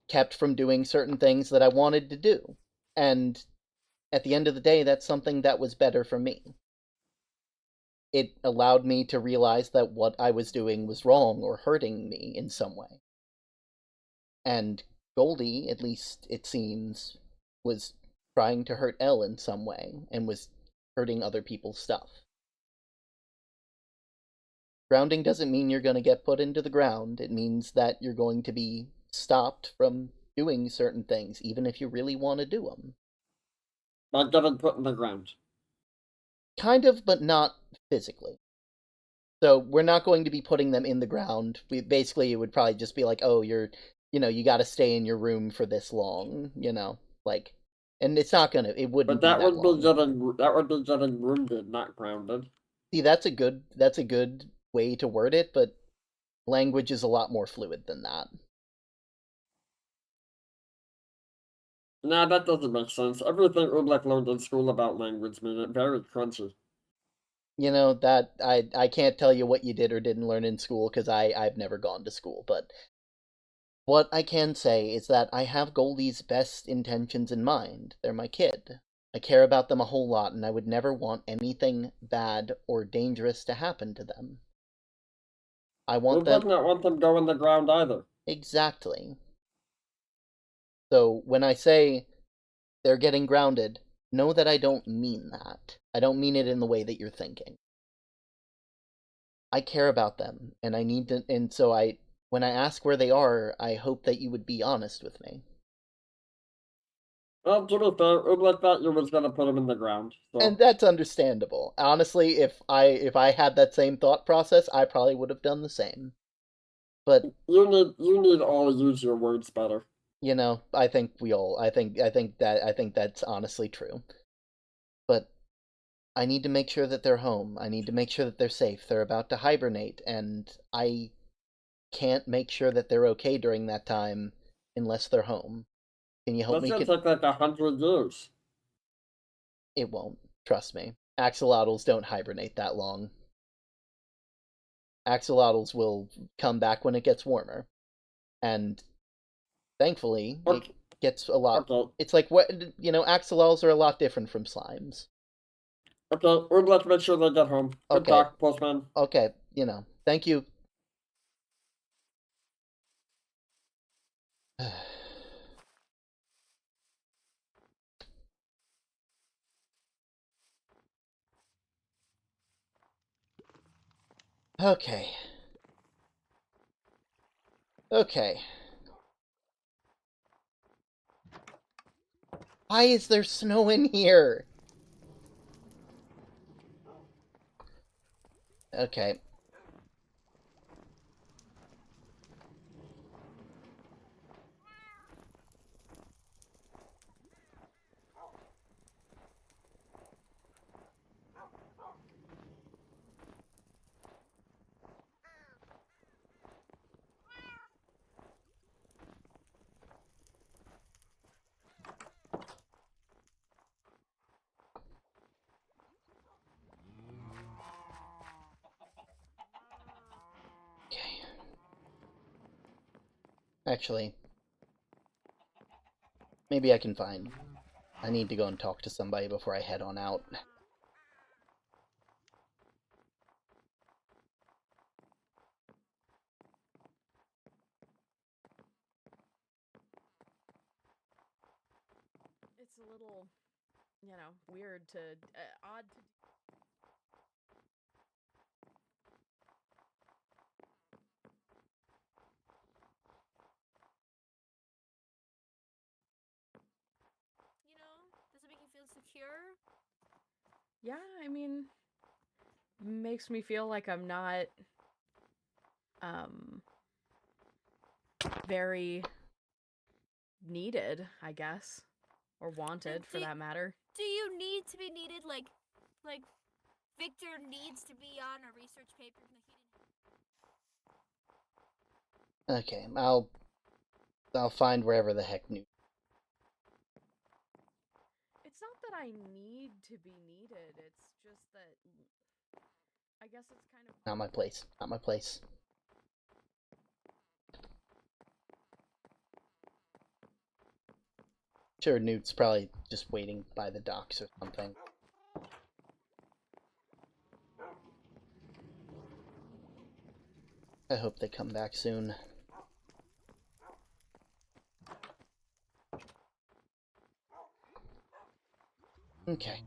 Speaker 1: kept from doing certain things that I wanted to do, and at the end of the day, that's something that was better for me. It allowed me to realize that what I was doing was wrong or hurting me in some way. And Goldie, at least it seems, was trying to hurt Elle in some way and was hurting other people's stuff. Grounding doesn't mean you're going to get put into the ground. It means that you're going to be stopped from doing certain things, even if you really want to do them.
Speaker 6: Like getting put in the ground.
Speaker 1: Kind of, but not physically. So we're not going to be putting them in the ground. Basically, it would probably just be like, oh, you gotta stay in your room for this long, like, and it's not gonna, it wouldn't.
Speaker 6: But
Speaker 1: that
Speaker 6: would be getting wounded, not grounded.
Speaker 1: See, that's a good way to word it, but language is a lot more fluid than that.
Speaker 6: Nah, that doesn't make sense. Everything Oobleck learned in school about language made it very crunchy.
Speaker 1: That I can't tell you what you did or didn't learn in school because I've never gone to school, but what I can say is that I have Goldie's best intentions in mind. They're my kid. I care about them a whole lot, and I would never want anything bad or dangerous to happen to them. I want them.
Speaker 6: Oobleck not want them go in the ground either.
Speaker 1: Exactly. So when I say they're getting grounded, know that I don't mean that. I don't mean it in the way that you're thinking. I care about them, and I need to, and so when I ask where they are, I hope that you would be honest with me.
Speaker 6: Well, to be fair, Oobleck thought you was gonna put him in the ground, so...
Speaker 1: And that's understandable. Honestly, if I had that same thought process, I probably would have done the same. But
Speaker 6: You need all use your words better.
Speaker 1: you know, I think that's honestly true. But I need to make sure that they're home. I need to make sure that they're safe. They're about to hibernate, and I can't make sure that they're okay during that time unless they're home. Can you help
Speaker 6: That's
Speaker 1: me?
Speaker 6: gonna take like 100 years.
Speaker 1: It won't. Trust me. Axolotls don't hibernate that long. Axolotls will come back when it gets warmer. And thankfully,
Speaker 6: Okay.
Speaker 1: it gets a lot...
Speaker 6: Okay.
Speaker 1: It's like, what, you know, axolotls are a lot different from slimes.
Speaker 6: Okay, Oobleck, make sure they get home. Good
Speaker 1: Okay.
Speaker 6: talk, postman.
Speaker 1: Okay, you know, thank you. Okay. Okay. Why is there snow in here? Okay. Okay. Actually, maybe I can find... I need to go and talk to somebody before I head on out.
Speaker 7: It's a little, you know, weird to, odd to.
Speaker 2: You know, does it make you feel secure?
Speaker 7: Yeah, I mean, makes me feel like I'm not, very needed, I guess. Or wanted, for that matter.
Speaker 2: Do you need to be needed? Like Victor needs to be on a research paper that he didn't.
Speaker 1: Okay, I'll find wherever the heck Newt...
Speaker 7: It's not that I need to be needed, it's just that I guess it's kind of...
Speaker 1: Not my place. Not my place. Sure, Newt's probably just waiting by the docks or something. I hope they come back soon. Okay.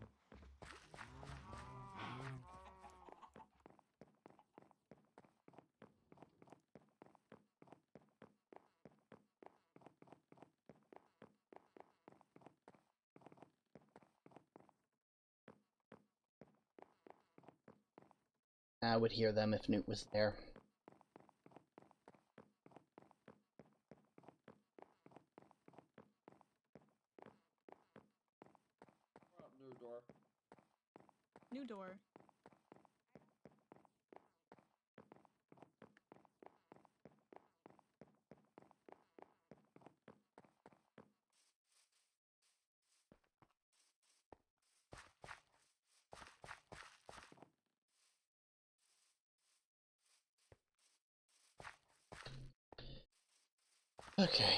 Speaker 1: I would hear them if Newt was there.
Speaker 6: New door.
Speaker 9: New door.
Speaker 1: Okay.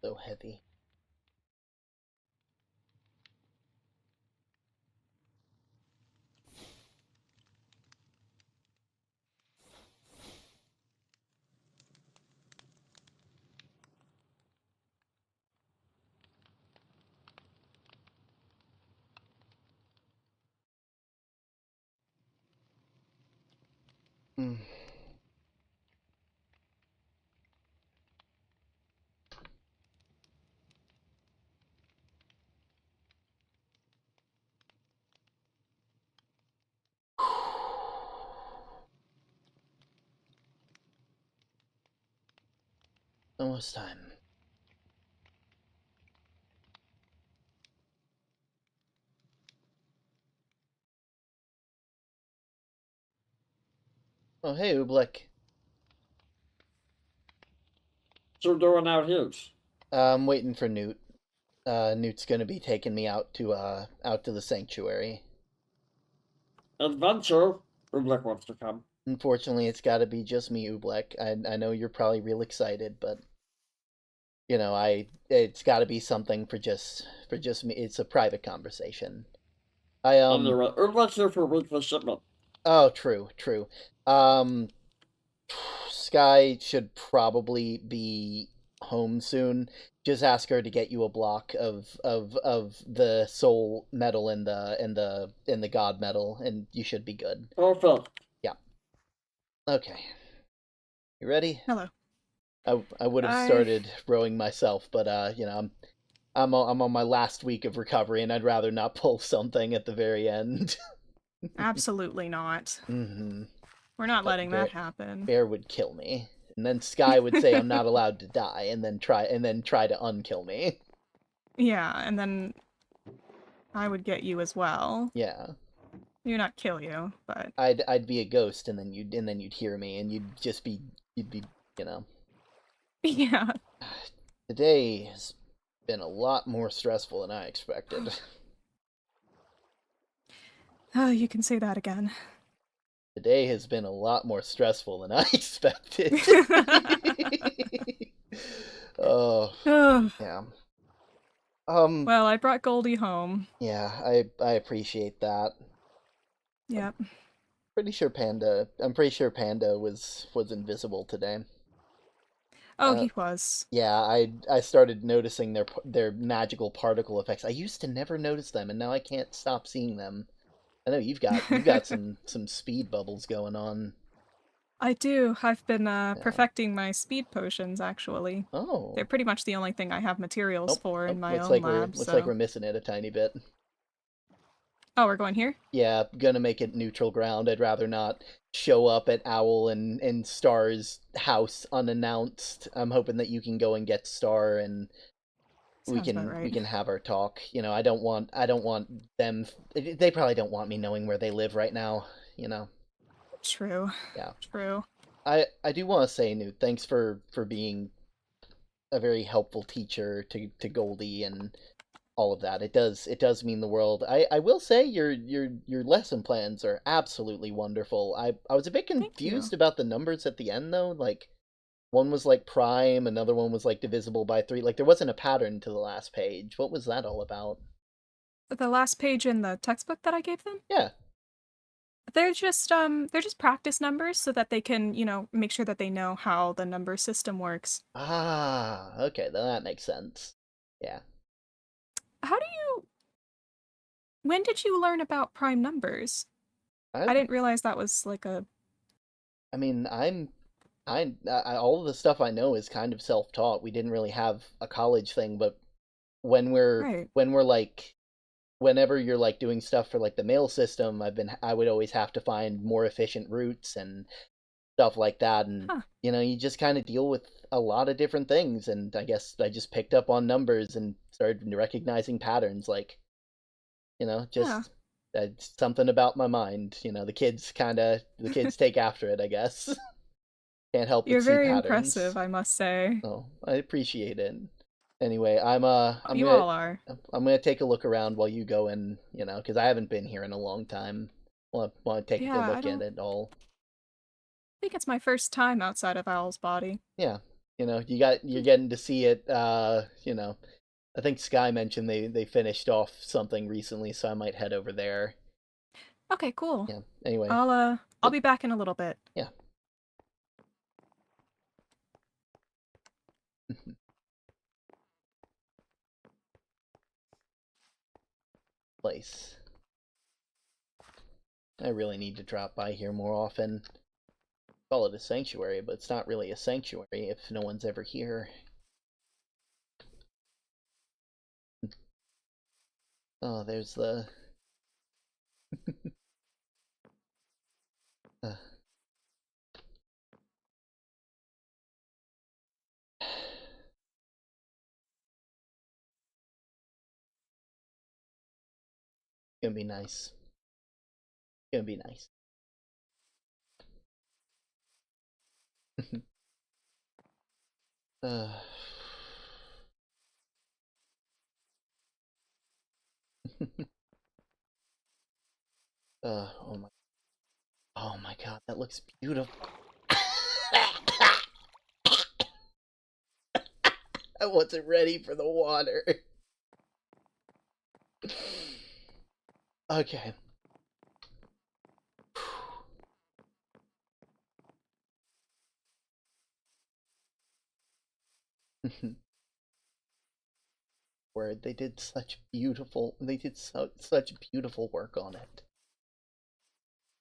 Speaker 1: so heavy. Hmm. Almost time. Oh, hey, Oobleck.
Speaker 6: What you doing out here?
Speaker 1: I'm waiting for Newt. Newt's gonna be taking me out to the sanctuary.
Speaker 6: Adventure? Oobleck wants to come.
Speaker 1: Unfortunately, it's got to be just me, Oobleck. I know you're probably real excited, but it's got to be something for just me. It's a private conversation.
Speaker 6: Anyway, Oobleck's here for weekly shipment.
Speaker 1: Oh, true. Um, Sky should probably be home soon. Just ask her to get you a block of the soul metal and the god metal, and you should be good.
Speaker 6: Perfect.
Speaker 1: Yeah. Okay. You ready?
Speaker 9: Hello.
Speaker 1: I would have started rowing myself, but I'm on my last week of recovery, and I'd rather not pull something at the very end.
Speaker 9: Absolutely not.
Speaker 1: Mm-hmm.
Speaker 9: We're not letting that happen.
Speaker 1: Bear would kill me, and then Sky would say I'm not allowed to die, and then try to unkill me.
Speaker 9: Yeah, and then I would get you as well.
Speaker 1: Yeah.
Speaker 9: Maybe not kill you, but
Speaker 1: I'd be a ghost, and then you'd hear me, and you'd be
Speaker 9: yeah.
Speaker 1: Today has been a lot more stressful than I expected.
Speaker 9: Oh, you can say that again.
Speaker 1: Today has been a lot more stressful than I expected. Oh, yeah.
Speaker 9: Well, I brought Goldie home.
Speaker 1: Yeah, I appreciate that.
Speaker 9: Yep.
Speaker 1: I'm pretty sure Panda was invisible today.
Speaker 9: Oh, he was.
Speaker 1: Yeah, I started noticing their magical particle effects. I used to never notice them, and now I can't stop seeing them. I know you've got some speed bubbles going on.
Speaker 9: I do. I've been perfecting my speed potions, actually.
Speaker 1: Oh.
Speaker 9: They're pretty much the only thing I have materials for in my
Speaker 1: looks
Speaker 9: own
Speaker 1: like
Speaker 9: lab.
Speaker 1: Looks like we're missing it a tiny bit.
Speaker 9: Oh, we're going here?
Speaker 1: Yeah, gonna make it neutral ground. I'd rather not show up at Owl and Star's house unannounced. I'm hoping that you can go and get Star, and we can have our talk. I don't want them. They probably don't want me knowing where they live right now.
Speaker 9: True.
Speaker 1: Yeah.
Speaker 9: True.
Speaker 1: I do want to say, Newt, thanks for being a very helpful teacher to Goldie and all of that. It does mean the world. I will say your lesson plans are absolutely wonderful. I was a bit confused about the numbers at the end though. Like one was like prime, another one was like divisible by 3. Like there wasn't a pattern to the last page. What was that all about?
Speaker 9: The last page in the textbook that I gave them?
Speaker 1: Yeah.
Speaker 9: They're just practice numbers so that they can, make sure that they know how the number system works.
Speaker 1: Ah, okay, then that makes sense. Yeah.
Speaker 9: When did you learn about prime numbers? I didn't realize that was like a...
Speaker 1: I mean, all of the stuff I know is kind of self-taught. We didn't really have a college thing, but whenever you're like doing stuff for like the mail system, I would always have to find more efficient routes and stuff like that, and you just kind of deal with a lot of different things, and I guess I just picked up on numbers and started recognizing patterns, like it's something about my mind. The kids take after it, I guess. Can't help but see patterns.
Speaker 9: You're very impressive, I must say.
Speaker 1: Oh, I appreciate it. Anyway, I'm gonna take a look around while you go in, because I haven't been here in a long time. Want to take a good look at it all.
Speaker 9: I think it's my first time outside of Owl's body.
Speaker 1: Yeah, you're getting to see it. I think Sky mentioned they finished off something recently, so I might head over there.
Speaker 9: Okay, cool.
Speaker 1: Yeah. Anyway.
Speaker 9: I'll be back in a little bit.
Speaker 1: Yeah. Place. I really need to drop by here more often. Call it a sanctuary, but it's not really a sanctuary if no one's ever here. Oh, there's the... Gonna be nice. Gonna be nice. Oh my god, that looks beautiful. I wasn't ready for the water. Okay. Word, they did such beautiful work on it.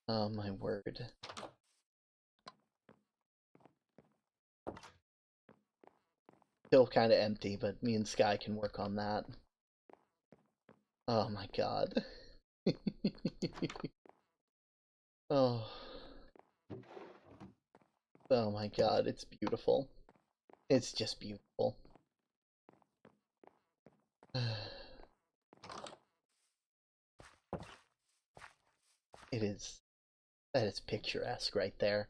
Speaker 1: Oh my word. Still kind of empty, but me and Sky can work on that. Oh my god. Oh. Oh my god, it's beautiful. It's just beautiful. It is. That is picturesque right there.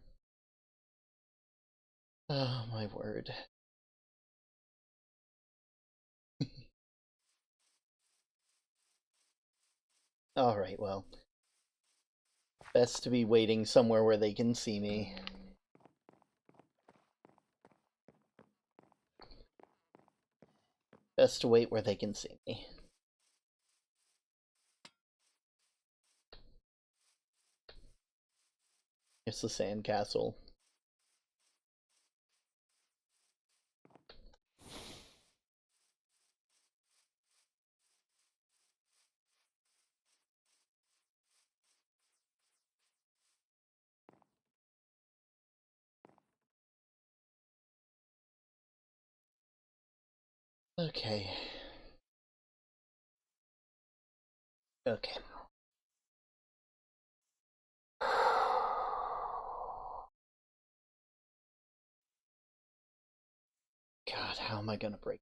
Speaker 1: Oh my word. Alright, well. Best to be waiting somewhere where they can see me. Best to wait where they can see me. It's the sandcastle. Okay. Okay. God, how am I gonna break?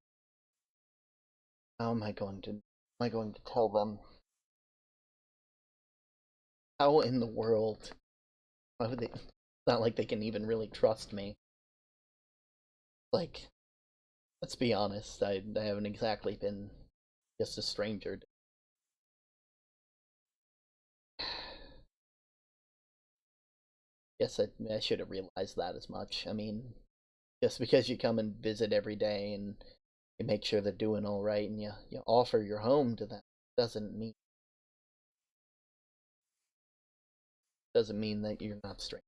Speaker 1: How am I going to tell them? How in the world? Why would they? It's not like they can even really trust me. Like, let's be honest, I haven't exactly been just a stranger. Guess I should have realized that as much. I mean, just because you come and visit every day and you make sure they're doing all right and you offer your home to them doesn't mean that you're not strange.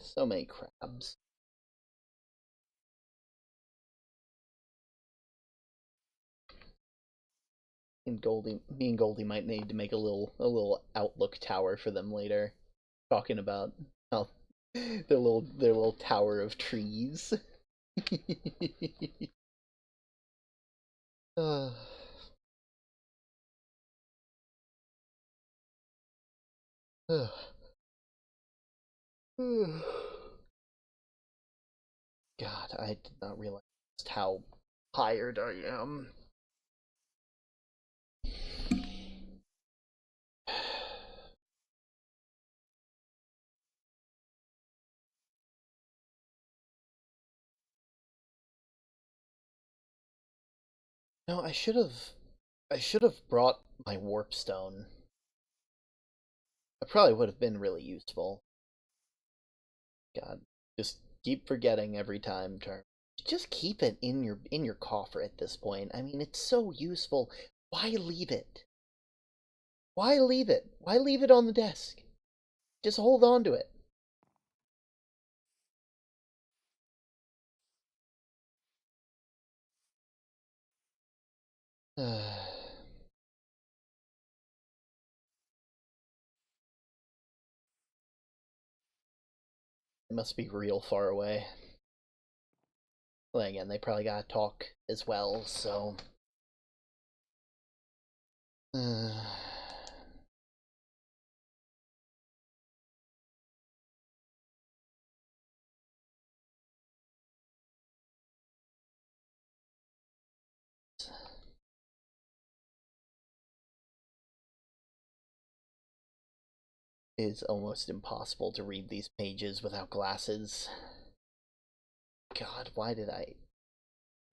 Speaker 1: So many crabs. And me and Goldie might need to make a little outlook tower for them later, talking about how their little tower of trees. uh, uh, God, I did not realize just how tired I am. No, I should have brought my warp stone. That probably would have been really useful. God, just keep forgetting every time turn. Just keep it in your coffer at this point. I mean, it's so useful. Why leave it? Why leave it? Why leave it on the desk? Just hold on to it. It must be real far away. Well, again, they probably gotta talk as well, so... It's almost impossible to read these pages without glasses. God, why did I...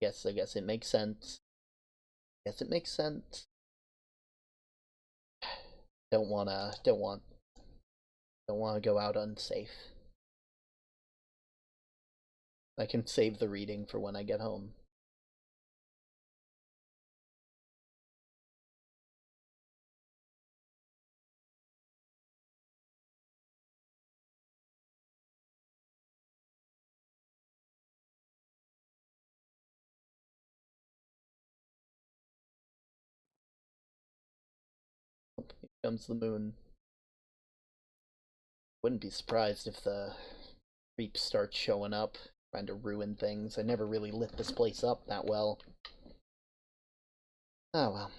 Speaker 1: I guess it makes sense. Guess it makes sense. Don't want to go out unsafe. I can save the reading for when I get home. Here comes the moon. Wouldn't be surprised if the creeps start showing up, trying to ruin things. I never really lit this place up that well. Oh well.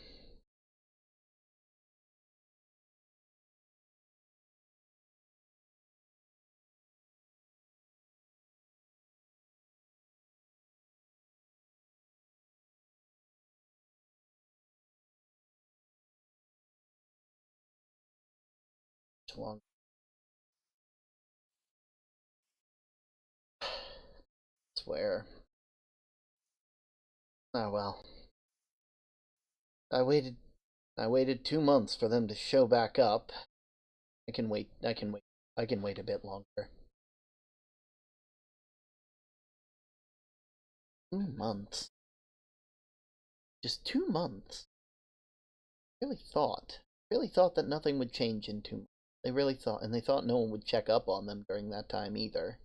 Speaker 1: Too long. Swear. Oh well. I waited 2 months for them to show back up. I can wait a bit longer. 2 months. Just 2 months. Really thought that nothing would change in 2 months. They really thought, and they thought no one would check up on them during that time either.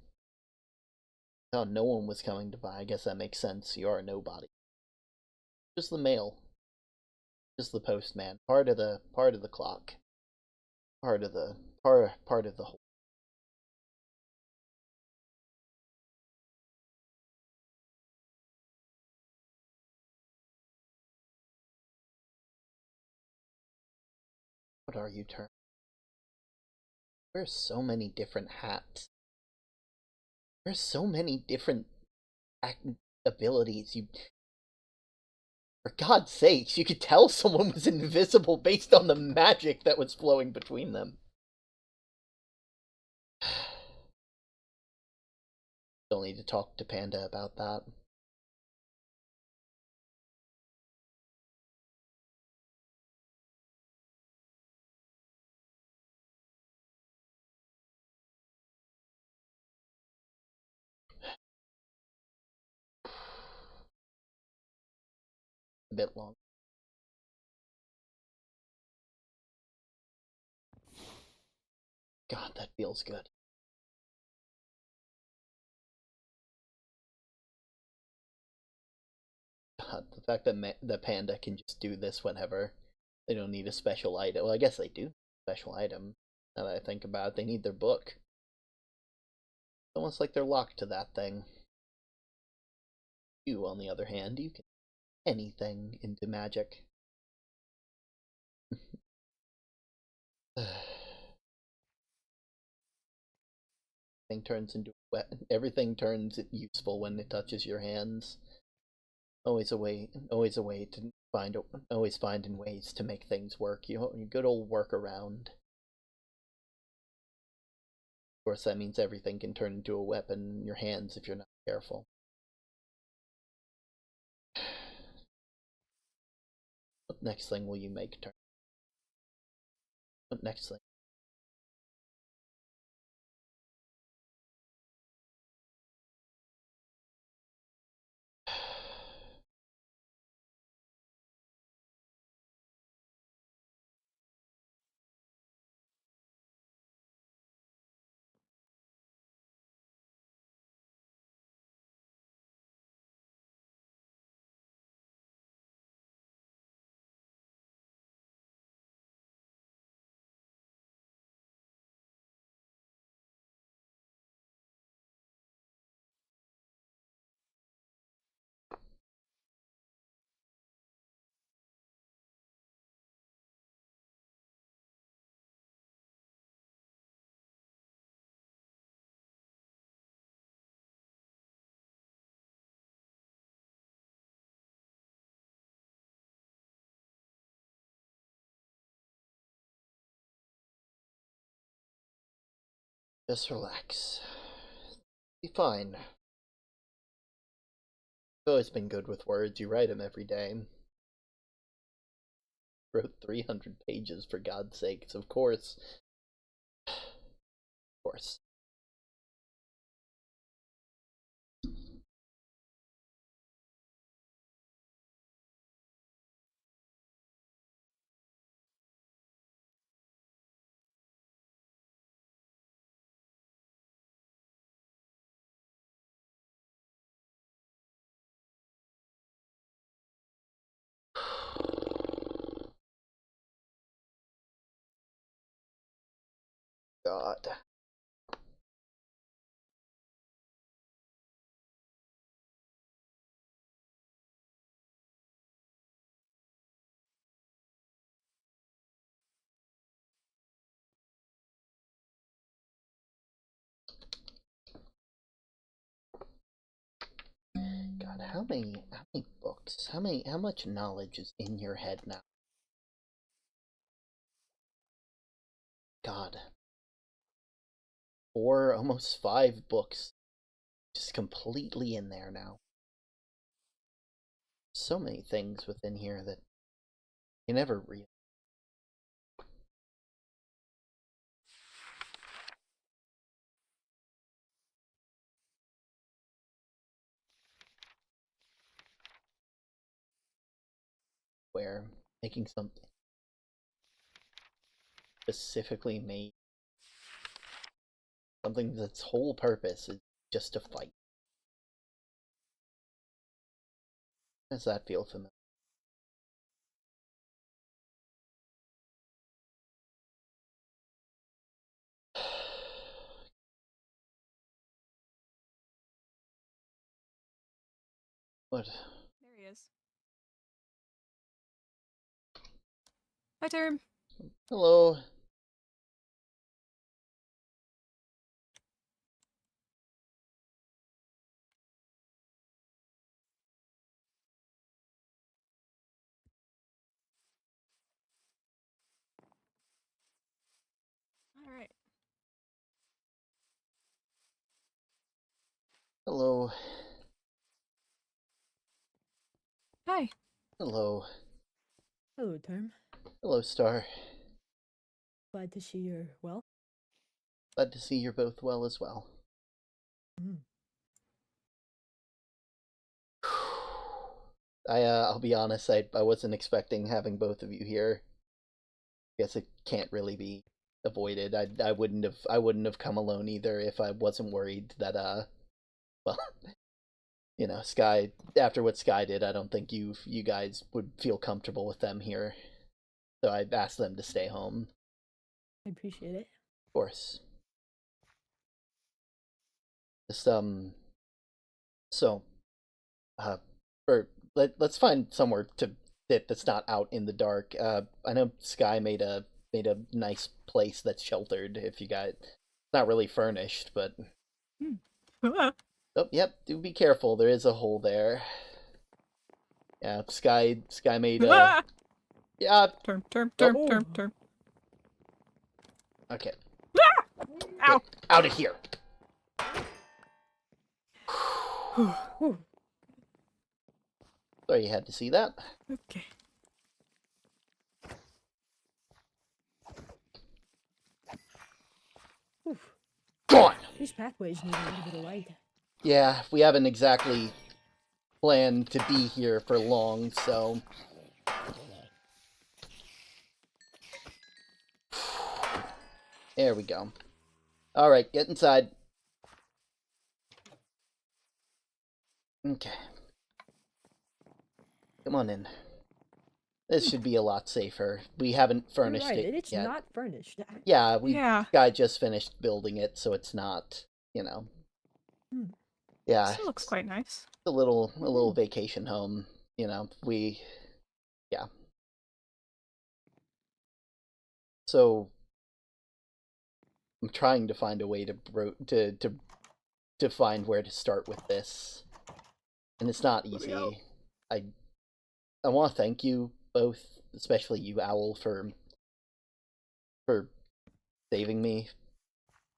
Speaker 1: Thought no one was coming to buy. I guess that makes sense. You are a nobody. Just the mail. Just the postman. Part of the clock. Part of the whole. What are you, Turn? There's so many different hats. There's so many different abilities. For God's sakes, you could tell someone was invisible based on the magic that was flowing between them. Still need to talk to Panda about that. A bit long. God, that feels good. God, the fact that the Panda can just do this whenever. They don't need a special item. Well, I guess they do. Special item. Now that I think about it, they need their book. It's almost like they're locked to that thing. You, on the other hand, you can anything into magic. Everything turns useful when it touches your hands. Always a way to always finding ways to make things work. You good old workaround. Of course, that means everything can turn into a weapon in your hands if you're not careful. What next thing will you make, turn? What next thing? Just relax. Be fine. You've always been good with words. You write them every day. Wrote 300 pages, for God's sakes. Of course. Of course. God. God, how many books? How much knowledge is in your head now? God. 4, almost 5 books. Just completely in there now. So many things within here that you never read. Where making something specifically made, something that's whole purpose is just to fight. Does that feel familiar? What?
Speaker 9: There he is. Hi, Term.
Speaker 1: Hello.
Speaker 9: All right.
Speaker 1: Hello.
Speaker 9: Hi.
Speaker 1: Hello.
Speaker 8: Hello, Term.
Speaker 1: Hello, Star.
Speaker 8: Glad to see you're well.
Speaker 1: Glad to see you're both well as well.
Speaker 8: Mm.
Speaker 1: I'll be honest, I wasn't expecting having both of you here. Guess it can't really be avoided. I wouldn't have come alone either if I wasn't worried that well, you know, Sky, after what Sky did, I don't think you guys would feel comfortable with them here. So I asked them to stay home.
Speaker 8: I appreciate it.
Speaker 1: Of course. Just so let's find somewhere to sit that's not out in the dark. I know Sky made a nice place that's sheltered. If you guys, it's not really furnished, but oh, yep. Do be careful. There is a hole there. Yeah, Sky made a. Yeah.
Speaker 9: Term.
Speaker 1: Okay.
Speaker 9: Ow!
Speaker 1: Get out of here. Sorry you had to see that.
Speaker 9: Okay.
Speaker 8: These pathways need a little bit of light.
Speaker 1: Yeah, we haven't exactly planned to be here for long, so... There we go. Alright, get inside. Okay. Come on in. This should be a lot safer. We haven't
Speaker 8: You're
Speaker 1: furnished
Speaker 8: right,
Speaker 1: it
Speaker 8: it's
Speaker 1: yet.
Speaker 8: not furnished.
Speaker 1: Yeah,
Speaker 9: Yeah.
Speaker 1: guy just finished building it, so it's not, you know.
Speaker 8: Hmm.
Speaker 1: Yeah,
Speaker 9: Still looks quite nice.
Speaker 1: a little vacation home, you know. Yeah. So I'm trying to find a way to find where to start with this, and it's not easy. I want to thank you both, especially you, Owl, for saving me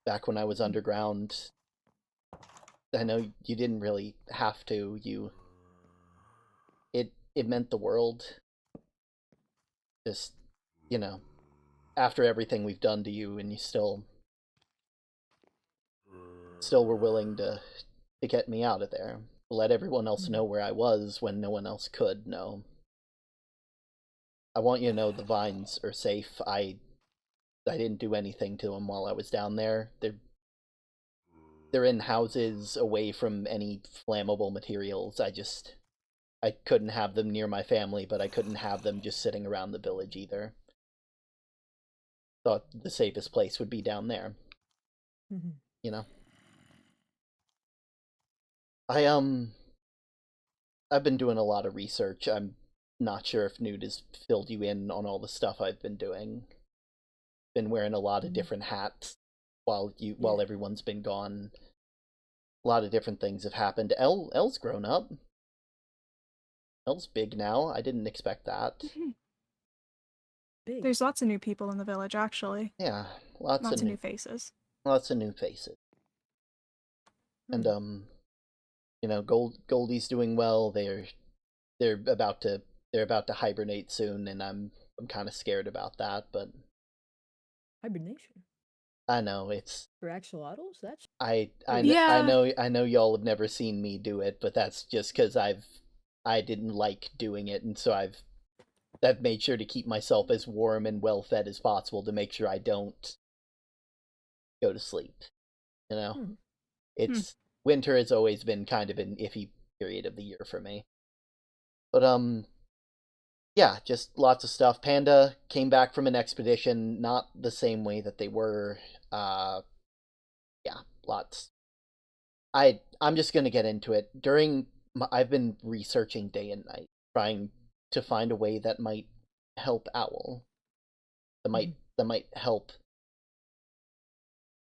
Speaker 1: back when I was underground. I know you didn't really have to. It meant the world. Just, you know, after everything we've done to you, and you still were willing to get me out of there. Let everyone else know where I was when no one else could know. I want you to know the vines are safe. I didn't do anything to them while I was down there. They're in houses away from any flammable materials. I couldn't have them near my family, but I couldn't have them just sitting around the village either. Thought the safest place would be down there. You know? I've been doing a lot of research. I'm not sure if Newt has filled you in on all the stuff I've been doing. Been wearing a lot of different hats while everyone's been gone. A lot of different things have happened. Elle's grown up. Elle's big now. I didn't expect that.
Speaker 8: Big.
Speaker 9: There's lots of new people in the village, actually.
Speaker 1: Yeah, lots of
Speaker 9: new faces.
Speaker 1: Lots of new faces. And you know, Goldie's doing well. They're about to hibernate soon, and I'm kind of scared about that, but
Speaker 8: Hibernation.
Speaker 1: I know it's
Speaker 8: For axolotls? That's
Speaker 1: I
Speaker 9: Yeah.
Speaker 1: know y'all have never seen me do it, but that's just because I didn't like doing it, and so I've made sure to keep myself as warm and well fed as possible to make sure I don't go to sleep. You know, it's winter has always been kind of an iffy period of the year for me, but yeah, just lots of stuff. Panda came back from an expedition, not the same way that they were. Yeah, lots. I'm just gonna get into it. I've been researching day and night, trying to find a way that might help Owl. That might help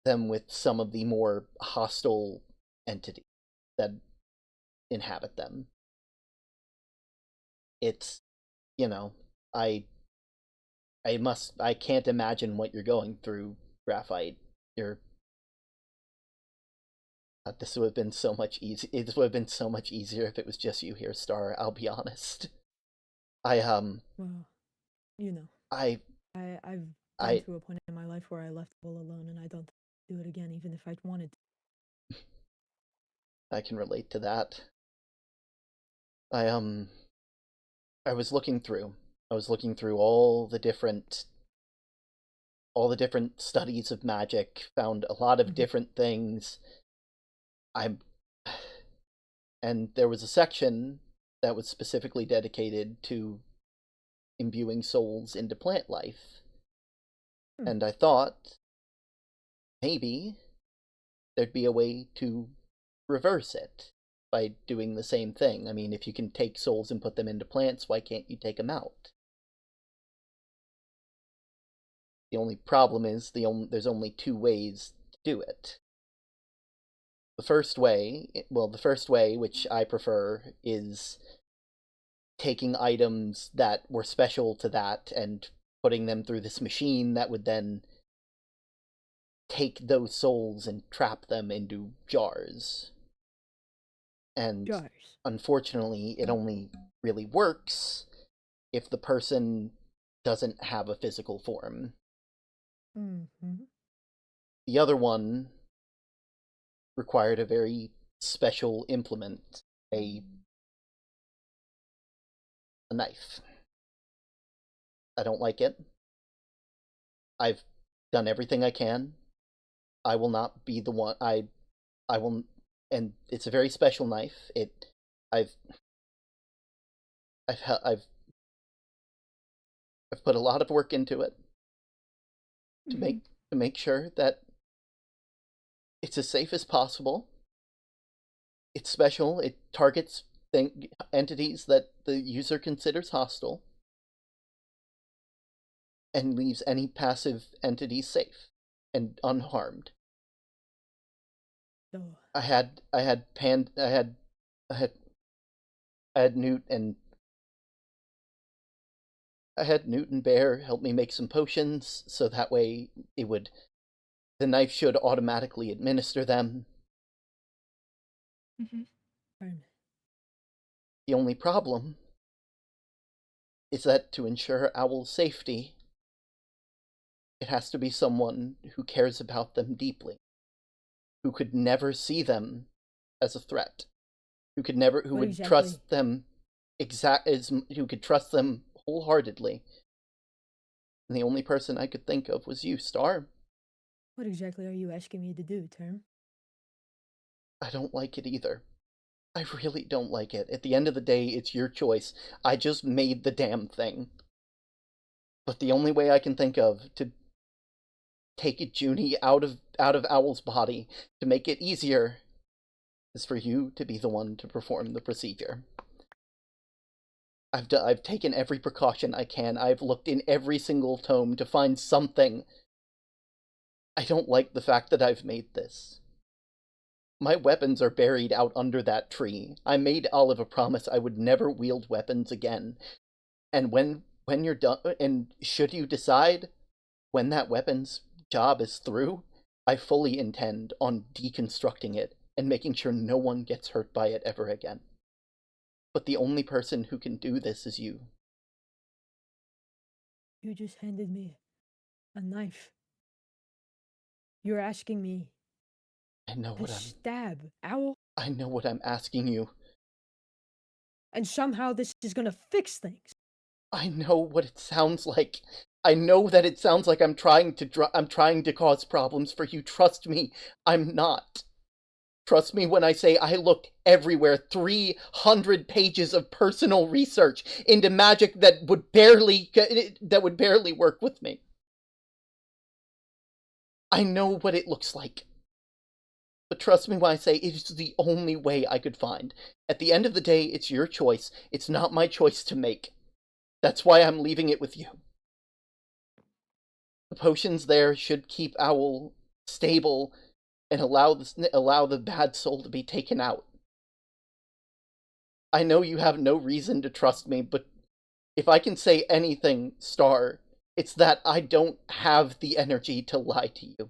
Speaker 1: them with some of the more hostile entities that inhabit them. It's, you know, I can't imagine what you're going through, Graphite. This would have been so much easy. It would have been so much easier if it was just you here, Star. I'll be honest.
Speaker 8: well, you know.
Speaker 1: I've
Speaker 8: gone through a point in my life where I left all alone, and I don't do it again, even if I wanted to.
Speaker 1: I can relate to that. I was looking through all the different studies of magic, found a lot of different things. And there was a section that was specifically dedicated to imbuing souls into plant life. And I thought maybe there'd be a way to reverse it by doing the same thing. I mean, if you can take souls and put them into plants, why can't you take them out? The only problem is there's only two ways to do it. The first way, which I prefer, is taking items that were special to that and putting them through this machine that would then take those souls and trap them into jars. And unfortunately, it only really works if the person doesn't have a physical form. The other one required a very special implement, a knife. I don't like it. I've done everything I can. I will not be the one. I will, and it's a very special knife. I've I've put a lot of work into it to make sure that it's as safe as possible. It's special. It targets entities that the user considers hostile, and leaves any passive entities safe and unharmed.
Speaker 8: So,
Speaker 1: I had Newt and Bear help me make some potions, so that way the knife should automatically administer them. The only problem is that to ensure Owl's safety, it has to be someone who cares about them deeply, who could never see them as a threat, who would trust them who could trust them wholeheartedly. And the only person I could think of was you, Star.
Speaker 8: What exactly are you asking me to do, Term?
Speaker 1: I don't like it either. I really don't like it. At the end of the day, it's your choice. I just made the damn thing. But the only way I can think of to take Junie out of Owl's body, to make it easier, is for you to be the one to perform the procedure. I've taken every precaution I can. I've looked in every single tome to find something. I don't like the fact that I've made this. My weapons are buried out under that tree. I made Olive a promise I would never wield weapons again. And when you're done, and should you decide when that weapon's job is through, I fully intend on deconstructing it and making sure no one gets hurt by it ever again. But the only person who can do this is you.
Speaker 8: You just handed me a knife. You're asking me to stab Owl?
Speaker 1: I know what I'm asking you.
Speaker 8: And somehow this is gonna fix things.
Speaker 1: I know what it sounds like. I know that it sounds like I'm trying to cause problems for you. Trust me, I'm not. Trust me when I say I looked everywhere. 300 pages of personal research into magic that would barely work with me. I know what it looks like. But trust me when I say it is the only way I could find. At the end of the day, it's your choice. It's not my choice to make. That's why I'm leaving it with you. The potions there should keep Owl stable and allow the bad soul to be taken out. I know you have no reason to trust me, but if I can say anything, Star, it's that I don't have the energy to lie to you.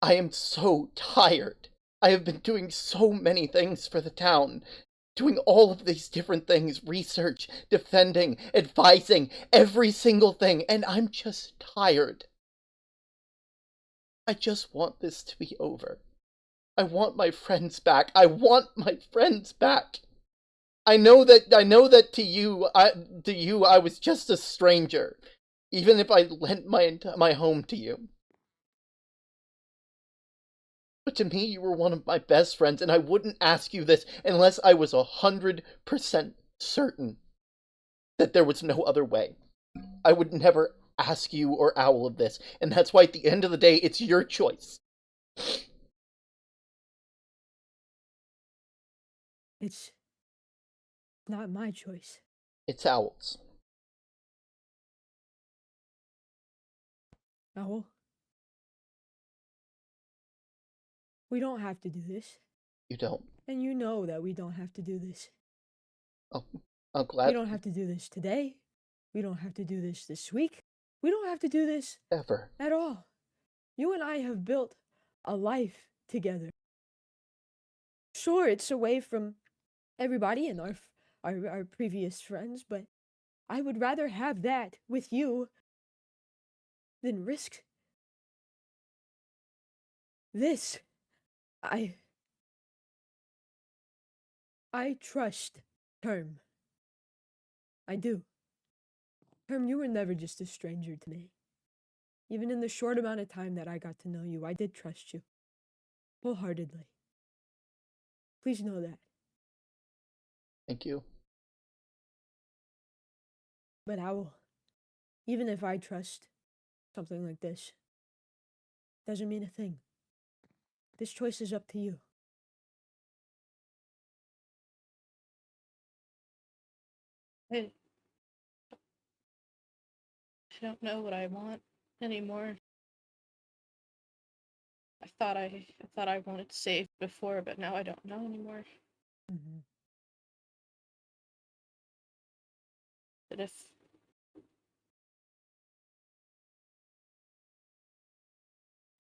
Speaker 1: I am so tired. I have been doing so many things for the town. Doing all of these different things, research, defending, advising, every single thing, and I'm just tired. I just want this to be over. I want my friends back. I want my friends back. I know that to you I was just a stranger, even if I lent my home to you. But to me, you were one of my best friends, and I wouldn't ask you this unless I was 100% certain that there was no other way. I would never ask you or Owl of this, and that's why at the end of the day, it's your choice.
Speaker 8: It's not my choice.
Speaker 1: It's Owl's.
Speaker 8: Owl? We don't have to do this.
Speaker 1: You don't.
Speaker 8: And you know that we don't have to do this.
Speaker 1: Oh, I'm glad.
Speaker 8: We don't have to do this today. We don't have to do this week. We don't have to do this
Speaker 1: ever
Speaker 8: at all. You and I have built a life together. Sure, it's away from everybody and our previous friends, but I would rather have that with you than risk this. I trust Term. I do. Term, you were never just a stranger to me. Even in the short amount of time that I got to know you, I did trust you. Wholeheartedly. Please know that.
Speaker 1: Thank you.
Speaker 8: But Owl, even if I trust something like this, doesn't mean a thing. This choice is up to you.
Speaker 10: I don't know what I want anymore. I thought I wanted to save before, but now I don't know anymore.
Speaker 8: Mm-hmm.
Speaker 10: But if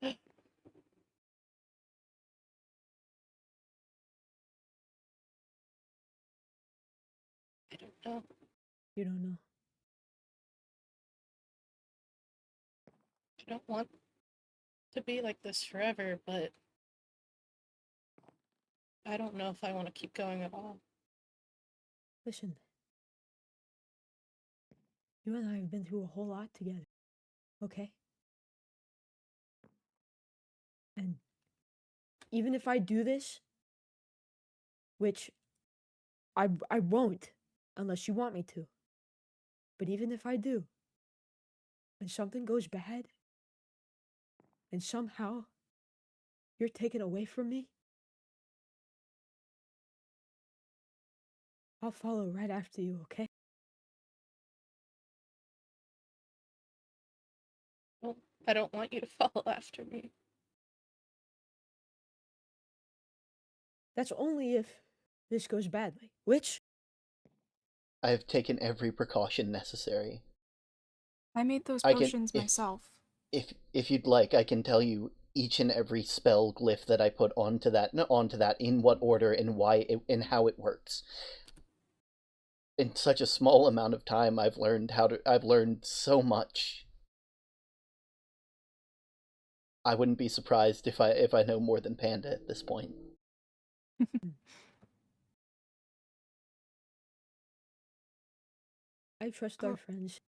Speaker 10: I don't know.
Speaker 8: You don't know.
Speaker 10: I don't want to be like this forever, but I don't know if I want to keep going at all.
Speaker 8: Listen. You and I have been through a whole lot together. Okay? And even if I do this, which I won't unless you want me to. But even if I do, when something goes bad and somehow you're taken away from me, I'll follow right after you, okay?
Speaker 10: Well, I don't want you to follow after me.
Speaker 8: That's only if this goes badly, which
Speaker 1: I have taken every precaution necessary.
Speaker 9: I made those
Speaker 1: I can,
Speaker 9: potions myself.
Speaker 1: if you'd like, I can tell you each and every spell glyph that I put onto that, in what order and why and how it works. In such a small amount of time, I've learned so much. I wouldn't be surprised if I know more than Panda at this point.
Speaker 8: I trust our friends,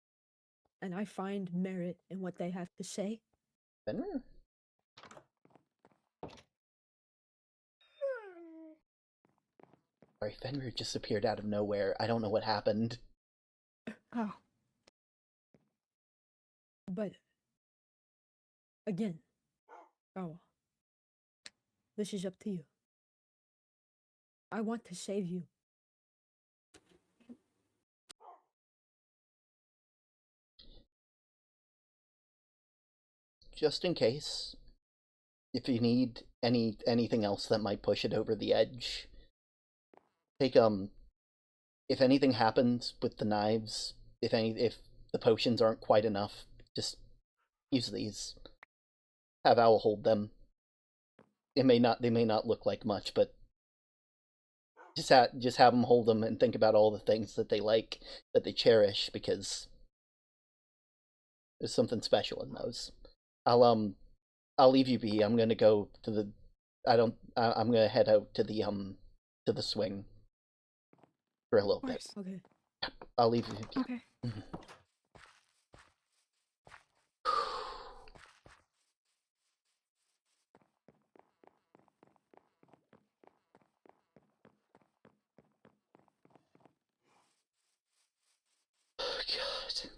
Speaker 8: and I find merit in what they have to say.
Speaker 1: Fenrir? Sorry, Fenrir just appeared out of nowhere. I don't know what happened.
Speaker 9: Oh.
Speaker 8: But again, oh, this is up to you. I want to save you.
Speaker 1: Just in case, if you need anything else that might push it over the edge, take if anything happens with the knives, if the potions aren't quite enough, just use these. Have Owl hold them. They may not look like much, but just have them hold them and think about all the things that they like, that they cherish, because there's something special in those. I'll leave you be. I'm gonna go to the. I'm gonna head out to the swing for a little bit.
Speaker 8: Okay.
Speaker 1: I'll leave you. Yeah.
Speaker 9: Okay.
Speaker 1: Oh, God.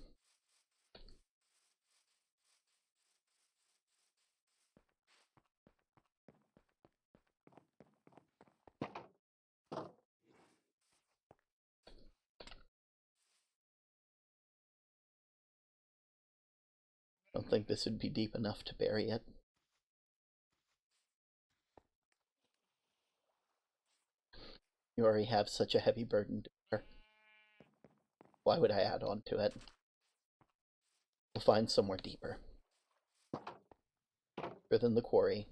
Speaker 1: I don't think this would be deep enough to bury it. You already have such a heavy burden to bear. Why would I add on to it? We'll find somewhere deeper. Deeper than the quarry.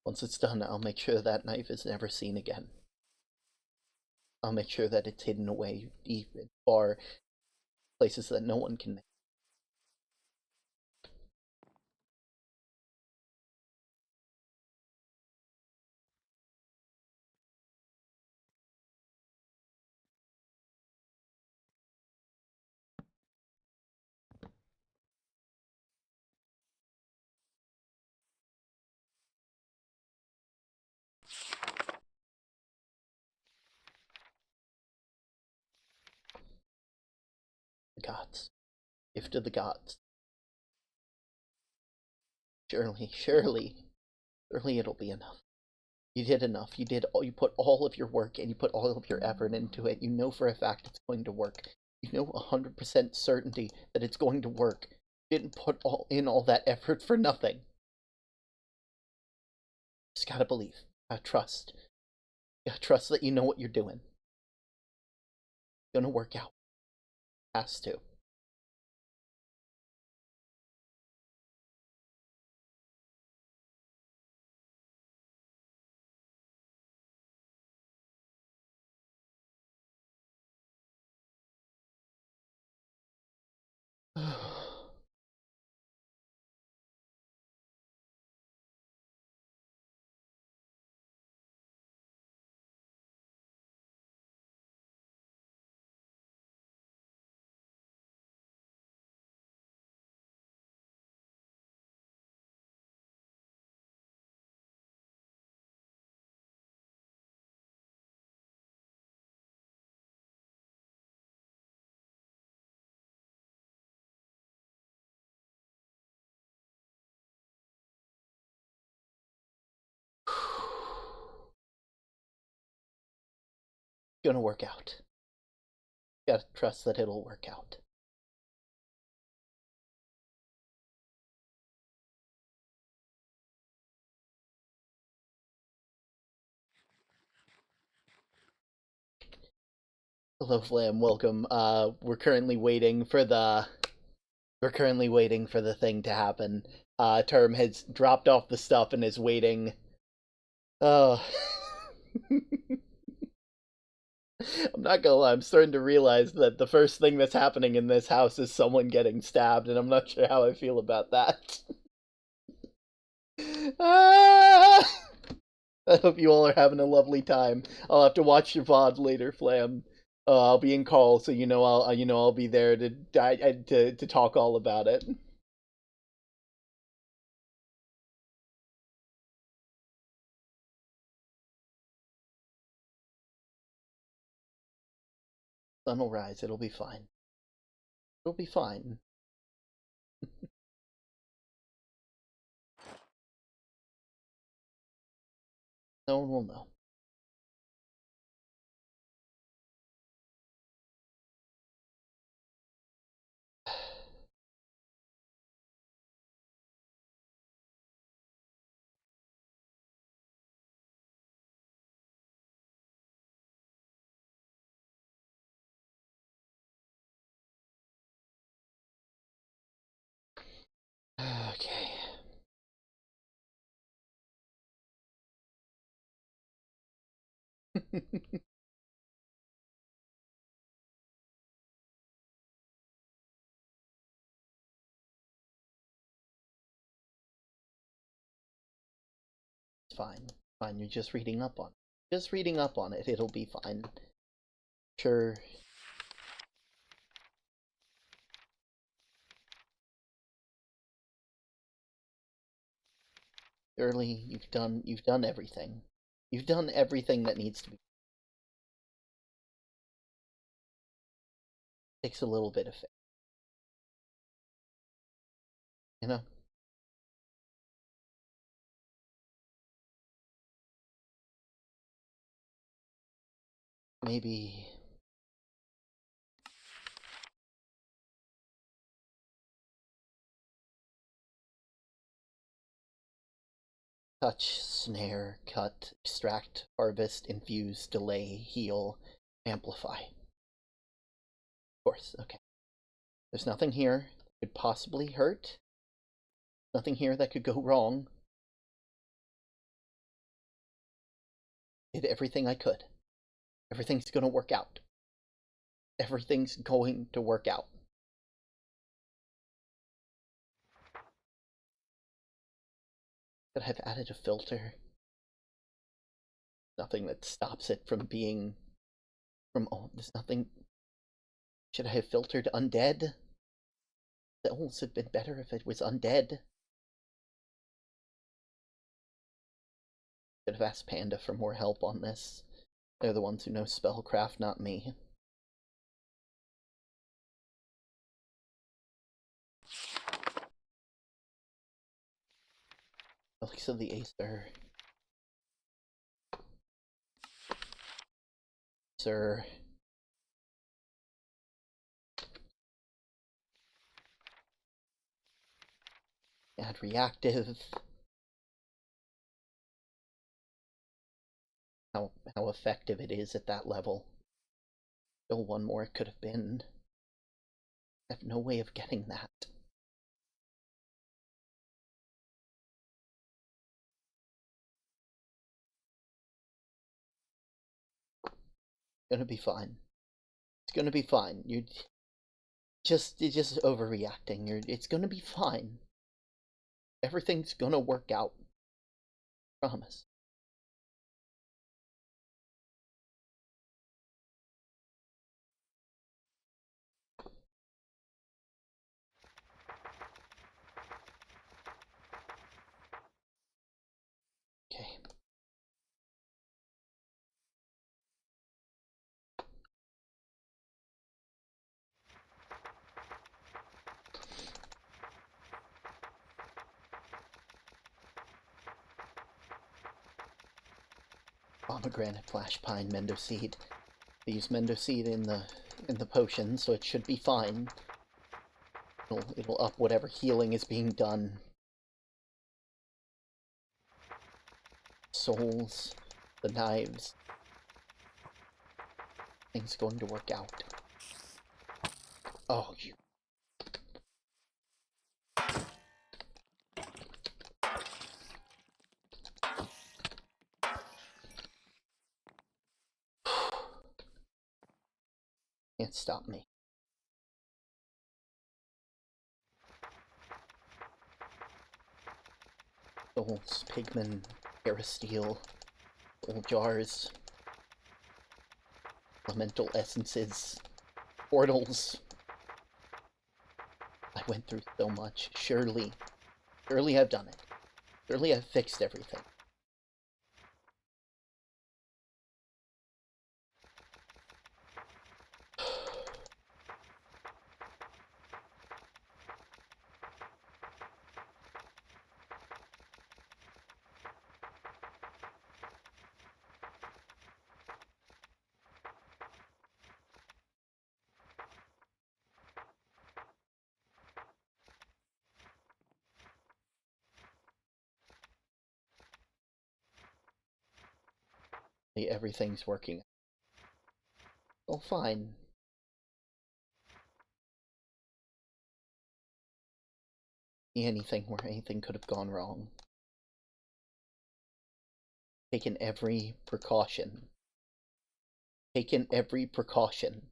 Speaker 1: Once it's done, I'll make sure that knife is never seen again. I'll make sure that it's hidden away deep and far, places that no one can. gods. Gift of the gods. Surely it'll be enough. You did enough. You put all of your work and you put all of your effort into it. You know for a fact it's going to work. You know 100% certainty that it's going to work. You didn't put all that effort for nothing. Just gotta believe. Gotta trust. Gotta trust that you know what you're doing. It's gonna work out. Has to. Gonna work out. Gotta trust that it'll work out. Hello, Flam. Welcome. We're currently waiting for the thing to happen. Term has dropped off the stuff and is waiting. Oh. I'm not gonna lie, I'm starting to realize that the first thing that's happening in this house is someone getting stabbed, and I'm not sure how I feel about that. Ah! I hope you all are having a lovely time. I'll have to watch your VOD later, Flam. I'll be in call, so I'll be there to talk all about it. Sun will rise. It'll be fine. It'll be fine. No one will know. Okay. Fine. Fine, you're just reading up on it. Just reading up on it. It'll be fine. Sure. Early, you've done everything. You've done everything that needs to be. Takes a little bit of faith. You know? Maybe touch, snare, cut, extract, harvest, infuse, delay, heal, amplify. Of course, okay. There's nothing here that could possibly hurt. Nothing here that could go wrong. Did everything I could. Everything's gonna work out. Everything's going to work out. But I've added a filter. Nothing that stops it from being... there's nothing... Should I have filtered undead? The almost have been better if it was undead. Should have asked Panda for more help on this. They're the ones who know spellcraft, not me. Relics of the Aether. Sir. Add reactive. How effective it is at that level. Still one more it could have been. I have no way of getting that. It's gonna be fine. It's gonna be fine. You're just overreacting. It's gonna be fine. Everything's gonna work out. Promise. Okay. Pomegranate, flash pine, mendo seed. They use mendo seed in the potion, so it should be fine. It'll up whatever healing is being done. Souls, the knives. Things going to work out. Oh, you. Can't stop me. Souls, pigmen, Aristeel, soul jars, elemental essences, portals. I went through so much. Surely I've done it. Surely I've fixed everything. Everything's working. Oh, fine. Anything where anything could have gone wrong. Taken every precaution. Taken every precaution.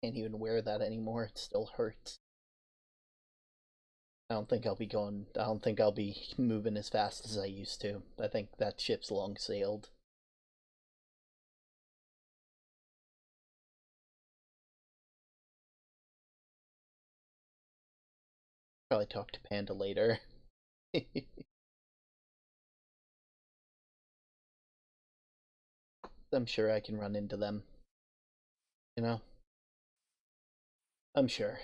Speaker 1: Can't even wear that anymore. It still hurts. I don't think I'll be moving as fast as I used to. I think that ship's long sailed. Probably talk to Panda later. I'm sure I can run into them. You know? I'm sure.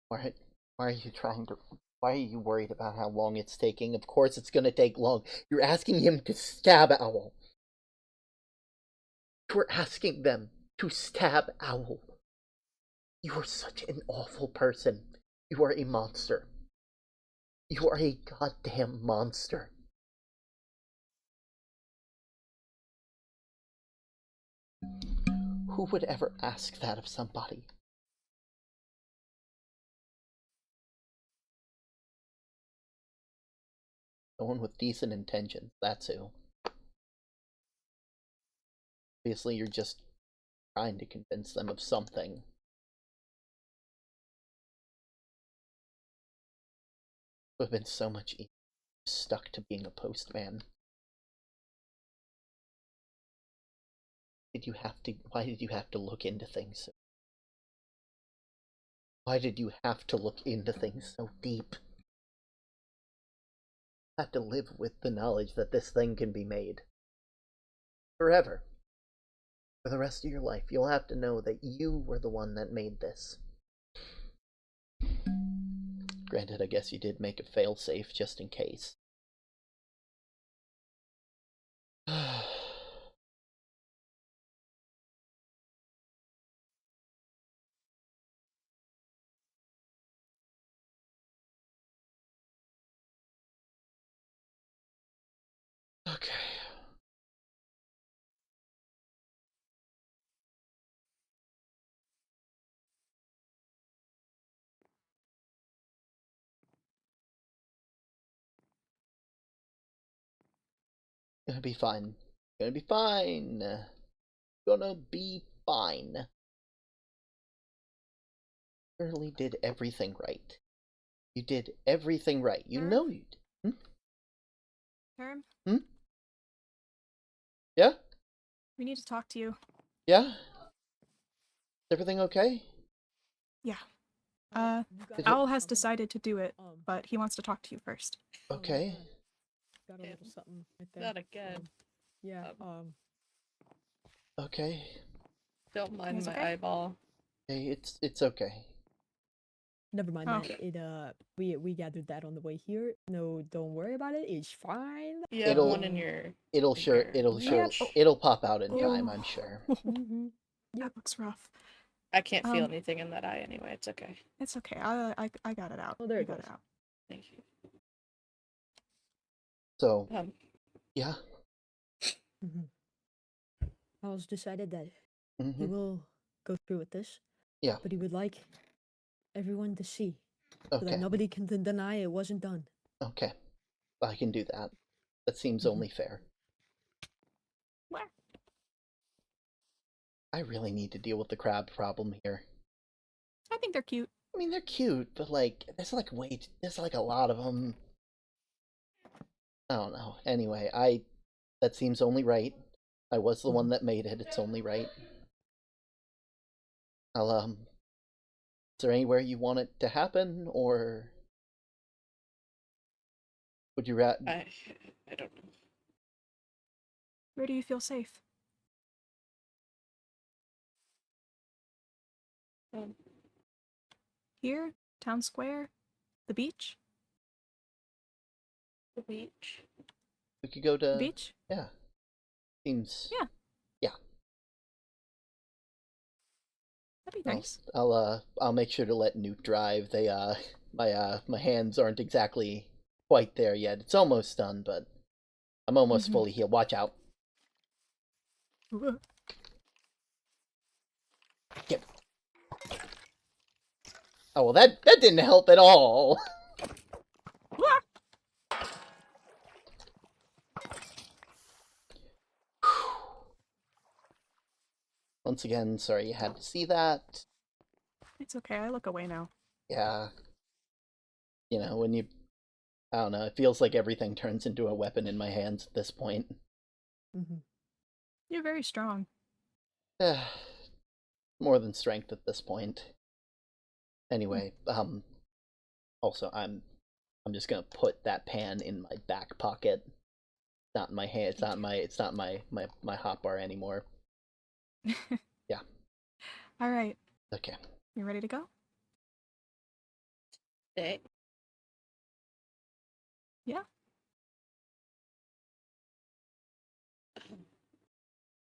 Speaker 1: Why are you trying to... Why are you worried about how long it's taking? Of course it's gonna take long. You're asking him to stab Owl. You're asking them to stab Owl. You are such an awful person. You are a monster. You are a goddamn monster. Who would ever ask that of somebody? Someone with decent intentions, that's who. Obviously, you're just trying to convince them of something. It would have been so much easier stuck to being a postman. Why did you have to look into things? Why did you have to look into things so deep? You have to live with the knowledge that this thing can be made. Forever. For the rest of your life, you'll have to know that you were the one that made this. Granted, I guess you did make a failsafe just in case. Okay. Gonna be fine. Gonna be fine. Gonna be fine. Surely did everything right. You did everything right. You know you did.
Speaker 9: Term,
Speaker 1: Yeah?
Speaker 9: we need to talk to you.
Speaker 1: Yeah? Is everything okay?
Speaker 9: Yeah.
Speaker 8: Did
Speaker 9: Owl has decided to do it, but he wants to talk to you first.
Speaker 1: Okay.
Speaker 8: Got a little something right there.
Speaker 10: Not again.
Speaker 8: Yeah.
Speaker 1: Okay.
Speaker 10: Don't mind
Speaker 9: It's
Speaker 10: my
Speaker 9: okay?
Speaker 10: eyeball.
Speaker 1: Hey, it's okay.
Speaker 8: Never mind
Speaker 9: Oh.
Speaker 8: that. We gathered that on the way here. No, don't worry about it. It's fine.
Speaker 10: You have one in your.
Speaker 1: It'll it'll pop out in time, I'm sure.
Speaker 8: Mm-hmm.
Speaker 9: That looks rough.
Speaker 10: I can't feel anything in that eye anyway. It's okay.
Speaker 9: It's okay. I got it out.
Speaker 8: Oh, there
Speaker 9: I
Speaker 8: it
Speaker 9: got
Speaker 8: goes.
Speaker 9: it out.
Speaker 10: Thank you.
Speaker 1: So, yeah.
Speaker 8: Owl's decided that he
Speaker 1: Mm-hmm.
Speaker 8: will go through with this.
Speaker 1: Yeah.
Speaker 8: But he would like everyone to see, so that
Speaker 1: Okay.
Speaker 8: nobody can deny it wasn't done.
Speaker 1: Okay. I can do that. That seems only fair.
Speaker 9: What?
Speaker 1: I really need to deal with the crab problem here.
Speaker 9: I think they're cute.
Speaker 1: I mean, they're cute, but like, there's like a lot of them. I don't know. Anyway, that seems only right. I was the one that made it. It's only right. Is there anywhere you want it to happen, or would you rather?
Speaker 10: I don't know.
Speaker 9: Where do you feel safe? Here? Town square? The beach?
Speaker 10: The beach.
Speaker 1: We could go to
Speaker 9: The beach?
Speaker 1: Yeah. Seems.
Speaker 9: Yeah.
Speaker 1: Yeah.
Speaker 9: That'd be nice.
Speaker 1: I'll make sure to let Newt drive. My hands aren't exactly quite there yet. It's almost done, but I'm almost fully healed. Watch out. Get. Oh well, that didn't help at all. Once again, sorry you had to see that.
Speaker 9: It's okay. I look away now.
Speaker 1: Yeah. You know, when you... I don't know, it feels like everything turns into a weapon in my hands at this point.
Speaker 9: You're very strong.
Speaker 1: More than strength at this point. Anyway, also I'm just gonna put that pan in my back pocket. Not in my hand. It's not my hotbar anymore. Yeah.
Speaker 9: All right.
Speaker 1: Okay.
Speaker 9: You ready to go?
Speaker 10: Stay.
Speaker 9: Yeah.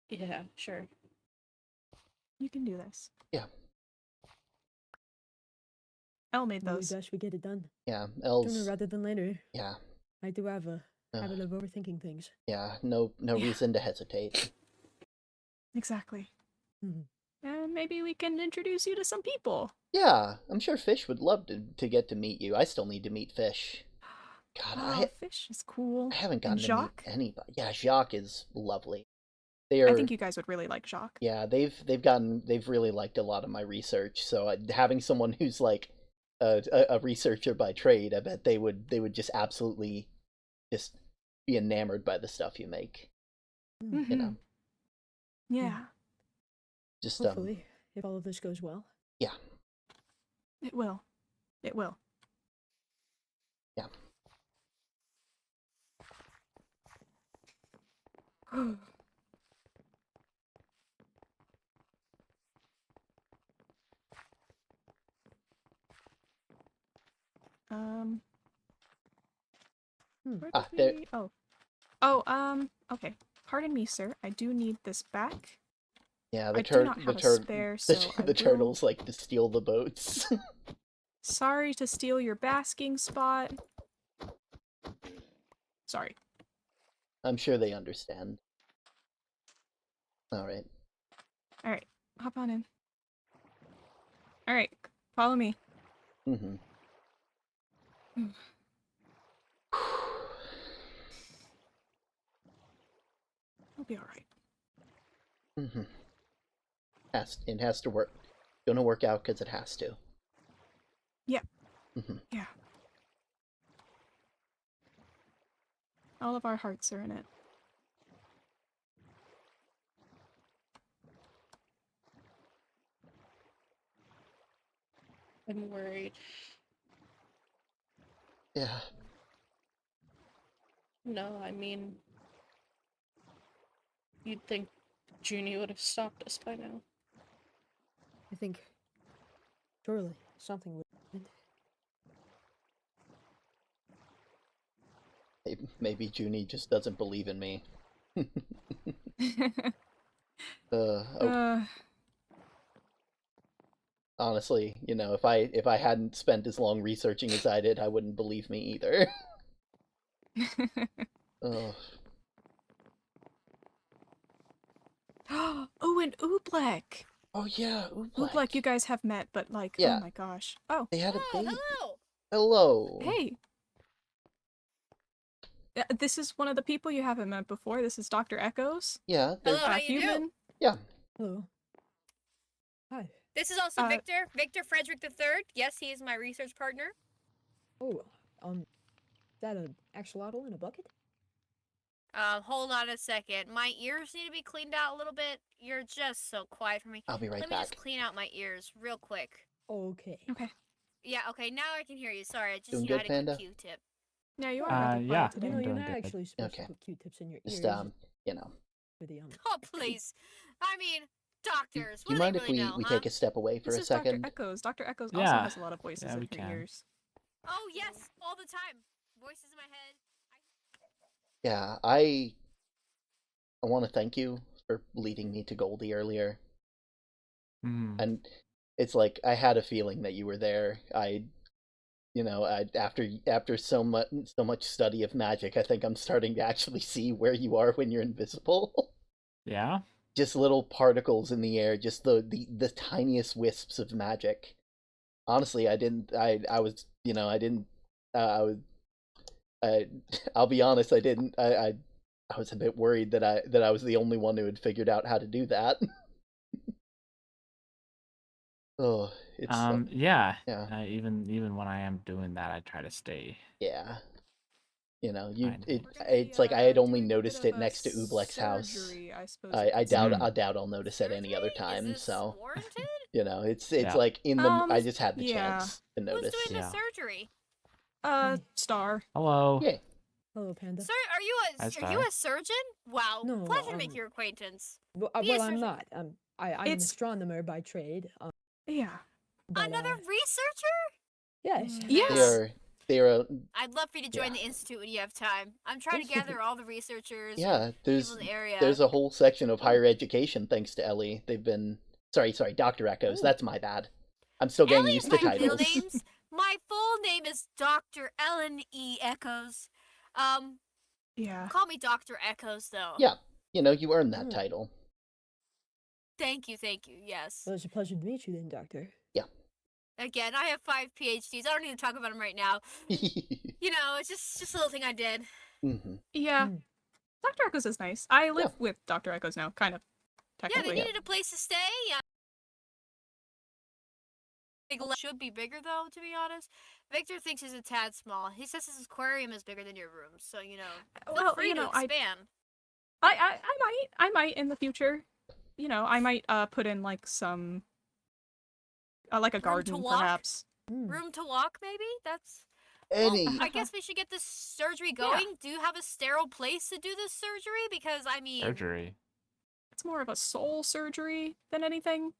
Speaker 10: Yeah, sure.
Speaker 9: You can do this.
Speaker 1: Yeah.
Speaker 9: Elle made
Speaker 8: Maybe
Speaker 9: those.
Speaker 8: best we get it done.
Speaker 1: Yeah.
Speaker 8: Sooner
Speaker 1: Els.
Speaker 8: rather than later.
Speaker 1: Yeah.
Speaker 8: I do have a habit of overthinking things.
Speaker 1: Yeah. No reason to hesitate.
Speaker 9: Exactly.
Speaker 8: Mhm.
Speaker 9: And maybe we can introduce you to some people.
Speaker 1: Yeah, I'm sure Fish would love to get to meet you. I still need to meet Fish. God,
Speaker 9: Oh, Fish is cool.
Speaker 1: I haven't
Speaker 9: And
Speaker 1: gotten to meet
Speaker 9: Jacques?
Speaker 1: anybody. Yeah, Jacques is lovely.
Speaker 9: I think you guys would really like Jacques.
Speaker 1: Yeah, they've really liked a lot of my research. So having someone who's like a researcher by trade, I bet they would just absolutely just be enamored by the stuff you make.
Speaker 9: Mm-hmm.
Speaker 1: You know,
Speaker 9: Yeah.
Speaker 1: just
Speaker 8: Hopefully, if all of this goes well.
Speaker 1: Yeah.
Speaker 9: It will. It will.
Speaker 1: Yeah.
Speaker 9: Where did
Speaker 1: there.
Speaker 9: we... Okay. Pardon me, sir. I do need this back.
Speaker 1: Yeah,
Speaker 9: I do not have a spare, so I
Speaker 1: the
Speaker 9: will...
Speaker 1: turtles like to steal the boats.
Speaker 9: Sorry to steal your basking spot. Sorry.
Speaker 1: I'm sure they understand. Alright.
Speaker 9: Alright, hop on in. Alright, follow me.
Speaker 1: Mm-hmm.
Speaker 9: It'll be alright.
Speaker 1: Mm-hmm. It has to work. Gonna work out because it has to.
Speaker 9: Yeah.
Speaker 1: Mm-hmm.
Speaker 9: Yeah. All of our hearts are in it.
Speaker 10: I'm worried.
Speaker 1: Yeah.
Speaker 10: No, I mean, you'd think Junie would have stopped us by now.
Speaker 8: I think surely something would happen.
Speaker 1: Maybe Junie just doesn't believe in me. Honestly, you know, if I hadn't spent as long researching as I did, I wouldn't believe me either. Ugh.
Speaker 9: Oh, and Oobleck!
Speaker 1: Oh yeah,
Speaker 9: Oobleck, you guys have met, but like,
Speaker 1: Yeah.
Speaker 9: oh my gosh. Oh.
Speaker 1: They had a baby.
Speaker 2: Hello!
Speaker 1: Hello.
Speaker 9: Hey! This is one of the people you haven't met before. This is Dr. Echoes.
Speaker 1: Yeah.
Speaker 2: Hello, how you
Speaker 9: human.
Speaker 2: do?
Speaker 1: Yeah.
Speaker 8: Hello. Hi.
Speaker 2: This is also Victor Frederick III. Yes, he is my research partner.
Speaker 8: Oh, is that an axolotl in a bucket?
Speaker 2: Hold on a second. My ears need to be cleaned out a little bit. You're just so quiet for me.
Speaker 1: I'll be right
Speaker 2: Let me
Speaker 1: back.
Speaker 2: just clean out my ears real quick.
Speaker 8: Okay.
Speaker 9: Okay.
Speaker 2: Yeah, okay, now I can hear you. Sorry, I just,
Speaker 1: Doing
Speaker 2: you know,
Speaker 1: good,
Speaker 2: had to
Speaker 1: Panda?
Speaker 2: get a Q-tip.
Speaker 9: Yeah, you are really quiet today.
Speaker 8: You know, you're
Speaker 4: doing
Speaker 8: not
Speaker 4: good.
Speaker 8: actually supposed
Speaker 1: Okay.
Speaker 8: to put Q-tips in your ears.
Speaker 1: Just you know.
Speaker 8: For the,
Speaker 2: Oh, please. I mean, doctors,
Speaker 1: Do you
Speaker 2: what
Speaker 1: mind
Speaker 2: do they really
Speaker 1: if
Speaker 2: know,
Speaker 1: we
Speaker 2: huh?
Speaker 1: take a step away for
Speaker 9: This
Speaker 1: a
Speaker 9: is
Speaker 1: second?
Speaker 9: Dr. Echoes. Dr. Echoes also
Speaker 4: Yeah.
Speaker 9: has a lot of voices
Speaker 4: Yeah, we
Speaker 9: in her
Speaker 4: can.
Speaker 9: ears.
Speaker 2: Oh, yes, all the time. Voices in my head.
Speaker 1: Yeah, I want to thank you for leading me to Goldie earlier. And it's like I had a feeling that you were there. After so much study of magic, I think I'm starting to actually see where you are when you're invisible.
Speaker 4: Yeah.
Speaker 1: Just little particles in the air, just the tiniest wisps of magic. Honestly, I'll be honest, I was a bit worried that I was the only one who had figured out how to do that. Oh, it's
Speaker 4: yeah.
Speaker 1: yeah.
Speaker 4: Even when I am doing that, I try to stay.
Speaker 1: Yeah. You know,
Speaker 4: Fine.
Speaker 1: it's like I had only noticed it next to Ubleck's house.
Speaker 9: Surgery, I suppose.
Speaker 1: I doubt I'll notice it any other time.
Speaker 2: Is this
Speaker 1: So
Speaker 2: warranted?
Speaker 1: you know, it's
Speaker 4: Yeah.
Speaker 1: like I just had the chance to
Speaker 2: Who's
Speaker 1: notice.
Speaker 2: doing the surgery?
Speaker 9: Star.
Speaker 4: Hello.
Speaker 1: Yeah.
Speaker 8: Hello, Panda.
Speaker 2: Sir, are
Speaker 4: Hi,
Speaker 2: you a surgeon? Wow,
Speaker 8: No,
Speaker 2: pleasure to make your acquaintance.
Speaker 8: Well,
Speaker 2: Be a
Speaker 8: I'm
Speaker 2: surgeon.
Speaker 8: not. I'm an astronomer by trade.
Speaker 9: Yeah.
Speaker 8: But,
Speaker 2: Another researcher?
Speaker 8: Yes.
Speaker 9: Yes.
Speaker 1: They're
Speaker 2: I'd love for you to join the institute when you have time. I'm trying to gather all the researchers.
Speaker 1: yeah.
Speaker 2: People in the area.
Speaker 1: There's a whole section of higher education thanks to Ellie. They've been sorry, Dr. Echoes. That's my bad. I'm still getting used to
Speaker 2: my middle
Speaker 1: titles.
Speaker 2: names. My full name is Dr. Ellen E. Echoes.
Speaker 9: Yeah.
Speaker 2: Call me Dr. Echoes though.
Speaker 1: Yeah, you know, you earned that title.
Speaker 2: Thank you, yes.
Speaker 8: Well, it's a pleasure to meet you then, Doctor.
Speaker 2: Again, I have 5 PhDs. I don't need to talk about them right now. You know, it's just a little thing I did.
Speaker 1: Mm-hmm.
Speaker 9: Yeah.
Speaker 8: Mm.
Speaker 9: Dr. Echoes is nice. I live with Dr. Echoes now, kind of.
Speaker 2: Yeah, they
Speaker 9: Technically.
Speaker 2: needed a place to stay. Big should be bigger though, to be honest. Victor thinks it's a tad small. He says his aquarium is bigger than your room, so you know, feel free to expand.
Speaker 9: I might in the future. You know, I might put in like some like a garden perhaps.
Speaker 2: Room to walk, maybe? That's
Speaker 1: Any.
Speaker 2: I guess we should get this surgery going. Do you have a sterile place to do this surgery? Because I mean
Speaker 4: Surgery.
Speaker 9: It's more of a soul surgery than anything.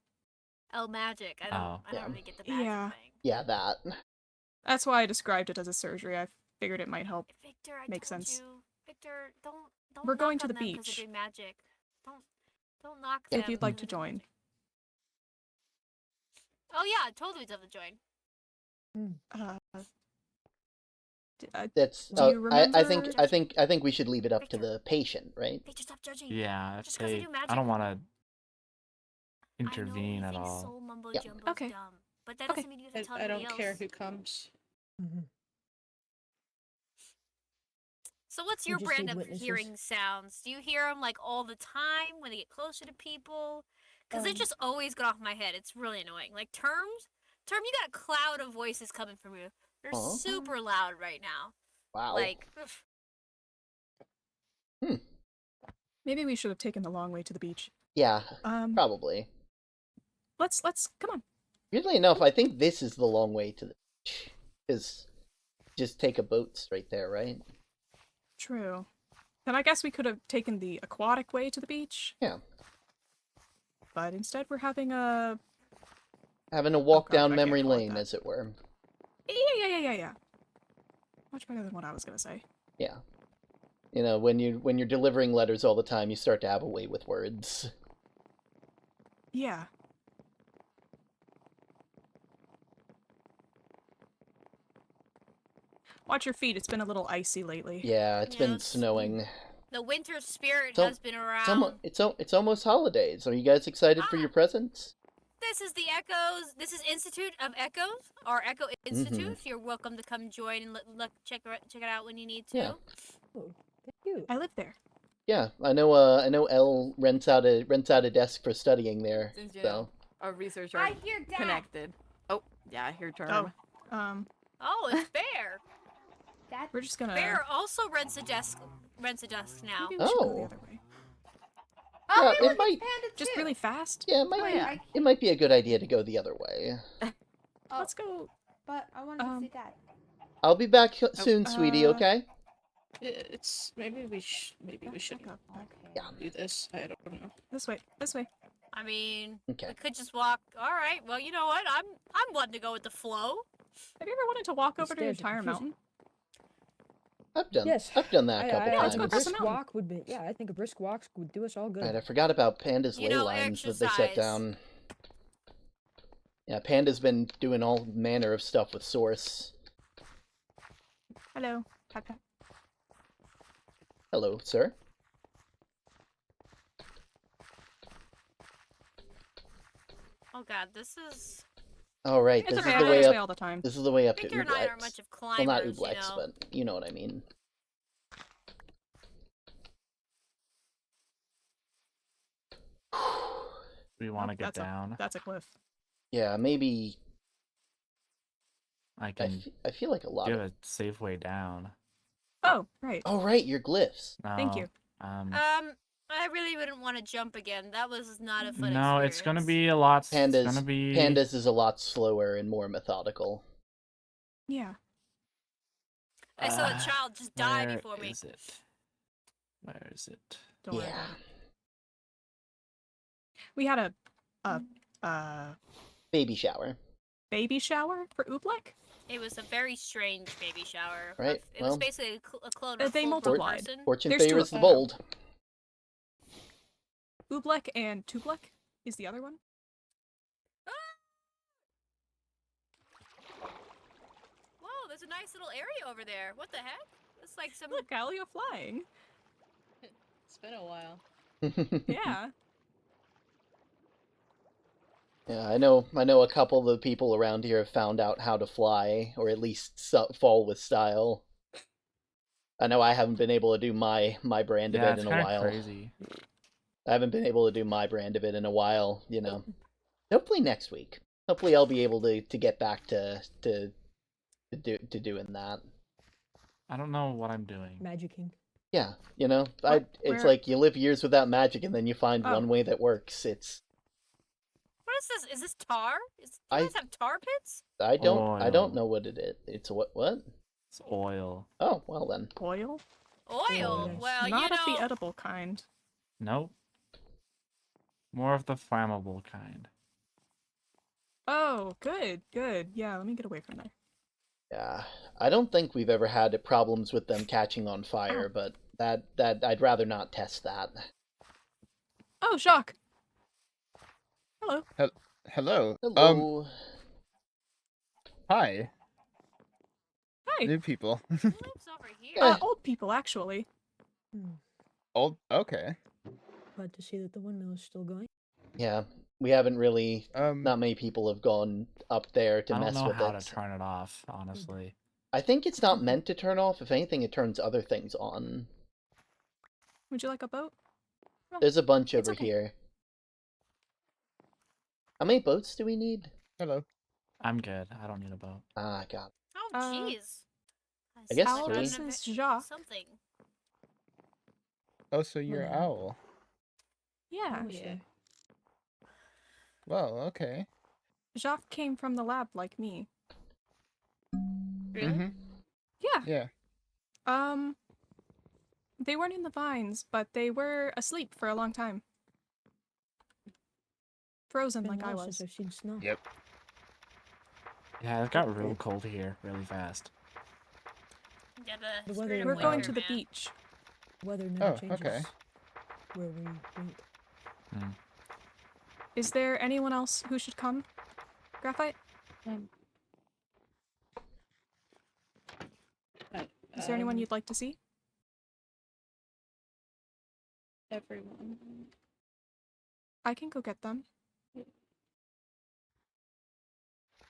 Speaker 2: Oh, magic. I don't really get the magic thing.
Speaker 1: Yeah, that.
Speaker 9: That's why I described it as a surgery. I figured it might help.
Speaker 2: Victor, I
Speaker 9: make
Speaker 2: told
Speaker 9: sense.
Speaker 2: you. Victor, don't
Speaker 9: We're
Speaker 2: knock
Speaker 9: going to
Speaker 2: on
Speaker 9: the
Speaker 2: them 'cause
Speaker 9: beach.
Speaker 2: they're doing magic. Don't knock them.
Speaker 9: If you'd like to join.
Speaker 2: Oh yeah, I totally would love to join.
Speaker 1: That's.
Speaker 9: Do you remember?
Speaker 1: I think we should leave it up to the patient, right?
Speaker 2: Victor, stop judging.
Speaker 4: Yeah,
Speaker 2: Just 'cause they do magic.
Speaker 4: I don't want to intervene at all.
Speaker 2: Soul mumbo
Speaker 1: Yeah.
Speaker 2: jumbo's
Speaker 9: Okay.
Speaker 2: dumb, but that doesn't mean you have to tell
Speaker 10: I
Speaker 2: anybody
Speaker 10: don't
Speaker 2: else.
Speaker 10: care who comes.
Speaker 8: Mm-hmm.
Speaker 2: So what's
Speaker 8: We
Speaker 2: your
Speaker 8: just
Speaker 2: brand
Speaker 8: need
Speaker 2: of
Speaker 8: witnesses.
Speaker 2: hearing sounds? Do you hear them like all the time when they get closer to people? Because they just always go off my head. It's really annoying. Like Term, you got a cloud of voices coming from you. They're super loud right now.
Speaker 1: Wow.
Speaker 2: Like,
Speaker 9: Maybe we should have taken the long way to the beach.
Speaker 1: Yeah, probably.
Speaker 9: Let's come on.
Speaker 1: Weirdly enough, I think this is the long way to the beach. Is just take a boat straight there, right?
Speaker 9: True. Then I guess we could have taken the aquatic way to the beach.
Speaker 1: Yeah.
Speaker 9: But instead we're having a
Speaker 1: walk
Speaker 9: God,
Speaker 1: down
Speaker 9: I can't
Speaker 1: memory
Speaker 9: call it
Speaker 1: lane,
Speaker 9: that.
Speaker 1: as it were.
Speaker 9: Yeah. Much better than what I was gonna say.
Speaker 1: Yeah. You know, when you're delivering letters all the time, you start to have a way with words.
Speaker 9: Yeah. Watch your feet. It's been a little icy lately.
Speaker 1: Yeah, it's been snowing.
Speaker 2: the winter spirit
Speaker 1: So-
Speaker 2: has been around.
Speaker 1: It's almost holidays. Are you guys excited for your presents?
Speaker 2: This is the Echoes. This is Institute of Echoes, or Echo Institute. You're welcome to come join and check it out when you need to.
Speaker 1: Yeah.
Speaker 8: Oh, thank you.
Speaker 9: I live there.
Speaker 1: Yeah, I know Elle rents out a desk for studying there.
Speaker 3: Since you
Speaker 1: So
Speaker 3: know, our research
Speaker 5: I
Speaker 3: are
Speaker 5: hear Dad.
Speaker 3: connected. Oh, yeah, I hear Term.
Speaker 9: Oh.
Speaker 2: Oh, it's Bear.
Speaker 5: That
Speaker 9: We're just gonna.
Speaker 2: Bear also rents a desk now.
Speaker 9: Maybe we should go the
Speaker 1: Oh.
Speaker 9: other way.
Speaker 5: Oh,
Speaker 1: Yeah,
Speaker 5: hey,
Speaker 1: it
Speaker 5: look, it's
Speaker 1: might-
Speaker 5: Panda
Speaker 9: Just
Speaker 5: too.
Speaker 9: really fast.
Speaker 1: yeah, it might be a good idea to go the other way.
Speaker 5: Oh,
Speaker 9: Let's go.
Speaker 5: but I wanted to see Dad.
Speaker 1: I'll be back soon, sweetie. Okay.
Speaker 10: It's maybe we should
Speaker 9: Back up.
Speaker 1: Yeah.
Speaker 10: do this. I don't know.
Speaker 9: This way.
Speaker 2: I mean,
Speaker 1: Okay.
Speaker 2: we could just walk. All right. Well, you know what? I'm one to go with the flow.
Speaker 9: Have you ever wanted to walk
Speaker 8: The
Speaker 9: over to the
Speaker 8: stairs are
Speaker 9: entire
Speaker 8: confusing.
Speaker 9: mountain?
Speaker 1: I've done
Speaker 8: Yes.
Speaker 1: that a couple
Speaker 8: I think a
Speaker 1: times.
Speaker 9: across the
Speaker 8: brisk
Speaker 9: mountain.
Speaker 8: walk would be. Yeah, I think a brisk walk would do us all good.
Speaker 1: Right, I forgot about Panda's
Speaker 2: You
Speaker 1: ley
Speaker 2: know,
Speaker 1: lines that they set
Speaker 2: exercise.
Speaker 1: down. Yeah, Panda's been doing all manner of stuff with Source.
Speaker 9: Hello. Pat.
Speaker 1: Hello, sir.
Speaker 2: Oh God, this is.
Speaker 1: All right,
Speaker 9: It's
Speaker 1: this
Speaker 9: okay.
Speaker 1: is
Speaker 9: I
Speaker 1: the
Speaker 9: go
Speaker 1: way
Speaker 9: this way
Speaker 1: up.
Speaker 9: all the time.
Speaker 1: This is the way up to
Speaker 2: Victor and I aren't
Speaker 1: Ublex.
Speaker 2: much of
Speaker 1: Well,
Speaker 2: climbers,
Speaker 1: not Ublex,
Speaker 2: you know.
Speaker 1: but you know what I mean.
Speaker 4: We want to get
Speaker 9: That's
Speaker 4: down.
Speaker 9: That's a cliff.
Speaker 1: Yeah, maybe.
Speaker 4: I can
Speaker 1: I feel like a lot
Speaker 4: give
Speaker 1: of.
Speaker 4: a safe way down.
Speaker 9: Oh, right.
Speaker 1: Oh right, your glyphs.
Speaker 9: Thank
Speaker 4: No,
Speaker 9: you.
Speaker 2: I really wouldn't want to jump again. That was not a fun
Speaker 4: No,
Speaker 2: experience.
Speaker 4: it's gonna be a lot. It's gonna be.
Speaker 1: Pandas is a lot slower and more methodical.
Speaker 9: Yeah.
Speaker 2: I saw a child just die
Speaker 4: Where
Speaker 2: before me.
Speaker 4: is it? Where is it?
Speaker 9: Don't worry
Speaker 1: Yeah.
Speaker 9: about it. We had a
Speaker 1: Baby shower.
Speaker 9: baby shower for Oobleck.
Speaker 2: It was a very strange baby shower.
Speaker 1: Right,
Speaker 2: It was
Speaker 1: well-
Speaker 2: basically a clone of
Speaker 9: They
Speaker 2: a full-grown
Speaker 9: multiplied.
Speaker 2: person.
Speaker 1: Fortune
Speaker 9: There's two
Speaker 1: favors
Speaker 9: of
Speaker 1: the
Speaker 9: them.
Speaker 1: bold.
Speaker 9: Oobleck and Tubleck is the other one.
Speaker 2: Whoa, there's a nice little area over there. What the heck? It's like some.
Speaker 9: Look, Alio flying.
Speaker 10: It's been a while.
Speaker 9: Yeah.
Speaker 1: Yeah, I know a couple of the people around here have found out how to fly, or at least fall with style. I know I haven't been able to do my brand of
Speaker 4: Yeah,
Speaker 1: it
Speaker 4: it's
Speaker 1: in a
Speaker 4: kind of
Speaker 1: while.
Speaker 4: crazy.
Speaker 1: I haven't been able to do my brand of it in a while, you know. Hopefully next week. Hopefully I'll be able to get back to doing that.
Speaker 4: I don't know what I'm doing.
Speaker 8: Magicking.
Speaker 1: Yeah, you know,
Speaker 9: What?
Speaker 1: it's
Speaker 9: Where-
Speaker 1: like you live years without magic and then you find
Speaker 9: Oh.
Speaker 1: one way that works.
Speaker 2: What is this? Is this tar? Do you
Speaker 1: I-
Speaker 2: guys have tar pits?
Speaker 1: I don't
Speaker 4: Oil.
Speaker 1: know what it is. It's what?
Speaker 4: It's oil.
Speaker 1: Oh, well then.
Speaker 9: Oil?
Speaker 2: Oil.
Speaker 8: Oil.
Speaker 2: Well,
Speaker 9: Not
Speaker 2: you
Speaker 9: of
Speaker 2: know.
Speaker 9: the edible kind.
Speaker 4: Nope. More of the flammable kind.
Speaker 9: Oh, good, good. Yeah, let me get away from there.
Speaker 1: Yeah, I don't think we've ever had problems with them catching on fire, but that I'd rather not test that.
Speaker 9: Oh, Jacques! Hello.
Speaker 11: Hello.
Speaker 1: Hello.
Speaker 11: Hi.
Speaker 9: Hi.
Speaker 11: New people.
Speaker 2: Who lives over here?
Speaker 9: Old people, actually.
Speaker 11: Old. Okay.
Speaker 8: Glad to see that the windmill is still going.
Speaker 1: Yeah, we haven't really.
Speaker 11: Um.
Speaker 1: Not many people have gone up there to
Speaker 4: I don't
Speaker 1: mess
Speaker 4: know
Speaker 1: with
Speaker 4: how
Speaker 1: it.
Speaker 4: to turn it off, honestly.
Speaker 1: I think it's not meant to turn off. If anything, it turns other things on.
Speaker 9: Would you like a boat?
Speaker 1: There's a bunch
Speaker 9: It's
Speaker 1: over
Speaker 9: okay.
Speaker 1: here. How many boats do we need?
Speaker 11: Hello.
Speaker 4: I'm good. I don't need a boat.
Speaker 1: Ah, God.
Speaker 2: Oh,
Speaker 9: Uh,
Speaker 2: jeez.
Speaker 1: I guess
Speaker 2: Sounds like
Speaker 1: three.
Speaker 2: an
Speaker 9: This is
Speaker 2: event-
Speaker 9: Jacques.
Speaker 2: Something.
Speaker 11: Oh, so you're
Speaker 8: Hello.
Speaker 11: owl.
Speaker 9: Yeah.
Speaker 10: Yeah.
Speaker 11: Well, okay.
Speaker 9: Jacques came from the lab like me.
Speaker 10: Really?
Speaker 11: Mm-hmm.
Speaker 9: Yeah.
Speaker 11: Yeah.
Speaker 9: They weren't in the vines, but they were asleep for a long time. Frozen
Speaker 8: Been
Speaker 9: like I
Speaker 8: a while
Speaker 9: was.
Speaker 8: since I've seen snow.
Speaker 11: Yep.
Speaker 4: Yeah, it got real cold here really fast.
Speaker 2: Yeah,
Speaker 8: The
Speaker 2: the
Speaker 8: weather
Speaker 2: spirit of
Speaker 9: We're
Speaker 8: in
Speaker 9: going
Speaker 2: winter,
Speaker 9: to the
Speaker 2: man.
Speaker 9: beach.
Speaker 8: Weather never
Speaker 11: Oh,
Speaker 8: changes.
Speaker 11: okay.
Speaker 8: Where we wait.
Speaker 9: Is there anyone else who should come? Graphite? Is there anyone you'd like to see?
Speaker 10: Everyone.
Speaker 9: I can go get them. Do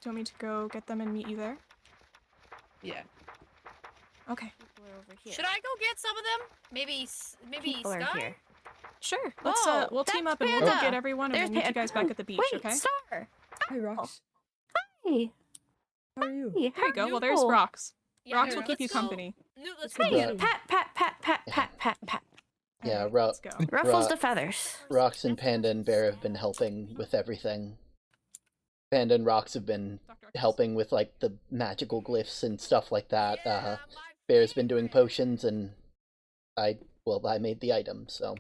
Speaker 9: you want me to go get them and meet you there?
Speaker 10: Yeah.
Speaker 9: Okay.
Speaker 2: People are over here. Should I go get some of them? Maybe
Speaker 12: People are
Speaker 2: Sky?
Speaker 12: here.
Speaker 9: Sure. Let's
Speaker 12: Whoa,
Speaker 9: we'll team
Speaker 12: that's
Speaker 9: up and we'll go
Speaker 12: Panda.
Speaker 9: get everyone and
Speaker 12: There's
Speaker 9: we'll meet you
Speaker 12: Panda.
Speaker 9: guys back at the beach,
Speaker 12: Wait,
Speaker 9: okay?
Speaker 12: Star.
Speaker 8: Hi, Rox.
Speaker 12: Hey.
Speaker 8: How are you?
Speaker 12: Hey,
Speaker 9: There you go. Well, there's
Speaker 12: Noodle.
Speaker 9: Rox.
Speaker 2: Yeah,
Speaker 9: Rox
Speaker 2: let's
Speaker 9: will keep you
Speaker 2: go.
Speaker 9: company.
Speaker 2: Let's
Speaker 8: Good
Speaker 2: go.
Speaker 1: Yeah.
Speaker 8: to see you.
Speaker 12: Pat, pat, pat, pat, pat, pat, pat.
Speaker 1: Yeah,
Speaker 9: Alright,
Speaker 1: Ro-
Speaker 9: let's go.
Speaker 12: Ruffles
Speaker 1: Ro-
Speaker 12: the feathers.
Speaker 1: Rox and Panda and Bear have been helping with everything. Panda and Rox have been helping with like the magical glyphs and stuff like that.
Speaker 2: Yeah,
Speaker 1: Bear's been doing potions, and I made the item, so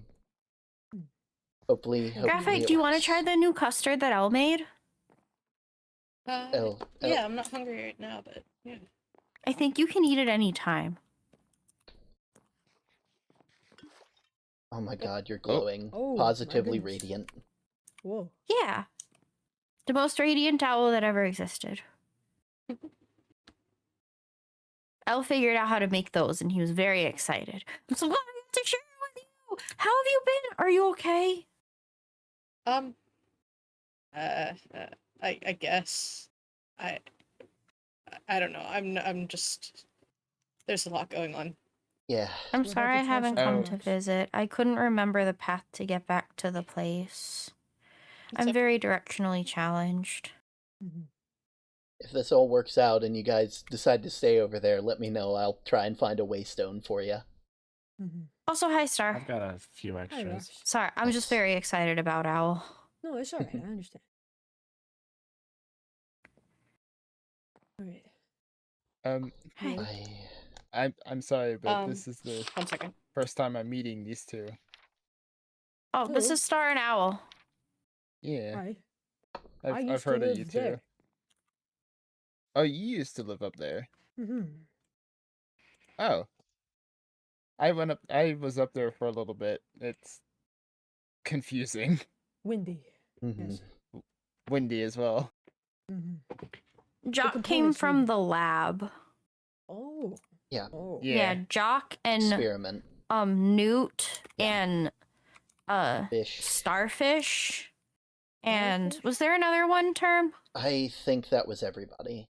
Speaker 1: hopefully
Speaker 12: Graphite,
Speaker 1: it
Speaker 12: do you want to
Speaker 1: works.
Speaker 12: try the new custard that Elle made?
Speaker 10: Yeah, I'm not hungry right now, but yeah.
Speaker 12: I think you can eat it any time.
Speaker 1: Oh my God, you're glowing,
Speaker 8: Oh, my
Speaker 1: positively
Speaker 8: goodness.
Speaker 1: radiant.
Speaker 8: Whoa.
Speaker 12: Yeah. The most radiant owl that ever existed. Elle figured out how to make those and he was very excited. I'm so glad I got to share it with you. How have you been? Are you okay?
Speaker 10: I guess. I don't know. I'm just. There's a lot going on.
Speaker 1: Yeah.
Speaker 12: I'm
Speaker 8: We'll
Speaker 12: sorry I
Speaker 8: have to try
Speaker 12: haven't
Speaker 8: some
Speaker 12: come
Speaker 11: Oh.
Speaker 12: to
Speaker 8: Rox.
Speaker 12: visit. I couldn't remember the path to get back to the place.
Speaker 10: It's
Speaker 12: I'm
Speaker 10: okay.
Speaker 12: very directionally challenged.
Speaker 8: Mhm.
Speaker 1: If this all works out and you guys decide to stay over there, let me know. I'll try and find a waystone for you.
Speaker 8: Mhm.
Speaker 12: Also, hi, Star.
Speaker 4: I've got a few
Speaker 8: Hi,
Speaker 4: extras.
Speaker 8: Rox.
Speaker 12: Sorry, I'm just very excited about Owl.
Speaker 8: No, it's alright. I understand. Alright.
Speaker 12: Hi.
Speaker 11: I'm sorry, but
Speaker 10: Um,
Speaker 11: this is the
Speaker 10: 1 second.
Speaker 11: first time I'm meeting these two.
Speaker 12: Oh, this
Speaker 8: Hello.
Speaker 12: is Star and Owl.
Speaker 11: Yeah.
Speaker 8: Hi. I
Speaker 11: I've
Speaker 8: used to
Speaker 11: heard of
Speaker 8: live
Speaker 11: you too.
Speaker 8: there.
Speaker 11: Oh, you used to live up there.
Speaker 8: Mm-hmm.
Speaker 11: Oh. I was up there for a little bit. It's confusing.
Speaker 8: Windy.
Speaker 1: Mm-hmm.
Speaker 8: Yes.
Speaker 11: Windy as well.
Speaker 8: Mm-hmm.
Speaker 12: Jock came
Speaker 8: components
Speaker 12: from
Speaker 8: needed.
Speaker 12: the lab.
Speaker 8: Oh.
Speaker 1: Yeah.
Speaker 8: Oh.
Speaker 12: Yeah, Jock and
Speaker 1: Experiment.
Speaker 12: Newt
Speaker 1: Yeah.
Speaker 12: and
Speaker 1: Fish.
Speaker 12: Starfish And
Speaker 8: Okay.
Speaker 12: was there another one term?
Speaker 1: I think that was everybody.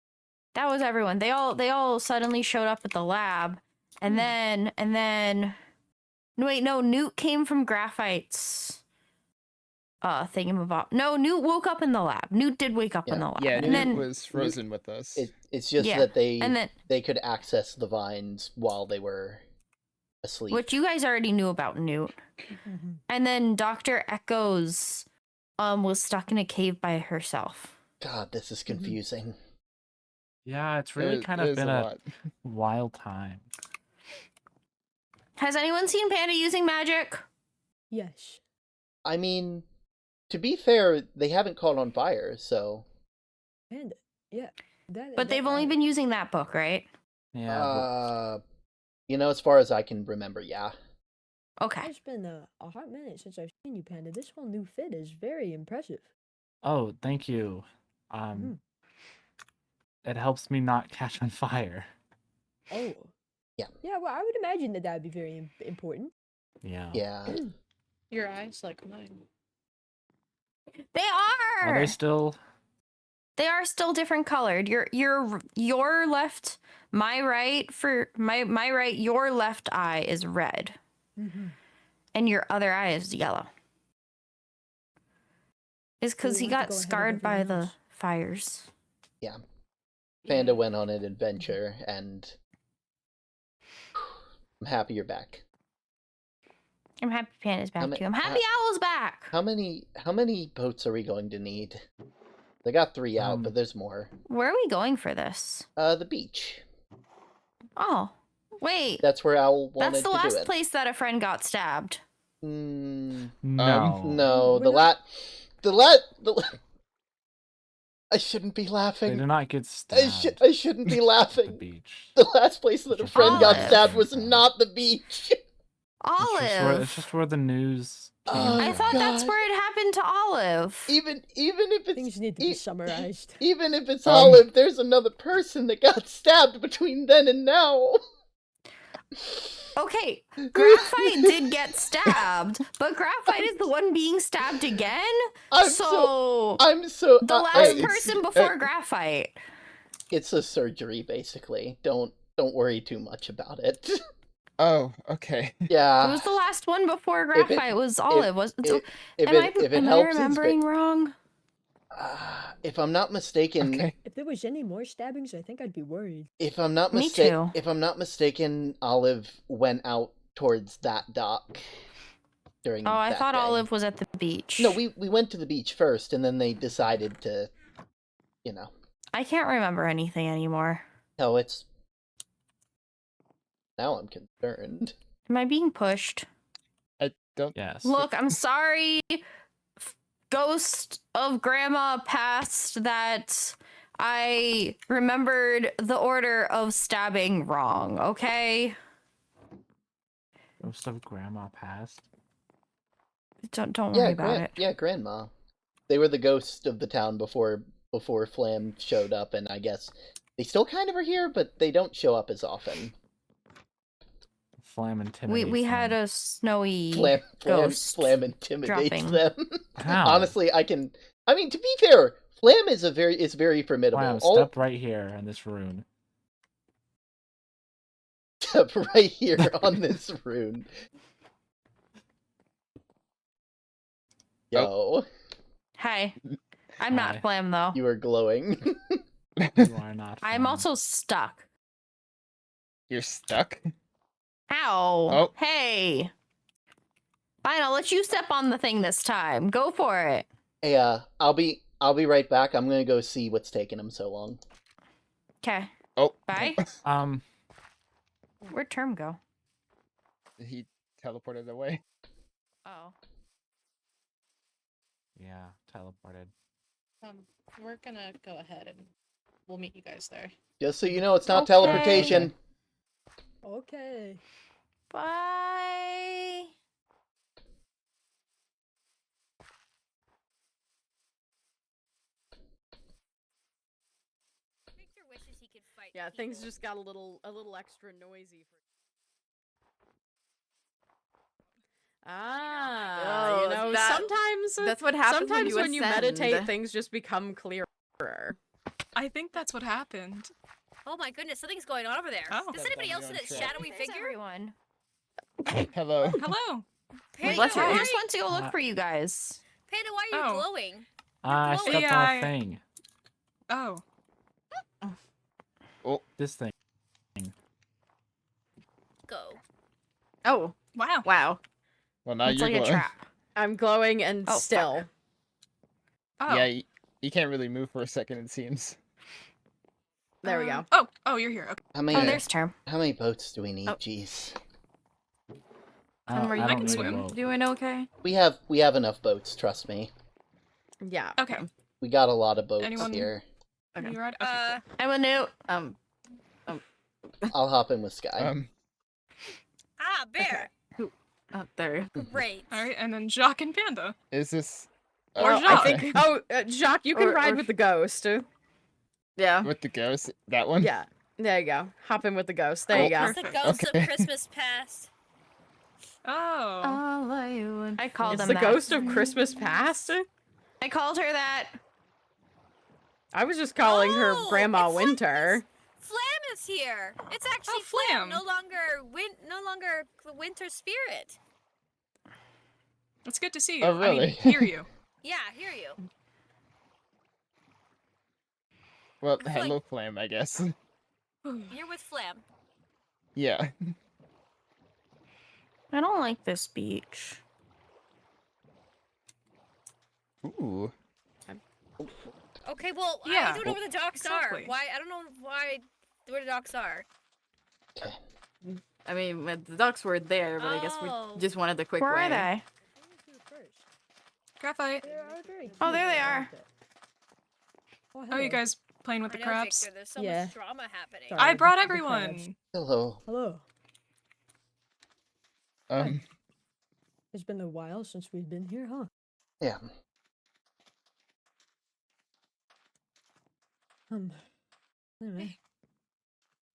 Speaker 12: That was everyone. They all suddenly showed up at the lab, and then wait, no, Newt came from Graphite's thingamabob. No, Newt woke up in the lab. Newt did wake up in the lab.
Speaker 11: Yeah,
Speaker 12: and
Speaker 11: Newt
Speaker 12: then
Speaker 11: was frozen with us.
Speaker 1: It's just
Speaker 12: Yeah,
Speaker 1: that they
Speaker 12: and then-
Speaker 1: they could access the vines while they were asleep.
Speaker 12: which you guys already knew about Newt. And then Dr. Echoes was stuck in a cave by herself.
Speaker 1: God, this is confusing.
Speaker 4: Yeah, it's really kind of been a wild time.
Speaker 12: Has anyone seen Panda using magic?
Speaker 8: Yes.
Speaker 1: I mean, to be fair, they haven't caught on fire, so.
Speaker 8: And yeah,
Speaker 12: But they've only been using that book, right?
Speaker 4: Yeah.
Speaker 1: You know, as far as I can remember, yeah.
Speaker 12: Okay.
Speaker 8: It's been a hot minute since I've seen you, Panda. This whole new fit is very impressive.
Speaker 4: Oh, thank you. It helps me not catch on fire.
Speaker 8: Oh.
Speaker 1: Yeah.
Speaker 8: Yeah, well, I would imagine that would be very important.
Speaker 4: Yeah.
Speaker 1: Yeah.
Speaker 10: Your eyes like mine.
Speaker 12: They are.
Speaker 4: Are they still?
Speaker 12: They are still different colored. Your left, my right for my right. Your left eye is red, and your other eye is yellow. It's because he got scarred by the fires.
Speaker 1: Yeah. Panda went on an adventure, and I'm happy you're back.
Speaker 12: I'm happy Panda's back too. I'm happy Owl's back.
Speaker 1: How many boats are we going to need? They got 3 out, but there's more.
Speaker 12: Where are we going for this?
Speaker 1: The beach.
Speaker 12: Oh, wait.
Speaker 1: That's where Owl wanted
Speaker 12: That's the
Speaker 1: to do
Speaker 12: last
Speaker 1: it.
Speaker 12: place that a friend got stabbed.
Speaker 4: No.
Speaker 1: No, I shouldn't be laughing.
Speaker 4: They did not get stabbed.
Speaker 1: I shouldn't be laughing.
Speaker 4: The beach.
Speaker 1: The last place that a friend got
Speaker 12: Olive.
Speaker 1: stabbed was not the beach.
Speaker 12: Olive.
Speaker 4: It's just where the news came
Speaker 12: I
Speaker 4: from.
Speaker 12: thought that's where it happened to Olive.
Speaker 1: Even if it's
Speaker 8: things need to be summarized.
Speaker 1: Even if it's Olive, there's another person that got stabbed between then and now.
Speaker 12: Okay, Graphite did get stabbed, but Graphite is the one being stabbed again. The last person before Graphite.
Speaker 1: It's a surgery, basically. Don't worry too much about it.
Speaker 11: Oh, okay.
Speaker 1: Yeah.
Speaker 12: It was the last one before
Speaker 1: If
Speaker 12: Graphite
Speaker 1: it-
Speaker 12: was Olive.
Speaker 1: if
Speaker 12: Am I
Speaker 1: it helps,
Speaker 12: I
Speaker 1: it's
Speaker 12: remembering
Speaker 1: been-
Speaker 12: wrong?
Speaker 1: If I'm not mistaken,
Speaker 8: If there was any more stabbings, I think I'd be worried.
Speaker 1: if I'm not
Speaker 12: Me too.
Speaker 1: if I'm not mistaken, Olive went out towards that dock during.
Speaker 12: Oh, I
Speaker 1: that
Speaker 12: thought
Speaker 1: day.
Speaker 12: Olive was at the beach.
Speaker 1: No, we went to the beach first, and then they decided to, you know.
Speaker 12: I can't remember anything anymore.
Speaker 1: No, it's. Now I'm concerned.
Speaker 12: Am I being pushed?
Speaker 11: I don't.
Speaker 4: Yes.
Speaker 12: Look, I'm sorry, ghost of grandma passed, that I remembered the order of stabbing wrong, okay?
Speaker 4: Most of Grandma passed.
Speaker 12: Don't worry about it.
Speaker 1: Yeah, Grandma. They were the ghost of the town before Flam showed up, and I guess they still kind of are here, but they don't show up as often.
Speaker 4: Flam intimidates
Speaker 12: We had
Speaker 4: them.
Speaker 12: a snowy ghost
Speaker 1: Flam intimidates
Speaker 12: dropping.
Speaker 1: them.
Speaker 4: How?
Speaker 1: Honestly, I mean, to be fair, Flam is very formidable.
Speaker 4: Flam,
Speaker 1: All-
Speaker 4: step right here in this rune.
Speaker 1: Step right here on this rune. Yo,
Speaker 12: Hi. I'm not
Speaker 4: Hi.
Speaker 12: Flam, though.
Speaker 1: you are glowing.
Speaker 4: You are not.
Speaker 12: I'm
Speaker 4: Flam.
Speaker 12: also stuck.
Speaker 11: You're stuck?
Speaker 12: Ow.
Speaker 11: Oh.
Speaker 12: Hey. Fine, I'll let you step on the thing this time. Go for it.
Speaker 1: Hey, I'll be right back. I'm gonna go see what's taking him so long.
Speaker 12: Okay.
Speaker 11: Oh.
Speaker 12: Bye. Where'd Term go?
Speaker 11: He teleported away.
Speaker 12: Oh.
Speaker 4: Yeah, teleported.
Speaker 10: We're gonna go ahead and we'll meet you guys there.
Speaker 1: Just so you know, it's not
Speaker 12: Okay.
Speaker 1: teleportation.
Speaker 8: Okay.
Speaker 12: Bye.
Speaker 2: Victor wishes he could fight.
Speaker 7: Yeah, things
Speaker 2: people.
Speaker 7: just got a little extra noisy.
Speaker 3: Oh,
Speaker 7: you know, sometimes
Speaker 3: that's what happens
Speaker 7: sometimes
Speaker 3: when
Speaker 7: when you
Speaker 3: ascend.
Speaker 7: meditate, things just become clearer.
Speaker 9: I think that's what happened.
Speaker 2: Oh my goodness, something's going on over there.
Speaker 9: Oh.
Speaker 2: Is anybody else in that shadowy
Speaker 12: There's
Speaker 2: figure?
Speaker 12: everyone.
Speaker 11: Hello.
Speaker 9: Hello.
Speaker 2: Panda,
Speaker 12: Bless you.
Speaker 2: why
Speaker 12: I
Speaker 2: are
Speaker 12: just
Speaker 2: you,
Speaker 12: went to go look for you guys.
Speaker 2: Panda, why are you
Speaker 9: Oh.
Speaker 2: glowing?
Speaker 4: I
Speaker 2: glowing.
Speaker 4: stepped on a thing.
Speaker 9: Oh.
Speaker 11: Oh,
Speaker 4: This thing.
Speaker 2: Go.
Speaker 3: Oh.
Speaker 9: Wow.
Speaker 3: Wow.
Speaker 11: well now
Speaker 12: It's
Speaker 11: you're
Speaker 12: like a
Speaker 11: glowing.
Speaker 12: trap.
Speaker 7: I'm glowing and
Speaker 12: Oh,
Speaker 7: still.
Speaker 9: Oh.
Speaker 11: Yeah, you can't really move for a second, it seems.
Speaker 7: There we go.
Speaker 9: Oh, you're here. Okay.
Speaker 1: How many?
Speaker 12: Oh, there's Term.
Speaker 1: How many boats do we need?
Speaker 3: Oh.
Speaker 1: Jeez.
Speaker 3: Are you
Speaker 4: I don't need a
Speaker 9: swim.
Speaker 4: boat.
Speaker 3: doing okay?
Speaker 1: We have enough boats. Trust me.
Speaker 7: Yeah.
Speaker 9: Okay.
Speaker 1: We got a lot of boats
Speaker 9: Anyone-
Speaker 1: here.
Speaker 3: Okay.
Speaker 9: You right? Okay, cool.
Speaker 12: I'm a new.
Speaker 1: I'll hop in with Sky.
Speaker 2: Ah, bear.
Speaker 3: Up there.
Speaker 2: Great.
Speaker 9: All right, and then Jacques and Panda.
Speaker 11: Is this
Speaker 9: Or
Speaker 7: I
Speaker 9: Jacques.
Speaker 7: think. Oh, Jacques, you can
Speaker 3: Or-
Speaker 7: ride
Speaker 3: or-
Speaker 7: with the ghost.
Speaker 3: Yeah.
Speaker 11: with the ghost? That one?
Speaker 7: Yeah. There you go. Hop in with the ghost. There you go.
Speaker 2: It's the ghost
Speaker 11: Okay.
Speaker 2: of Christmas past.
Speaker 9: Oh.
Speaker 12: I called
Speaker 7: It's
Speaker 12: them
Speaker 7: the
Speaker 12: that.
Speaker 7: ghost of Christmas past.
Speaker 12: I called her that.
Speaker 7: I was just calling her
Speaker 2: Oh,
Speaker 7: Grandma
Speaker 2: it's
Speaker 7: Winter.
Speaker 2: Flam is here. It's actually
Speaker 9: Oh,
Speaker 2: Flam.
Speaker 9: Flam.
Speaker 2: No longer the winter spirit.
Speaker 9: It's good to see you.
Speaker 11: Oh,
Speaker 9: I mean,
Speaker 11: really?
Speaker 9: hear you.
Speaker 2: Yeah, I hear you.
Speaker 11: Well,
Speaker 2: I feel
Speaker 11: hello, Flam, I guess.
Speaker 2: You're with Flam.
Speaker 11: Yeah.
Speaker 12: I don't like this beach.
Speaker 11: Ooh.
Speaker 2: Okay, well,
Speaker 9: Yeah.
Speaker 2: I don't know where the docks
Speaker 9: Exactly.
Speaker 2: are. Why? I don't know where the docks are.
Speaker 3: I mean, the ducks were there, but I guess
Speaker 2: Oh.
Speaker 3: we just wanted the quick
Speaker 12: Where
Speaker 3: way.
Speaker 12: are they?
Speaker 9: Graphite.
Speaker 12: Oh, there they are.
Speaker 9: Oh, you guys playing with
Speaker 2: I
Speaker 9: the
Speaker 2: know,
Speaker 9: crabs?
Speaker 2: Victor. There's so
Speaker 8: Yeah.
Speaker 2: much drama happening.
Speaker 8: Sorry.
Speaker 9: I brought
Speaker 8: the
Speaker 9: everyone.
Speaker 8: crabs.
Speaker 1: Hello.
Speaker 8: Hello.
Speaker 11: Um.
Speaker 8: It's been a while since we've been here, huh?
Speaker 1: Yeah.
Speaker 8: Anyway.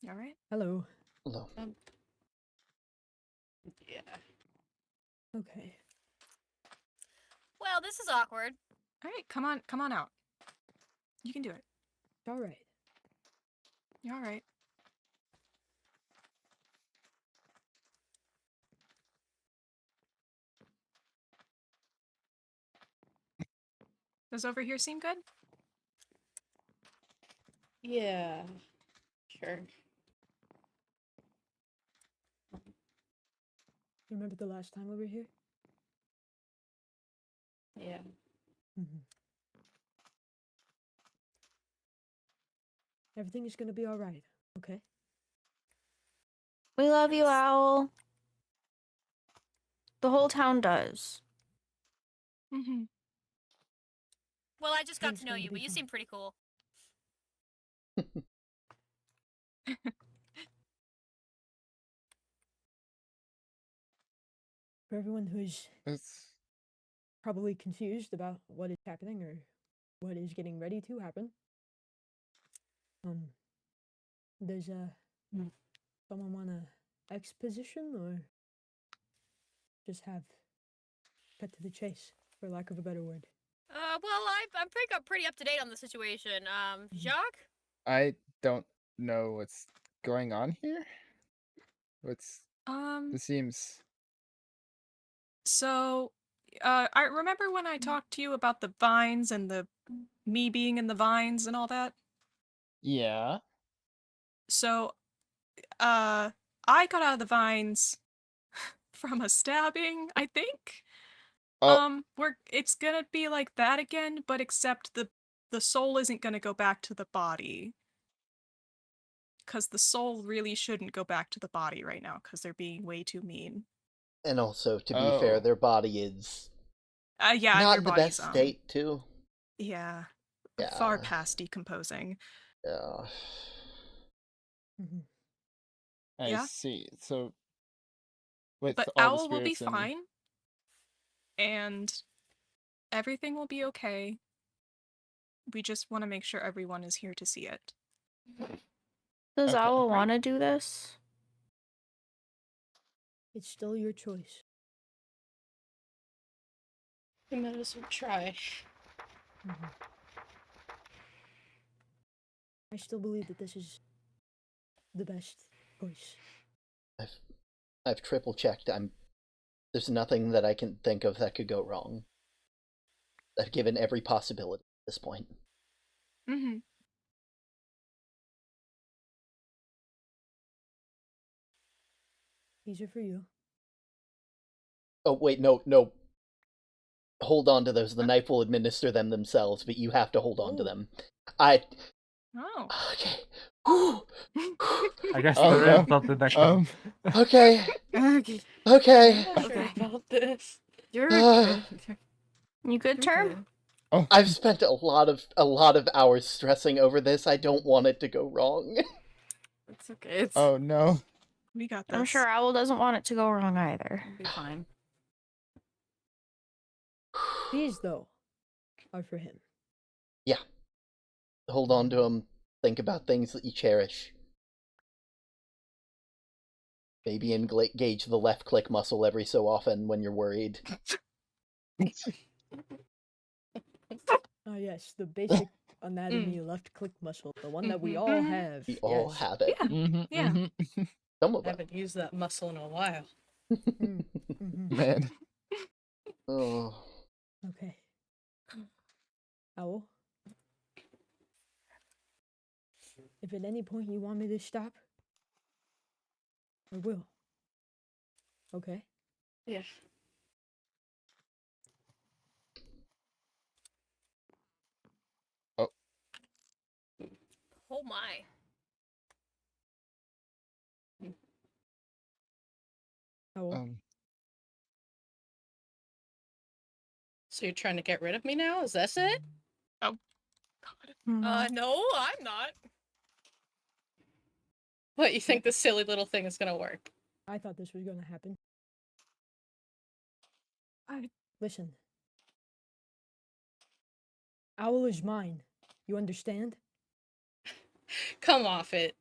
Speaker 9: You all right?
Speaker 8: Hello.
Speaker 1: Hello.
Speaker 3: Yeah.
Speaker 8: Okay.
Speaker 2: Well, this is awkward.
Speaker 9: All right, come on out. You can do it.
Speaker 8: All right.
Speaker 9: You're all right. Does over here seem good?
Speaker 10: Yeah. Sure.
Speaker 8: Remember the last time we were here?
Speaker 10: Yeah.
Speaker 8: Mm-hmm. Everything is gonna be all right. Okay.
Speaker 12: We love you, Owl. The whole town does.
Speaker 9: Mm-hmm.
Speaker 2: Well, I just got
Speaker 8: Things
Speaker 2: to know
Speaker 8: going to
Speaker 2: you,
Speaker 8: be
Speaker 2: but you
Speaker 8: fine.
Speaker 2: seem pretty cool.
Speaker 8: For everyone who's
Speaker 11: It's...
Speaker 8: probably confused about what is happening or what is getting ready to happen, does someone want a exposition or just have cut to the chase, for lack of a better word?
Speaker 2: Well, I'm pretty up to date on the situation. Jacques?
Speaker 11: I don't know what's going on here. What's... This seems...
Speaker 9: So, I remember when I talked to you about the vines and me being in the vines and all that?
Speaker 11: Yeah.
Speaker 9: So, I got out of the vines from a stabbing, I think.
Speaker 11: Oh.
Speaker 9: It's gonna be like that again, but except the soul isn't gonna go back to the body. Because the soul really shouldn't go back to the body right now, because they're being way too mean.
Speaker 1: And also, to be fair, their body is
Speaker 9: Yeah,
Speaker 1: not
Speaker 9: their
Speaker 1: in the
Speaker 9: body's,
Speaker 1: best state, too.
Speaker 9: Yeah.
Speaker 1: Yeah.
Speaker 9: Far past decomposing.
Speaker 1: Yeah.
Speaker 11: I
Speaker 9: Yeah.
Speaker 11: see. So, with
Speaker 9: But
Speaker 11: all the
Speaker 9: Owl will be
Speaker 11: spirits and...
Speaker 9: fine. And everything will be okay. We just want to make sure everyone is here to see it.
Speaker 12: Does
Speaker 11: Okay.
Speaker 12: Owl want to do this?
Speaker 8: It's still your choice.
Speaker 10: We might as well try.
Speaker 8: I still believe that this is the best choice.
Speaker 1: I've triple checked. There's nothing that I can think of that could go wrong. I've given every possibility at this point.
Speaker 9: Mm-hmm.
Speaker 8: These are for you.
Speaker 1: Oh, wait, no. Hold on to those. The knife will administer them themselves, but you have to hold on to them.
Speaker 9: Oh.
Speaker 1: Okay.
Speaker 4: I guess
Speaker 11: Oh,
Speaker 4: there
Speaker 11: no.
Speaker 4: is something that can...
Speaker 1: Okay.
Speaker 3: Okay.
Speaker 1: Okay.
Speaker 10: Sure about this.
Speaker 3: You're
Speaker 1: Uh,
Speaker 3: good.
Speaker 12: You good, Term?
Speaker 11: Oh,
Speaker 1: I've spent a lot of hours stressing over this. I don't want it to go wrong.
Speaker 3: It's okay. It's
Speaker 11: oh no.
Speaker 9: We got this.
Speaker 12: I'm sure Owl doesn't want it to go wrong either.
Speaker 3: It'll be fine.
Speaker 8: These, though, are for him.
Speaker 1: Yeah. Hold on to them. Think about things that you cherish. Maybe engage the left click muscle every so often when you're worried.
Speaker 8: Ah, yes, the basic anatomy left click muscle, the one that we all have.
Speaker 1: We all
Speaker 8: yes.
Speaker 1: have it.
Speaker 9: Yeah.
Speaker 1: Some of
Speaker 10: I
Speaker 1: us.
Speaker 10: haven't used that muscle in a while.
Speaker 11: Man.
Speaker 1: Oh.
Speaker 8: Okay. Owl? If at any point you want me to stop, I will. Okay?
Speaker 10: Yeah.
Speaker 11: Oh.
Speaker 2: Oh my.
Speaker 8: Owl?
Speaker 10: So you're trying to get rid of me now? Is this it?
Speaker 9: Oh,
Speaker 2: God. No, I'm not.
Speaker 10: What, you think this silly little thing is gonna work?
Speaker 8: I thought this was gonna happen.
Speaker 9: I...
Speaker 8: Listen. Owl is mine. You understand?
Speaker 10: Come off it.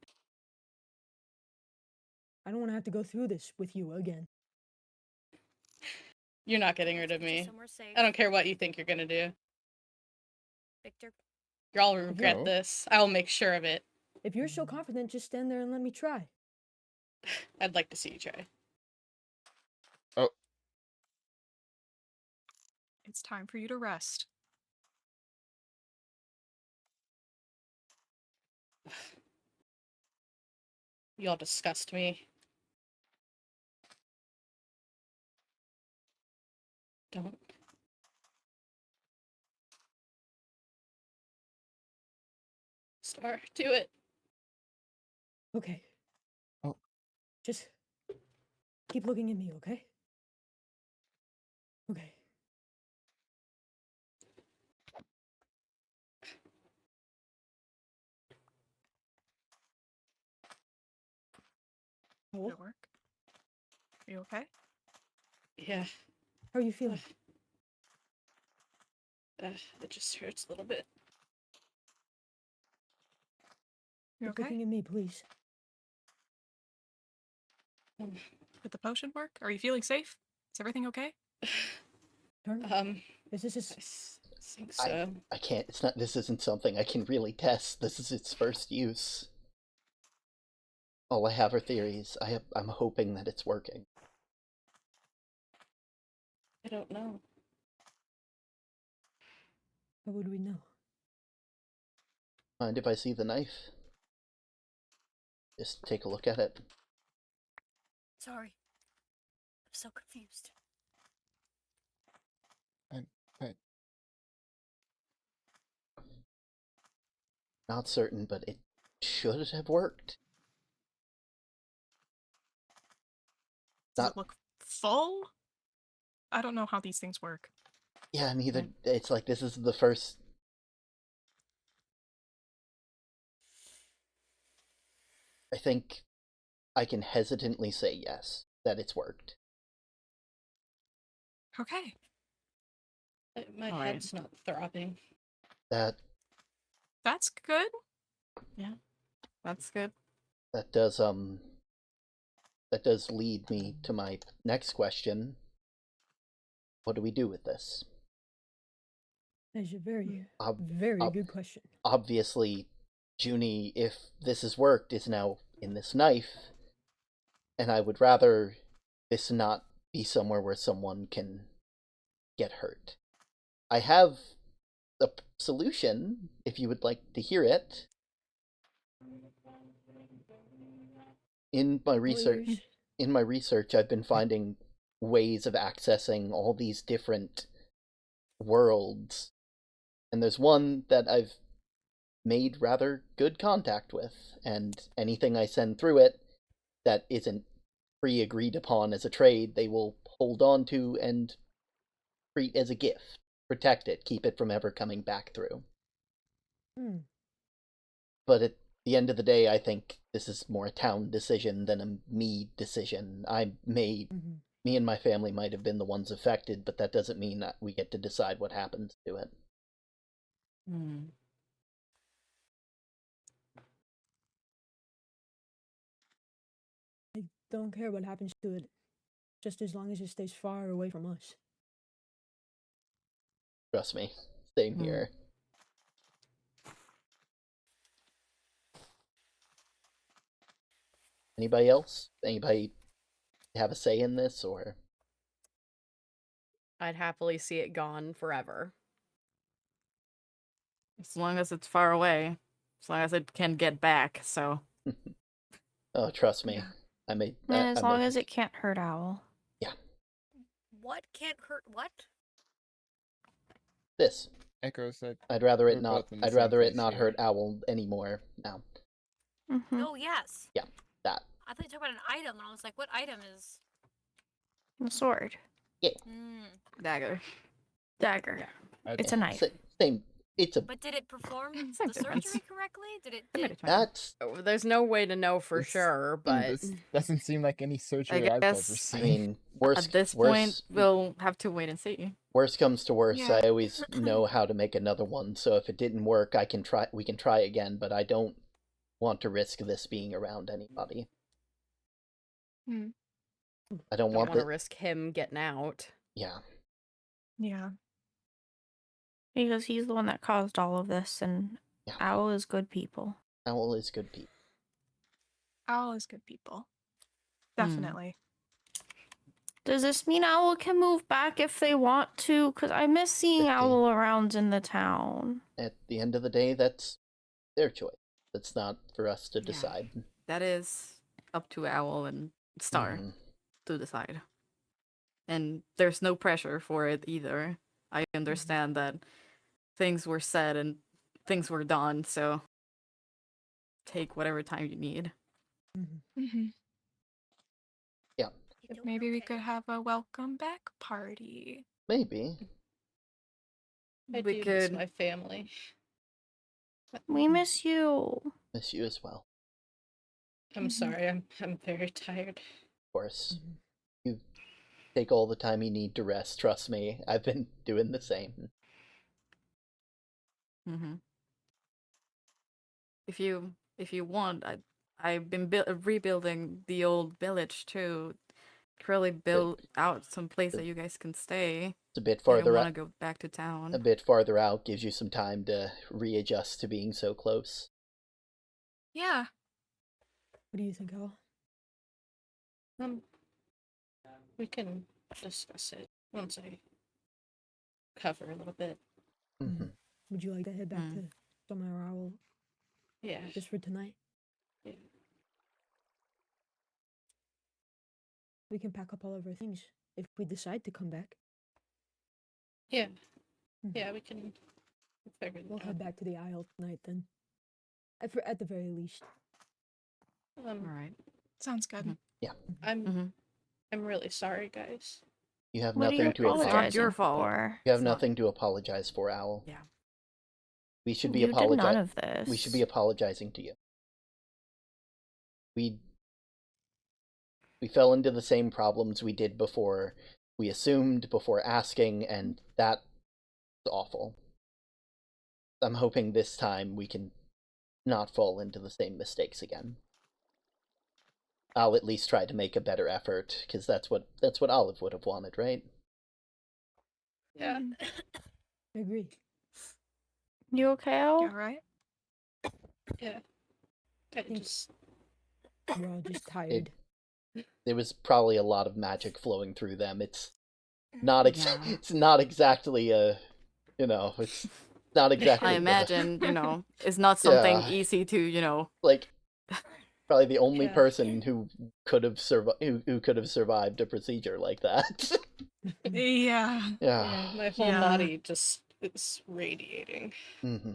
Speaker 8: I don't want to have to go through this with you again.
Speaker 10: You're not getting rid of me.
Speaker 2: Somewhere safe.
Speaker 10: I don't care what you think you're gonna do.
Speaker 2: Victor.
Speaker 10: Y'all regret
Speaker 11: No.
Speaker 10: this. I will make sure of it.
Speaker 8: If you're so confident, just stand there and let me try.
Speaker 10: I'd like to see you try.
Speaker 11: Oh.
Speaker 9: It's time for you to rest.
Speaker 10: Y'all disgust me. Don't. Star, do it.
Speaker 8: Okay.
Speaker 11: Oh.
Speaker 8: Just keep looking at me, okay? Okay.
Speaker 9: Did it work? Are you okay?
Speaker 10: Yeah.
Speaker 8: How are you feeling?
Speaker 10: It just hurts a little bit.
Speaker 9: You
Speaker 8: Keep
Speaker 9: okay?
Speaker 8: looking at me, please.
Speaker 9: Did the potion work? Are you feeling safe? Is everything okay?
Speaker 8: This is
Speaker 10: I think so.
Speaker 1: I can't. This isn't something I can really test. This is its first use. All I have are theories. I'm hoping that it's working.
Speaker 10: I don't know.
Speaker 8: How would we know?
Speaker 1: Mind if I see the knife? Just take a look at it.
Speaker 2: Sorry. I'm so confused.
Speaker 1: Not certain, but it should have worked.
Speaker 9: Does it look full? I don't know how these things work.
Speaker 1: Yeah, neither. It's like this is the first. I think I can hesitantly say yes, that it's worked.
Speaker 9: Okay.
Speaker 10: My head's not throbbing.
Speaker 9: That's good.
Speaker 3: Yeah. That's good.
Speaker 1: That does lead me to my next question. What do we do with this?
Speaker 8: That's a very,
Speaker 1: Ob-
Speaker 8: very
Speaker 1: ob-
Speaker 8: good question.
Speaker 1: Obviously, Junie, if this has worked, is now in this knife, and I would rather this not be somewhere where someone can get hurt. I have a solution, if you would like to hear it. In my research, I've been finding ways of accessing all these different worlds, and there's one that I've made rather good contact with, and anything I send through it that isn't pre-agreed upon as a trade, they will hold on to and treat as a gift, protect it, keep it from ever coming back through. But at the end of the day, I think this is more a town decision than a me decision. Me and my family might have been the ones affected, but that doesn't mean that we get to decide what happens to it.
Speaker 8: I don't care what happens to it, just as long as it stays far away from us.
Speaker 1: Trust me, same here. Anybody else? Anybody have a say in this, or?
Speaker 7: I'd happily see it gone forever.
Speaker 3: As long as it's far away. As long as it can get back, so.
Speaker 1: Oh, trust me. I made.
Speaker 12: And as long as it can't hurt Owl.
Speaker 1: Yeah.
Speaker 2: What can't hurt what?
Speaker 1: This.
Speaker 11: Echo said.
Speaker 1: I'd rather it
Speaker 11: we're
Speaker 1: not.
Speaker 11: both in the
Speaker 1: I'd
Speaker 11: same
Speaker 1: rather it
Speaker 11: place
Speaker 1: not
Speaker 11: here.
Speaker 1: hurt Owl anymore now.
Speaker 2: Oh yes.
Speaker 1: Yeah, that.
Speaker 2: I thought you talked about an item, and I was like, what item is?
Speaker 12: The sword.
Speaker 1: Yeah.
Speaker 3: Dagger.
Speaker 12: Dagger.
Speaker 11: Yeah.
Speaker 12: It's a knife.
Speaker 1: Same. It's a.
Speaker 2: But did it perform the
Speaker 3: difference.
Speaker 2: surgery correctly? Did it?
Speaker 1: That's.
Speaker 7: There's no way to know for sure, but
Speaker 11: This doesn't seem like any surgery I've ever
Speaker 3: guess-
Speaker 11: seen.
Speaker 1: I mean, worst.
Speaker 3: At this point, we'll have to wait and see.
Speaker 1: Worst comes to worst,
Speaker 2: Yeah.
Speaker 1: I always know how to make another one. So if it didn't work, I can try. We can try again, but I don't want to risk this being around anybody. I don't want
Speaker 7: to risk him getting out.
Speaker 1: Yeah.
Speaker 9: Yeah.
Speaker 12: Because he's the one that caused all of this, and
Speaker 1: Yeah.
Speaker 12: Owl is good people.
Speaker 1: Owl is good people.
Speaker 9: Owl is good people. Definitely.
Speaker 12: Does this mean Owl can move back if they want to? Because I miss seeing
Speaker 1: 50.
Speaker 12: Owl around in the town.
Speaker 1: At the end of the day, that's their choice. That's not for us to decide.
Speaker 3: That is up to Owl and Star to decide. And there's no pressure for it either. I understand that things were said and things were done, so take whatever time you need.
Speaker 1: Yeah.
Speaker 9: Maybe we could have a welcome back party.
Speaker 1: Maybe.
Speaker 10: I
Speaker 3: We
Speaker 10: do miss
Speaker 3: could-
Speaker 10: my family.
Speaker 12: We miss you.
Speaker 1: Miss you as well.
Speaker 10: I'm sorry, I'm very tired.
Speaker 1: Of course. You take all the time you need to rest. Trust me. I've been doing the same.
Speaker 3: If you want, I've been rebuilding the old village too. Really build out some place that you guys can stay.
Speaker 1: It's a bit
Speaker 3: I don't
Speaker 1: farther
Speaker 3: want
Speaker 1: out.
Speaker 3: to go back to town.
Speaker 1: A bit farther out gives you some time to readjust to being so close.
Speaker 9: Yeah.
Speaker 8: What do you think, Owl?
Speaker 10: We can discuss it once I cover a little bit.
Speaker 8: Would you like to head back to somewhere, Owl?
Speaker 10: Yeah.
Speaker 8: Just for tonight?
Speaker 10: Yeah.
Speaker 8: We can pack up all of our things if we decide to come back.
Speaker 10: Yeah. Yeah, we can figure it
Speaker 8: We'll
Speaker 10: out.
Speaker 8: head back to the Isle tonight then. At the very least.
Speaker 3: All right.
Speaker 9: Sounds good.
Speaker 1: Yeah.
Speaker 10: I'm really sorry, guys.
Speaker 1: You have
Speaker 12: What are
Speaker 1: nothing
Speaker 12: you
Speaker 1: to apologize.
Speaker 3: It's not your
Speaker 12: apologizing
Speaker 3: fault.
Speaker 12: for?
Speaker 1: You have
Speaker 3: It's not-
Speaker 1: nothing to apologize for, Owl.
Speaker 3: Yeah.
Speaker 1: We should be
Speaker 12: You did none
Speaker 1: apologizing.
Speaker 12: of this.
Speaker 1: We should be apologizing to you. We fell into the same problems we did before. We assumed before asking, and that's awful. I'm hoping this time we can not fall into the same mistakes again. I'll at least try to make a better effort, because that's what Olive would have wanted, right?
Speaker 10: Yeah.
Speaker 8: I agree.
Speaker 12: You okay, Al?
Speaker 9: You alright?
Speaker 10: Yeah. I just
Speaker 8: We're all just tired.
Speaker 1: There was probably a lot of magic flowing through them. It's not
Speaker 3: Yeah.
Speaker 1: it's not exactly a, it's not exactly
Speaker 3: I
Speaker 1: the-
Speaker 3: imagine, it's not something
Speaker 1: Yeah.
Speaker 3: easy to,
Speaker 1: like probably the only
Speaker 10: Yeah.
Speaker 1: person who could have survived a procedure like that.
Speaker 9: Yeah.
Speaker 10: Yeah, my whole
Speaker 9: Yeah.
Speaker 10: body just is radiating.
Speaker 1: Hmm.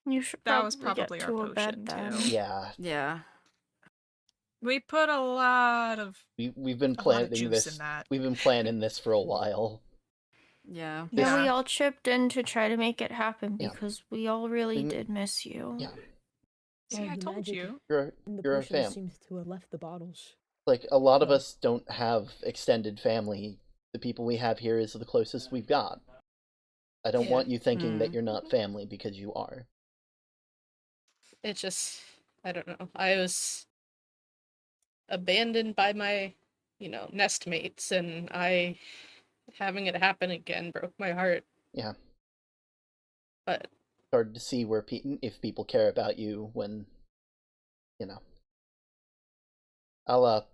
Speaker 12: You should
Speaker 9: That was
Speaker 12: probably
Speaker 9: probably
Speaker 12: get
Speaker 9: our
Speaker 12: to a
Speaker 9: potion,
Speaker 12: bed then.
Speaker 9: too.
Speaker 1: Yeah,
Speaker 3: Yeah.
Speaker 9: We put a lot of
Speaker 1: we've been
Speaker 9: a lot of
Speaker 1: planning
Speaker 9: juice
Speaker 1: this.
Speaker 9: in that.
Speaker 1: We've been planning this for a while.
Speaker 3: Yeah.
Speaker 12: Yeah, we
Speaker 9: Yeah.
Speaker 12: all chipped in to try to make it happen
Speaker 1: Yeah.
Speaker 12: because we all really
Speaker 1: Mm,
Speaker 12: did miss you.
Speaker 1: Yeah,
Speaker 9: See, I
Speaker 8: the
Speaker 9: told
Speaker 8: magic
Speaker 9: you.
Speaker 1: you're
Speaker 8: in the
Speaker 1: you're a
Speaker 8: potions
Speaker 1: fam.
Speaker 8: seems to have left the bottles.
Speaker 1: Like a lot of
Speaker 8: So-
Speaker 1: us don't have extended family. The people we have here is the closest we've got. I don't
Speaker 10: Yeah.
Speaker 1: want you thinking that
Speaker 3: Mm.
Speaker 1: you're not family because you are.
Speaker 10: It just, I don't know. I was abandoned by my, nestmates, and having it happen again broke my heart.
Speaker 1: Yeah.
Speaker 10: But
Speaker 1: It's hard to see where if people care about you when, you know. I'll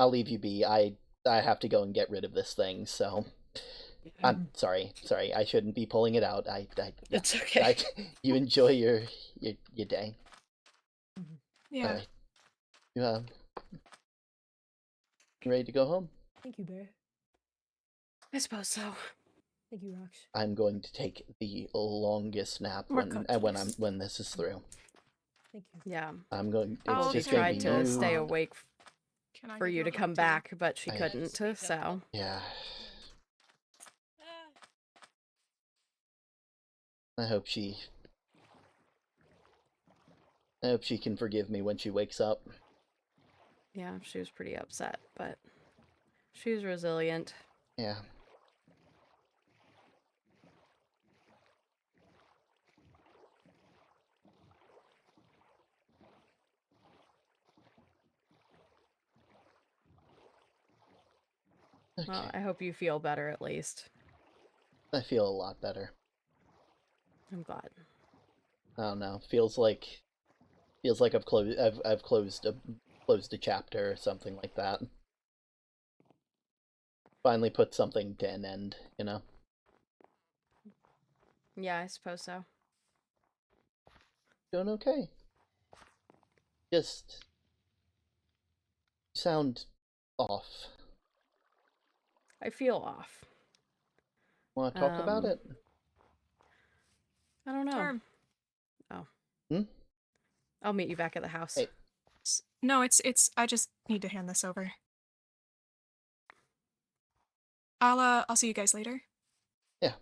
Speaker 1: leave you be. I have to go and get rid of this thing. So I'm sorry. I shouldn't be pulling it out.
Speaker 10: it's okay.
Speaker 1: You enjoy your day.
Speaker 9: Yeah.
Speaker 1: You ready to go home?
Speaker 8: Thank you, Bear.
Speaker 10: I suppose so.
Speaker 8: Thank you, Rox.
Speaker 1: I'm going to take the longest nap
Speaker 12: We're
Speaker 1: when this is through.
Speaker 8: Thank you.
Speaker 3: Yeah.
Speaker 1: I'm going. It's
Speaker 12: I'll
Speaker 3: She
Speaker 1: just going
Speaker 3: tried
Speaker 1: to be
Speaker 3: to
Speaker 1: you.
Speaker 3: stay awake
Speaker 9: Can I
Speaker 3: for
Speaker 9: give
Speaker 3: you
Speaker 9: a
Speaker 3: to
Speaker 9: hug,
Speaker 3: come
Speaker 9: too?
Speaker 3: back, but she
Speaker 1: I-
Speaker 3: couldn't, so.
Speaker 1: Yeah. I hope she can forgive me when she wakes up.
Speaker 3: Yeah, she was pretty upset, but she's resilient.
Speaker 1: Yeah. Okay.
Speaker 3: Well, I hope you feel better at least.
Speaker 1: I feel a lot better.
Speaker 3: I'm glad.
Speaker 1: I don't know. Feels like I've closed a chapter or something like that. Finally put something to an end, you know?
Speaker 3: Yeah, I suppose so.
Speaker 1: Doing okay. Just sound off.
Speaker 3: I feel off.
Speaker 1: Want to talk about it?
Speaker 3: I don't know.
Speaker 9: Sure.
Speaker 3: Oh.
Speaker 1: Hmm?
Speaker 3: I'll meet you back at the house.
Speaker 1: Hey.
Speaker 9: No, it's I just need to hand this over. I'll see you guys later.
Speaker 1: Yeah.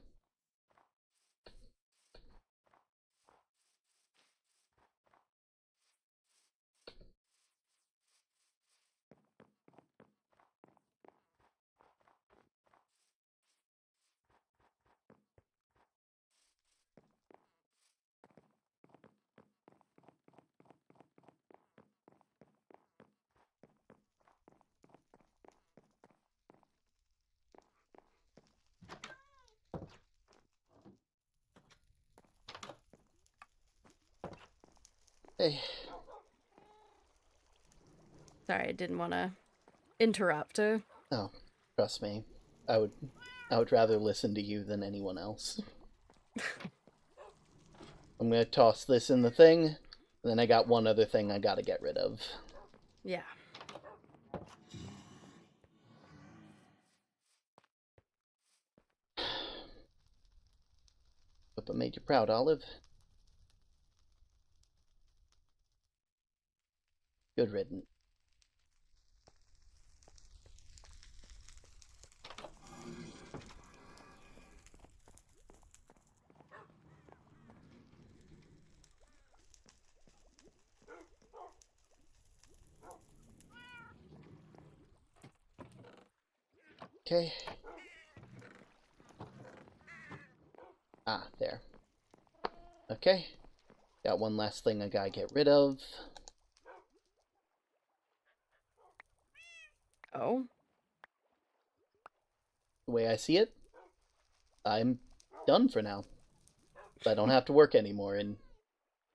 Speaker 1: Hey.
Speaker 3: Sorry, I didn't want to interrupt.
Speaker 1: Oh, trust me. I would rather listen to you than anyone else. I'm gonna toss this in the thing, and then I got one other thing I gotta get rid of.
Speaker 3: Yeah.
Speaker 1: Hope I made you proud, Olive. Good riddance. Okay. Ah, there. Okay. Got one last thing I gotta get rid of.
Speaker 3: Oh?
Speaker 1: The way I see it, I'm done for now. I don't have to work anymore, and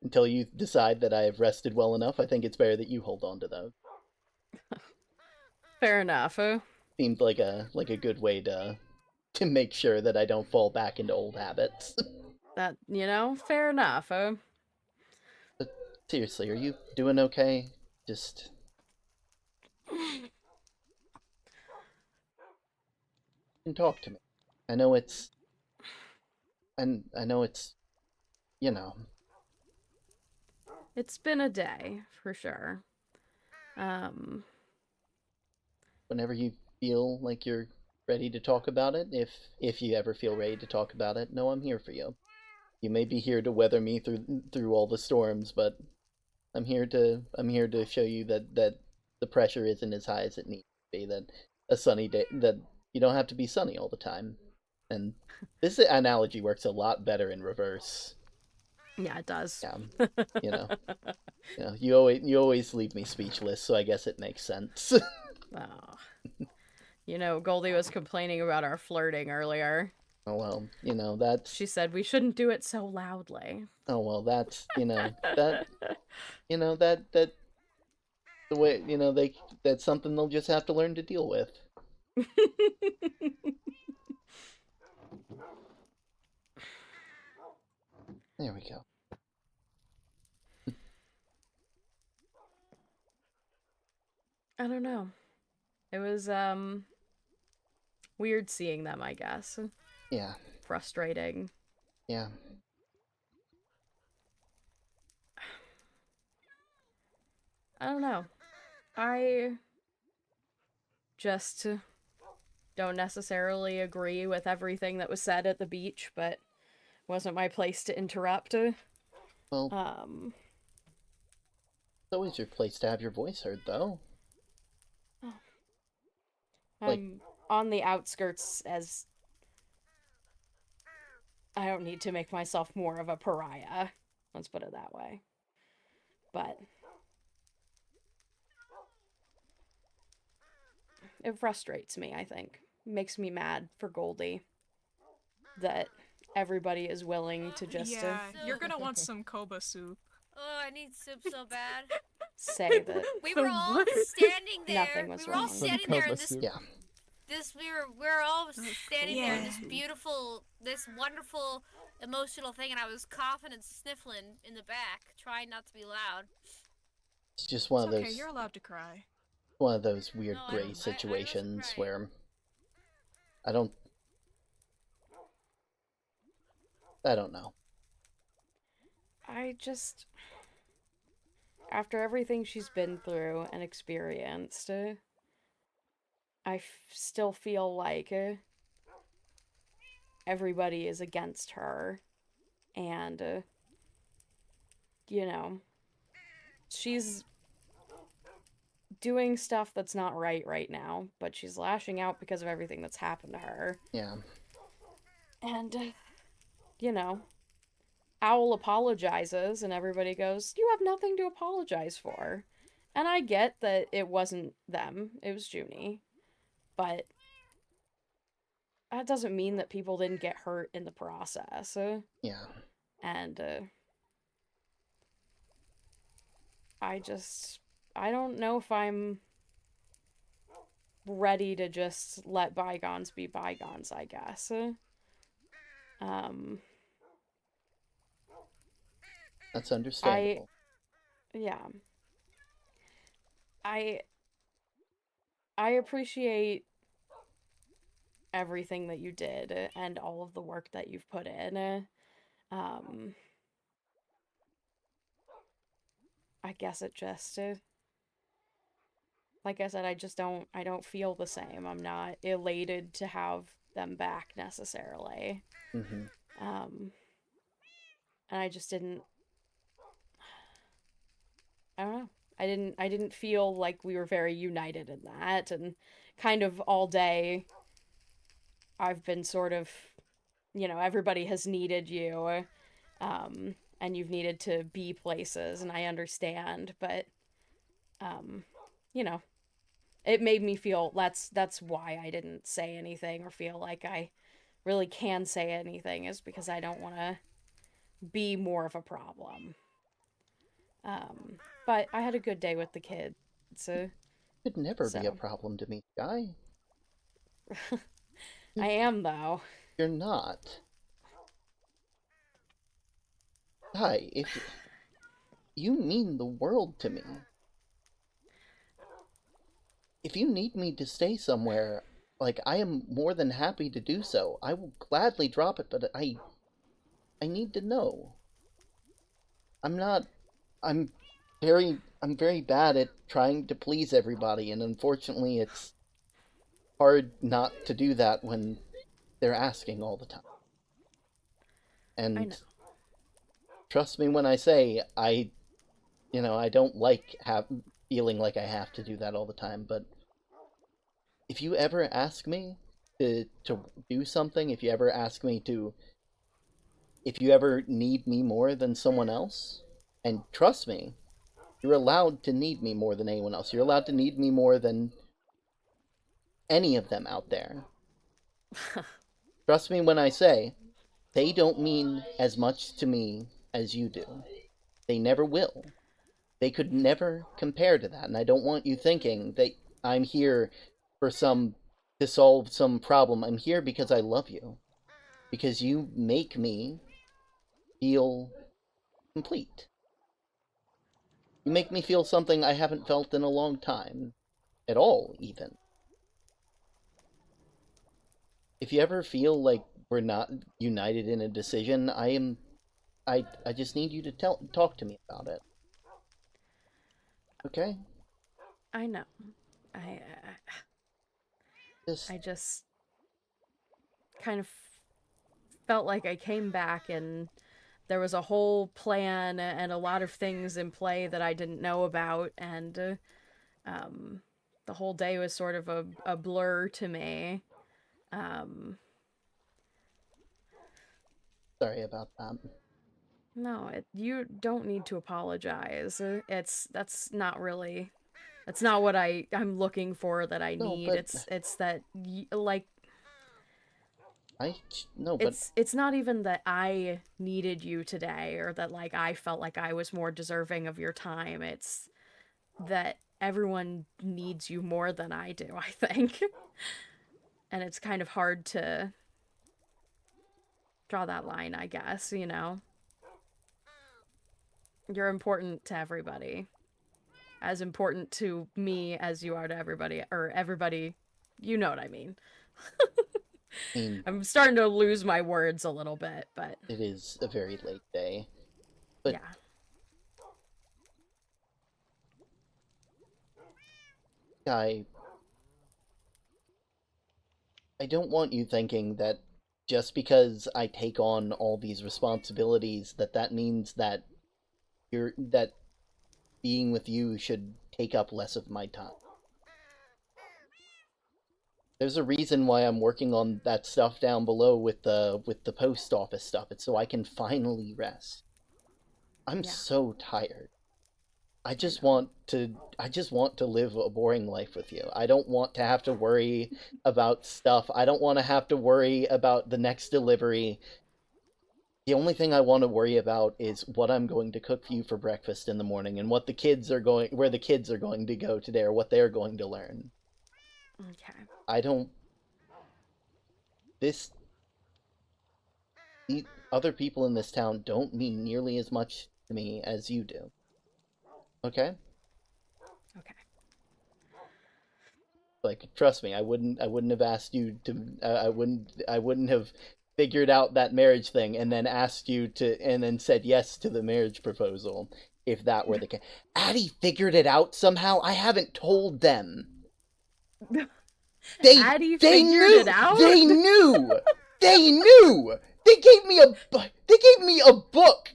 Speaker 1: until you decide that I have rested well enough, I think it's better that you hold on to those.
Speaker 7: Fair enough.
Speaker 1: Seemed like a good way to make sure that I don't fall back into old habits.
Speaker 7: That, fair enough.
Speaker 1: But seriously, are you doing okay? Just can talk to me. I know it's and I know it's you know.
Speaker 7: It's been a day, for sure.
Speaker 1: Whenever you feel like you're ready to talk about it, if you ever feel ready to talk about it, know I'm here for you. You may be here to weather me through all the storms, but I'm here to show you that the pressure isn't as high as it needs to be. That a sunny day, that you don't have to be sunny all the time. And this analogy works a lot better in reverse.
Speaker 7: Yeah, it does.
Speaker 1: Yeah, you know, you always leave me speechless, so I guess it makes sense.
Speaker 7: Oh. Goldie was complaining about our flirting earlier.
Speaker 1: Oh well, that's.
Speaker 7: She said we shouldn't do it so loudly.
Speaker 1: Oh well, that's that that the way that's something they'll just have to learn to deal with. There we go.
Speaker 7: I don't know. It was weird seeing them, I guess.
Speaker 1: Yeah.
Speaker 7: Frustrating.
Speaker 1: Yeah.
Speaker 7: I don't know. I just don't necessarily agree with everything that was said at the beach, but wasn't my place to interrupt.
Speaker 1: Well, it's always your place to have your voice heard, though.
Speaker 7: I'm on the outskirts, as I don't need to make myself more of a pariah. Let's put it that way. But it frustrates me, I think. Makes me mad for Goldie that everybody is willing to just
Speaker 9: Yeah, you're gonna want some Koba soup.
Speaker 2: Oh, I need soup so bad.
Speaker 7: say that
Speaker 2: We were all standing there.
Speaker 7: Nothing was
Speaker 2: we were all
Speaker 7: wrong.
Speaker 2: standing there in this.
Speaker 1: Yeah.
Speaker 2: We were all standing there in this
Speaker 9: Yeah.
Speaker 2: beautiful, this wonderful, emotional thing, and I was coughing and sniffling in the back, trying not to be loud.
Speaker 1: It's just one of those.
Speaker 9: Okay, you're allowed to cry.
Speaker 1: One of those weird
Speaker 2: No,
Speaker 1: gray situations
Speaker 2: I wasn't
Speaker 1: where I don't know.
Speaker 7: I just, after everything she's been through and experienced, I still feel like everybody is against her, and she's doing stuff that's not right now, but she's lashing out because of everything that's happened to her.
Speaker 1: Yeah.
Speaker 7: And Owl apologizes, and everybody goes, "You have nothing to apologize for." And I get that it wasn't them, it was Junie. But that doesn't mean that people didn't get hurt in the process.
Speaker 1: Yeah.
Speaker 7: And I don't know if I'm ready to just let bygones be bygones, I guess.
Speaker 1: That's understandable.
Speaker 7: Yeah. I appreciate everything that you did and all of the work that you've put in. I guess it just, like I said, I don't feel the same. I'm not elated to have them back necessarily.
Speaker 1: Mm-hmm.
Speaker 7: And I just didn't, I don't know. I didn't feel like we were very united in that, and kind of all day I've been sort of, everybody has needed you, and you've needed to be places, and I understand, but, it made me feel, that's why I didn't say anything or feel like I really can say anything, is because I don't want to be more of a problem. But I had a good day with the kids.
Speaker 1: Could never be a problem to me, Guy.
Speaker 7: I am, though.
Speaker 1: You're not. Guy, if you mean the world to me. If you need me to stay somewhere, like, I am more than happy to do so. I will gladly drop it, but I need to know. I'm very bad at trying to please everybody, and unfortunately it's hard not to do that when they're asking all the time. And
Speaker 7: I know.
Speaker 1: Trust me when I say I don't like feeling like I have to do that all the time, but if you ever ask me to do something, if you ever need me more than someone else, and trust me, you're allowed to need me more than anyone else. You're allowed to need me more than any of them out there. Trust me when I say, they don't mean as much to me as you do. They never will. They could never compare to that, and I don't want you thinking that I'm here to solve some problem. I'm here because I love you. Because you make me feel complete. You make me feel something I haven't felt in a long time. At all, even. If you ever feel like we're not united in a decision, I just need you to talk to me about it. Okay?
Speaker 7: I know. I just kind of felt like I came back and there was a whole plan and a lot of things in play that I didn't know about, and the whole day was sort of a blur to me.
Speaker 1: Sorry about that.
Speaker 7: No, you don't need to apologize. That's not what I'm looking for, that I need. It's that, like, it's not even that I needed you today, or that, like, I felt like I was more deserving of your time. It's that everyone needs you more than I do, I think. And it's kind of hard to draw that line, I guess, you know? You're important to everybody. As important to me as you are to everybody, or everybody, you know what I mean. I'm starting to lose my words a little bit, but...
Speaker 1: It is a very late day. But...
Speaker 7: yeah.
Speaker 1: I don't want you thinking that just because I take on all these responsibilities, that means that being with you should take up less of my time. There's a reason why I'm working on that stuff down below with the post office stuff. It's so I can finally rest. I'm so tired. I just want to live a boring life with you. I don't want to have to worry about stuff. I don't want to have to worry about the next delivery. The only thing I want to worry about is what I'm going to cook for you for breakfast in the morning, and where the kids are going to go today, or what they're going to learn.
Speaker 7: Okay.
Speaker 1: The other people in this town don't mean nearly as much to me as you do. Okay?
Speaker 7: Okay.
Speaker 1: Like, trust me, I wouldn't have asked you to, I wouldn't have figured out that marriage thing and then asked you to, and then said yes to the marriage proposal, if that were the case. Addie figured it out somehow. I haven't told them.
Speaker 7: Addie figured it out?
Speaker 1: They knew! They knew! They gave me a book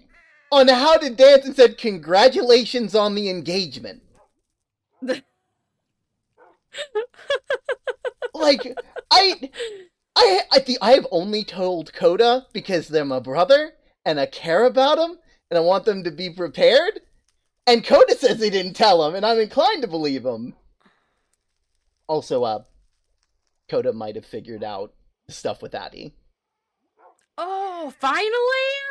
Speaker 1: on how to dance and said, "Congratulations on the engagement." Like, I have only told Coda because they're my brother, and I care about him, and I want them to be prepared. And Coda says he didn't tell him, and I'm inclined to believe him. Also, Coda might have figured out stuff with Addie.
Speaker 7: Oh, finally?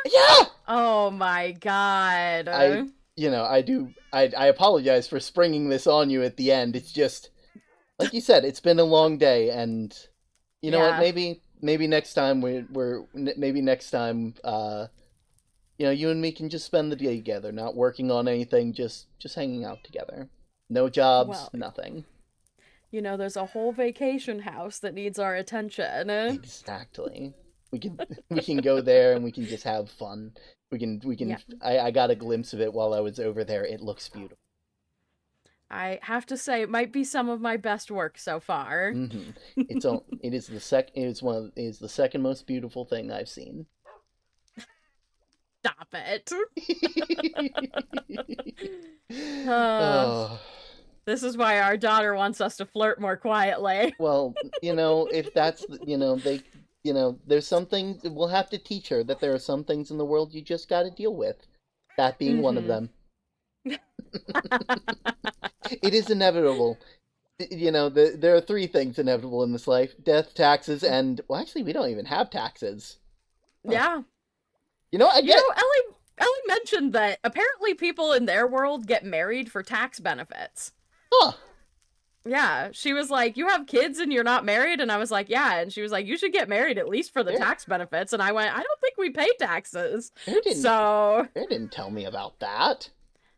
Speaker 1: Yeah!
Speaker 7: Oh my god.
Speaker 1: I apologize for springing this on you at the end. It's just, like you said, it's been a long day, and you know what?
Speaker 7: Yeah.
Speaker 1: Maybe next time maybe next time, you and me can just spend the day together, not working on anything, just hanging out together. No jobs,
Speaker 7: Well,
Speaker 1: nothing.
Speaker 7: there's a whole vacation house that needs our attention.
Speaker 1: Exactly. We can go there and we can just have fun.
Speaker 7: Yeah.
Speaker 1: I got a glimpse of it while I was over there. It looks beautiful.
Speaker 7: I have to say, it might be some of my best work so far.
Speaker 1: Mm-hmm. It is the second most beautiful thing I've seen.
Speaker 7: Stop it.
Speaker 1: Oh.
Speaker 7: This is why our daughter wants us to flirt more quietly.
Speaker 1: Well, if that's, there's some things we'll have to teach her, that there are some things in the world you just got to deal with. That being one of them. It is inevitable. There are three things inevitable in this life: death, taxes, and, well, actually, we don't even have taxes. Huh.
Speaker 7: Yeah. Ellie mentioned that apparently people in their world get married for tax benefits.
Speaker 1: Huh.
Speaker 7: Yeah, she was like, "You have kids and you're not married?" And I was like, "Yeah." And she was like, "You should get married at least for the tax benefits." And I went, "I don't think we pay taxes."
Speaker 1: They didn't tell me about that.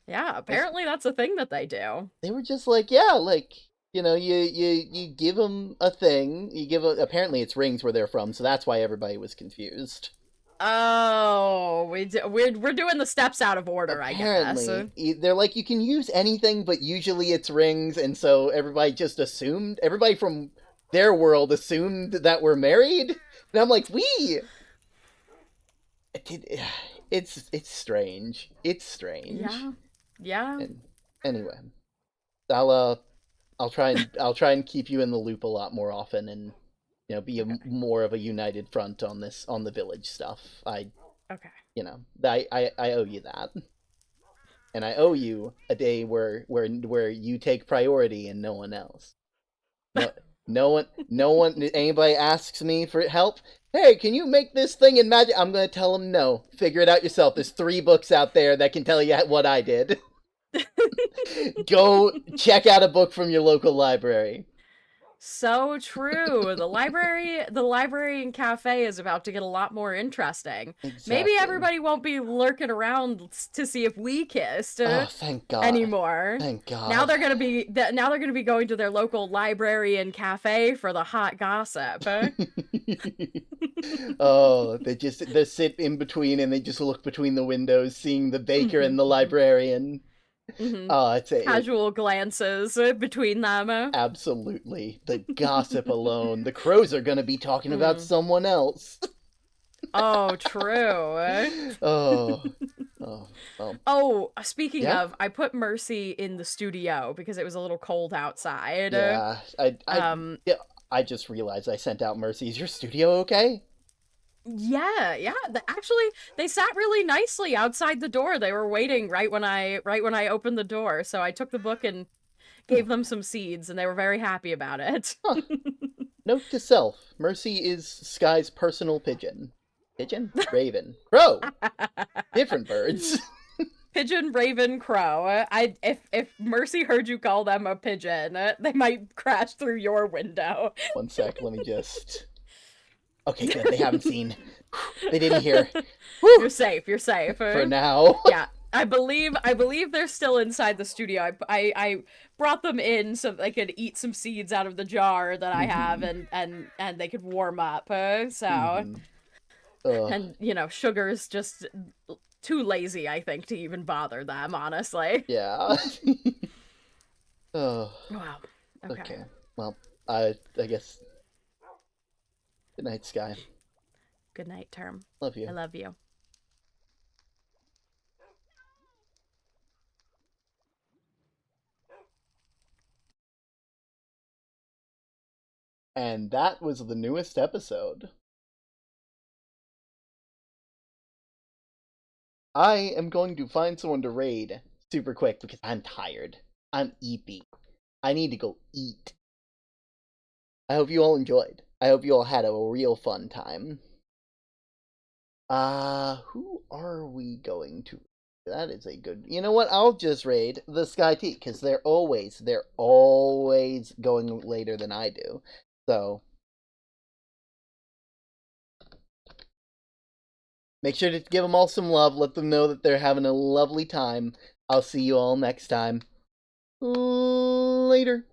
Speaker 7: Yeah, apparently that's a thing that they do.
Speaker 1: They were just like, yeah, like, you give them a thing. Apparently it's rings where they're from, so that's why everybody was confused.
Speaker 7: Oh, we're doing the steps out of order,
Speaker 1: apparently,
Speaker 7: I guess.
Speaker 1: They're like, you can use anything, but usually it's rings, and so everybody from their world assumed that we're married. And I'm like, it's strange. It's strange.
Speaker 7: Yeah.
Speaker 1: And anyway, I'll try and keep you in the loop a lot more often, and be more of a united front on the village stuff. I owe you that, and I owe you a day where you take priority and no one else. No one. Anybody asks me for help. Hey, can you make this thing in magic? I'm gonna tell them no. Figure it out yourself. There's 3 books out there that can tell you what I did. Go check out a book from your local library.
Speaker 7: So true. The library and cafe is about to get a lot more interesting.
Speaker 1: Exactly.
Speaker 7: Maybe everybody won't be lurking around to see if we kissed.
Speaker 1: Oh, thank God.
Speaker 7: Anymore.
Speaker 1: Thank God.
Speaker 7: Now they're gonna be going to their local library and cafe for the hot gossip.
Speaker 1: Oh, they sit in between and they just look between the windows, seeing the baker and the librarian.
Speaker 7: Mm-hmm.
Speaker 1: Oh,
Speaker 7: Casual glances between them.
Speaker 1: Absolutely. The gossip alone. The crows are gonna be talking about someone else.
Speaker 7: Oh, true.
Speaker 1: Oh,
Speaker 7: speaking of, I put Mercy in the studio because it was a little cold outside.
Speaker 1: Yeah, I just realized I sent out Mercy. Is your studio okay?
Speaker 7: Yeah. Actually, they sat really nicely outside the door. They were waiting right when I opened the door. So I took the book and gave them some seeds, and they were very happy about it.
Speaker 1: Huh. Note to self: Mercy is Sky's personal pigeon. Pigeon? Raven. Crow! Different birds.
Speaker 7: Pigeon, raven, crow. If Mercy heard you call them a pigeon, they might crash through your window.
Speaker 1: One sec, let me just... Okay, good. They haven't seen. They didn't hear. Whew.
Speaker 7: You're safe.
Speaker 1: For now.
Speaker 7: Yeah. I believe they're still inside the studio. I brought them in so they could eat some seeds out of the jar that I have, and they could warm up. And Sugar's just too lazy, I think, to even bother them, honestly.
Speaker 1: Yeah.
Speaker 7: Oh. Wow. Okay.
Speaker 1: Well, I guess. Good night, Sky.
Speaker 7: Good night, Term.
Speaker 1: Love you.
Speaker 7: I love you.
Speaker 1: And that was the newest episode. I am going to find someone to raid super quick because I'm tired. I'm eepy. I need to go eat. I hope you all enjoyed. I hope you all had a real fun time. Who are we going to? That is a good. You know what? I'll just raid the Sky T because they're always going later than I do. So make sure to give them all some love. Let them know that they're having a lovely time. I'll see you all next time. Later.